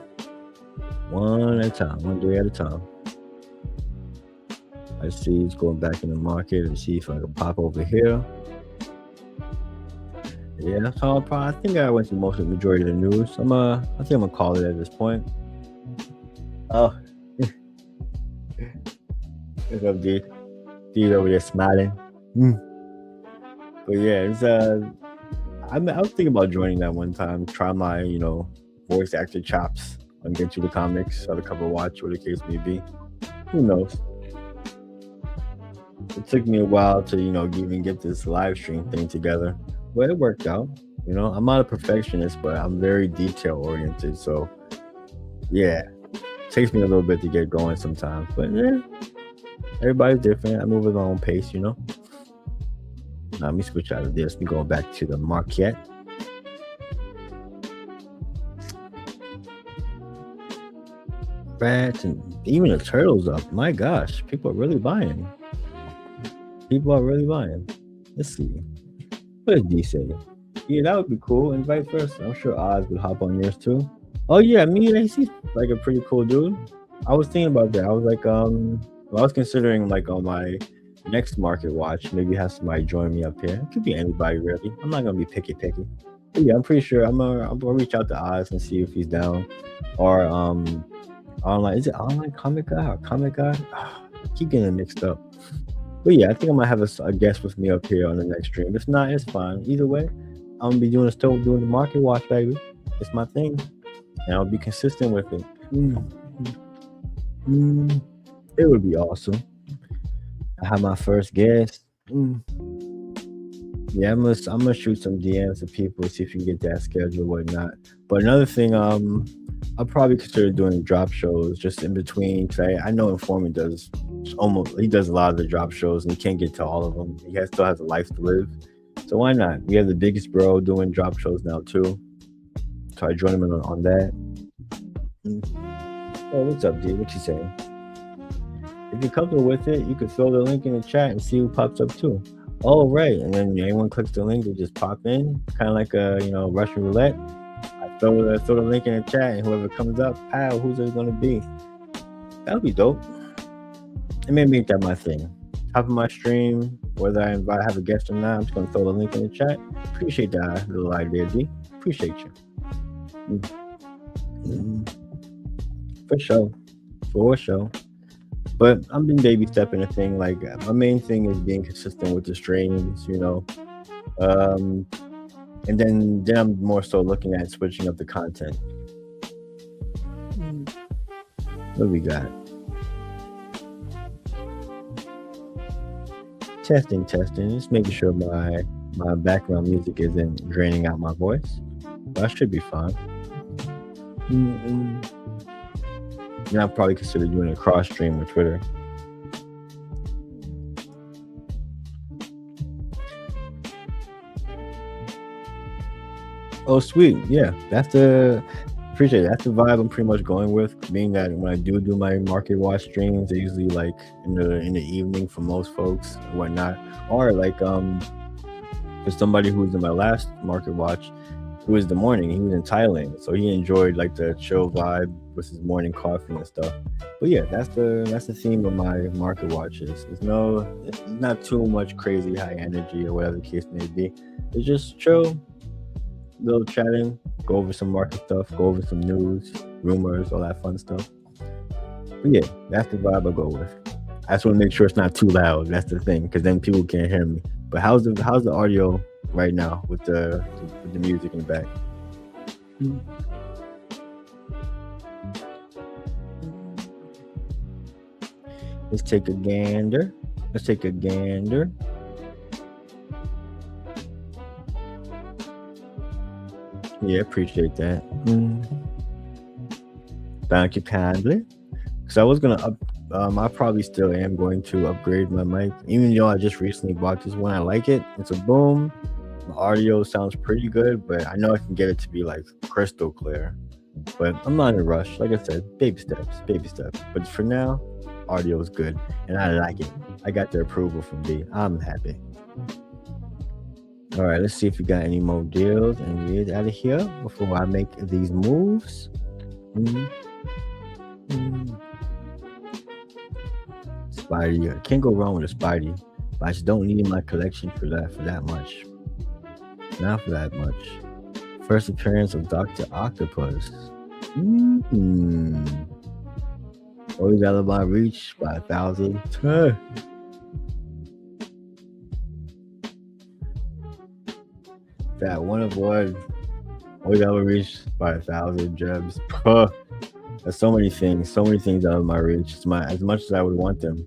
One at a time. One day at a time. I see he's going back in the market and see if I can pop over here. Yeah, that's how I think I went to most of the majority of the news. I think I'm gonna call it at this point. Oh. What's up, dude? Dude over there smiling. But yeah, it's I was thinking about joining that one time, try my, voice actor chops on Get to the Comics or the cover watch, whatever the case may be. Who knows? It took me a while to, even get this live stream thing together. But it worked out. I'm not a perfectionist, but I'm very detail oriented. So yeah, it takes me a little bit to get going sometimes. But yeah, everybody's different. I move at my own pace, Now, let me switch out of this. Let me go back to the Marquette. Rats and even the turtles up. My gosh, people are really buying. Let's see. What did D say? Yeah, that would be cool. And vice versa. I'm sure Oz would hop on yours too. Oh yeah, he's like a pretty cool dude. I was thinking about that. I was like, I was considering like on my next market watch, maybe have somebody join me up here. It could be anybody really. I'm not gonna be picky. But yeah, I'm pretty sure I'm gonna reach out to Oz and see if he's down. Or online. Is it online Comic Guy or Comic Guy? I keep getting it mixed up. But yeah, I think I might have a guest with me up here on the next stream. If not, it's fine. Either way, I'm gonna be doing the market watch, baby. It's my thing, and I'll be consistent with it. It would be awesome. I have my first guest. Yeah, I'm gonna shoot some DMs to people, see if you can get that schedule, whatnot. But another thing, I'll probably consider doing drop shows just in between. Cause I know Informant does a lot of the drop shows and he can't get to all of them. He still has a life to live. So why not? We have the biggest bro doing drop shows now too. So I join him on that. Oh, what's up, dude? What you saying? If you're comfortable with it, you can throw the link in the chat and see who pops up too. Oh, right. And then anyone clicks the link, they just pop in. Kind of like a, Russian roulette. I throw the link in the chat and whoever comes up, who's it going to be? That would be dope. It may make that my thing. Top of my stream, whether I have a guest or not, I'm just going to throw the link in the chat. Appreciate that little idea, D. Appreciate you. For sure. But I've been baby stepping a thing. Like my main thing is being consistent with the streams, and then I'm more so looking at switching up the content. What do we got? Testing. Just making sure my background music isn't draining out my voice. That should be fine. And I'll probably consider doing a cross stream with Twitter. Oh, sweet. Yeah, appreciate it. That's the vibe I'm pretty much going with. Being that when I do my market watch streams, they're usually like in the evening for most folks and whatnot. Or like for somebody who was in my last market watch, it was the morning. He was in Thailand, so he enjoyed like the chill vibe with his morning coffee and stuff. But yeah, that's the theme of my market watches. It's not too much crazy high energy or whatever the case may be. It's just chill, little chatting, go over some market stuff, go over some news, rumors, all that fun stuff. But yeah, that's the vibe I go with. I just want to make sure it's not too loud. That's the thing, because then people can't hear me. But how's the audio right now with the music in the back? Let's take a gander. Yeah, appreciate that. Thank you kindly. Because I was gonna I probably still am going to upgrade my mic, even though I just recently bought this one. I like it. It's a boom. The audio sounds pretty good, but I know I can get it to be like crystal clear. But I'm not in a rush. Like I said, baby steps. But for now, audio is good, and I like it. I got the approval from V. I'm happy. All right, let's see if we got any more deals and get out of here before I make these moves. Spidey, can't go wrong with a Spidey, but I just don't need my collection for that much. Not for that much. First appearance of Dr. Octopus. Always out of my reach by 1,000. That one of one. Always out of reach by 1,000 gems. There's so many things out of my reach. As much as I would want them.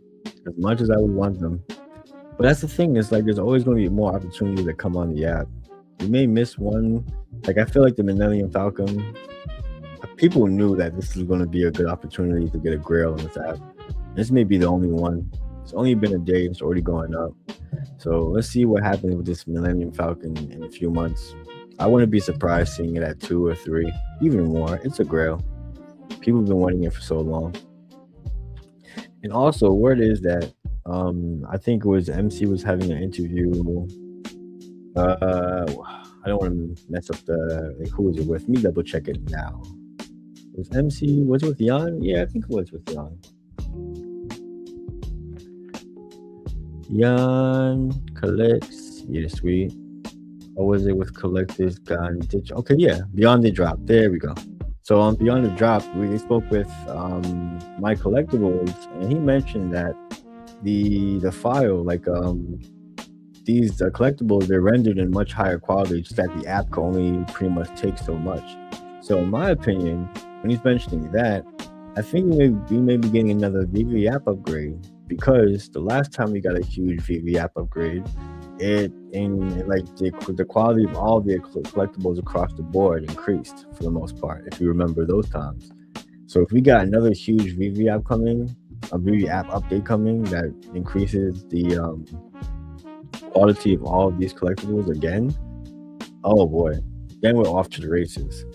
But that's the thing, it's like there's always going to be more opportunities that come on the app. You may miss one. Like I feel like the Millennium Falcon, people knew that this is going to be a good opportunity to get a grail on this app. This may be the only one. It's only been a day, it's already going up. So let's see what happens with this Millennium Falcon in a few months. I wouldn't be surprised seeing it at 2 or 3, even more. It's a grail. People have been wanting it for so long. And also, word is that I think it was MC was having an interview. I don't want to mess up who was it with? Let me double check it now. Was MC, was it with Jan? Yeah, I think it was with Jan. Jan collects, yeah, sweet. Or was it with collectors? Okay, yeah, Beyond the Drop. There we go. So on Beyond the Drop, we spoke with My Collectibles, and he mentioned that the file, like these collectibles, they're rendered in much higher quality, just that the app can only pretty much take so much. So in my opinion, when he's mentioning that, I think we may be getting another VeVe app upgrade, because the last time we got a huge VeVe app upgrade, the quality of all the collectibles across the board increased for the most part, if you remember those times. So if we got another huge VeVe app update coming that increases the quality of all of these collectibles again, oh boy, then we're off to the races.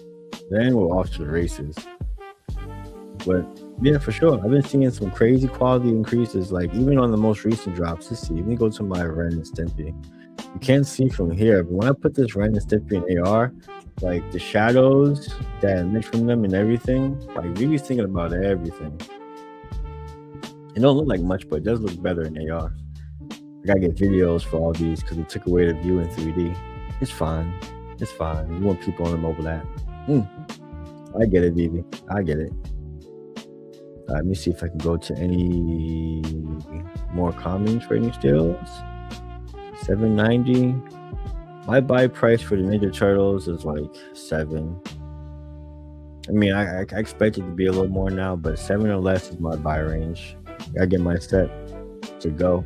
But yeah, for sure, I've been seeing some crazy quality increases, like even on the most recent drops. Let's see, let me go to my Ren and Stimpy. You can't see from here, but when I put this Ren and Stimpy in AR, like the shadows that emit from them and everything, like really thinking about everything. It don't look like much, but it does look better in AR. I gotta get videos for all these because we took away the view in 3D. It's fine. You want people on the mobile app. I get it, VeVe. I get it. Let me see if I can go to any more common trading stills. 790. My buy price for the Ninja Turtles is like 7. I mean, I expect it to be a little more now, but 7 or less is my buy range. Gotta get my set to go.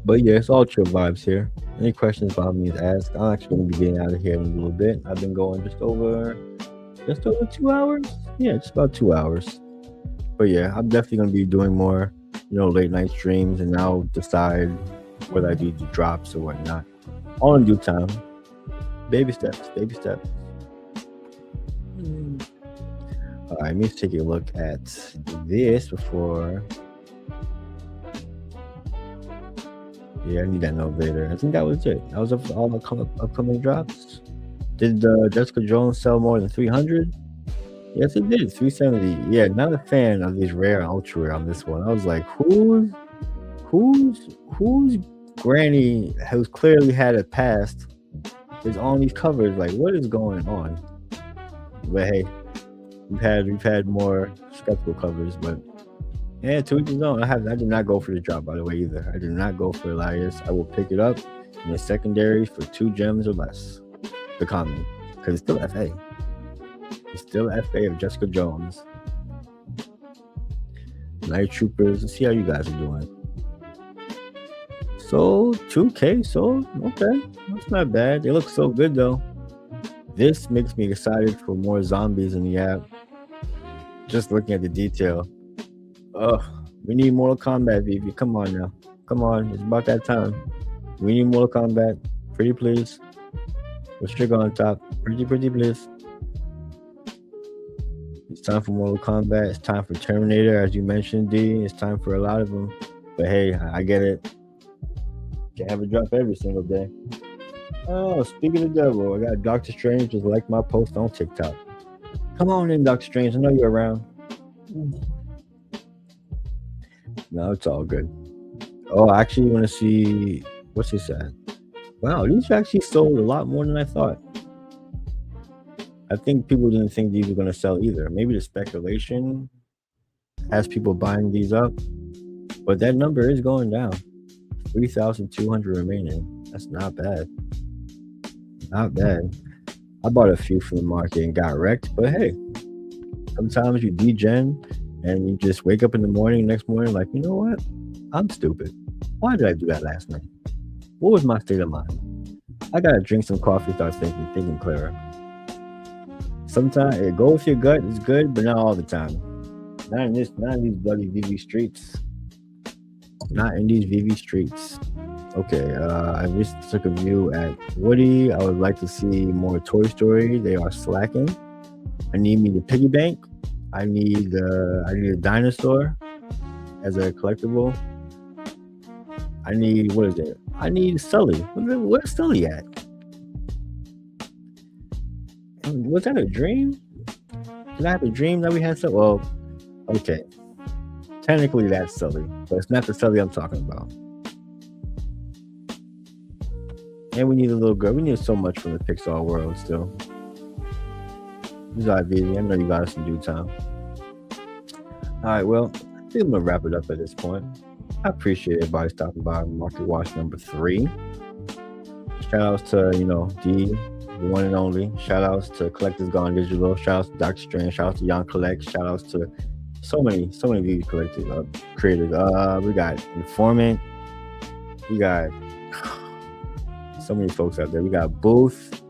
But yeah, it's all chill vibes here. Any questions about me is asked. I'm actually going to be getting out of here in a little bit. I've been going just over Just over 2 hours. Yeah, it's about 2 hours. But yeah, I'm definitely gonna be doing more, late night streams, and I'll decide whether I do the drops or whatnot. All in due time. Baby steps. Baby steps. All right, let me take a look at this before. Yeah, I need that novator. I think that was it. That was all the upcoming drops. Did Jessica Jones sell more than 300? Yes, it did. 370. Yeah, not a fan of these rare and ultra rare on this one. I was like, who's granny who's clearly had a past is on these covers? Like, what is going on? But hey, we've had more skeptical covers, but yeah, to each his own. I did not go for the drop, by the way, either. I did not go for Elias. I will pick it up in the secondary for 2 gems or less. The common, because it's still FA. It's still FA of Jessica Jones. Night Troopers. Let's see how you guys are doing. Sold 2K. Sold. Okay, that's not bad. They look so good though. This makes me excited for more zombies in the app. Just looking at the detail. We need Mortal Kombat, VeVe. Come on now. Come on. It's about that time. We need Mortal Kombat. Pretty please. With Trigger on top. Pretty please. It's time for Mortal Kombat. It's time for Terminator, as you mentioned, D. It's time for a lot of them. But hey, I get it. Can't have a drop every single day. Oh, speaking of the devil, I got Doctor Strange just like my post on TikTok. Come on in, Doctor Strange. I know you're around. No, it's all good. Oh, I actually want to see what's this at. Wow, these actually sold a lot more than I thought. I think people didn't think these were going to sell either. Maybe the speculation has people buying these up, but that number is going down. 3,200 remaining. That's not bad. Not bad. I bought a few from the market and got wrecked, but hey, sometimes you degen and you just wake up in the morning, next morning, like, you know what? I'm stupid. Why did I do that last night? What was my state of mind? I gotta drink some coffee, start thinking clearer. Sometimes it go with your gut is good, but not all the time. Not in these bloody VeVe streets. Not in these VeVe streets. Okay, I just took a view at Woody. I would like to see more Toy Story. They are slacking. I need me the piggy bank. I need a dinosaur as a collectible. I need, what is it? I need Sully. Where's Sully at? Was that a dream? Did I have a dream that we had Sully? Well, okay. Technically that's Sully, but it's not the Sully I'm talking about. And we need a little girl. We need so much from the Pixar world still. This is VeVe. I know you got us in due time. Alright, well, I think I'm gonna wrap it up at this point. I appreciate everybody stopping by Market Watch number 3. Shout outs to, D, the one and only. Shout outs to Collectors Gone Digital. Shout outs to Dr. Strange. Shout outs to Young Collect. Shout outs to so many VeVe collectors, creators. We got Informant. We got so many folks out there. We got Booth.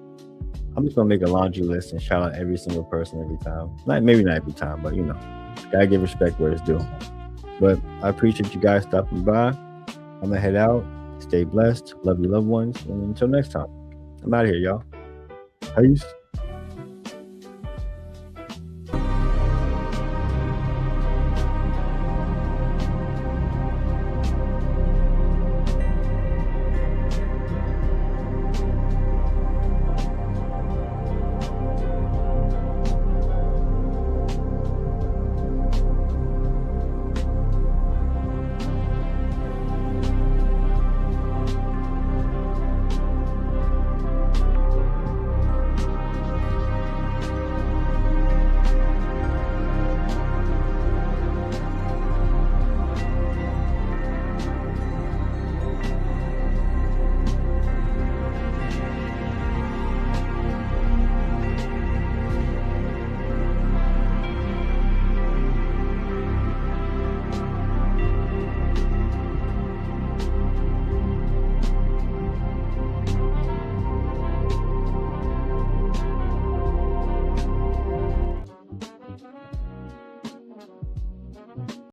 I'm just gonna make a laundry list and shout out every single person every time. Maybe not every time, but gotta give respect where it's due. But I appreciate you guys stopping by. I'm gonna head out. Stay blessed. Love your loved ones. And until next time, I'm out of here, y'all. Peace.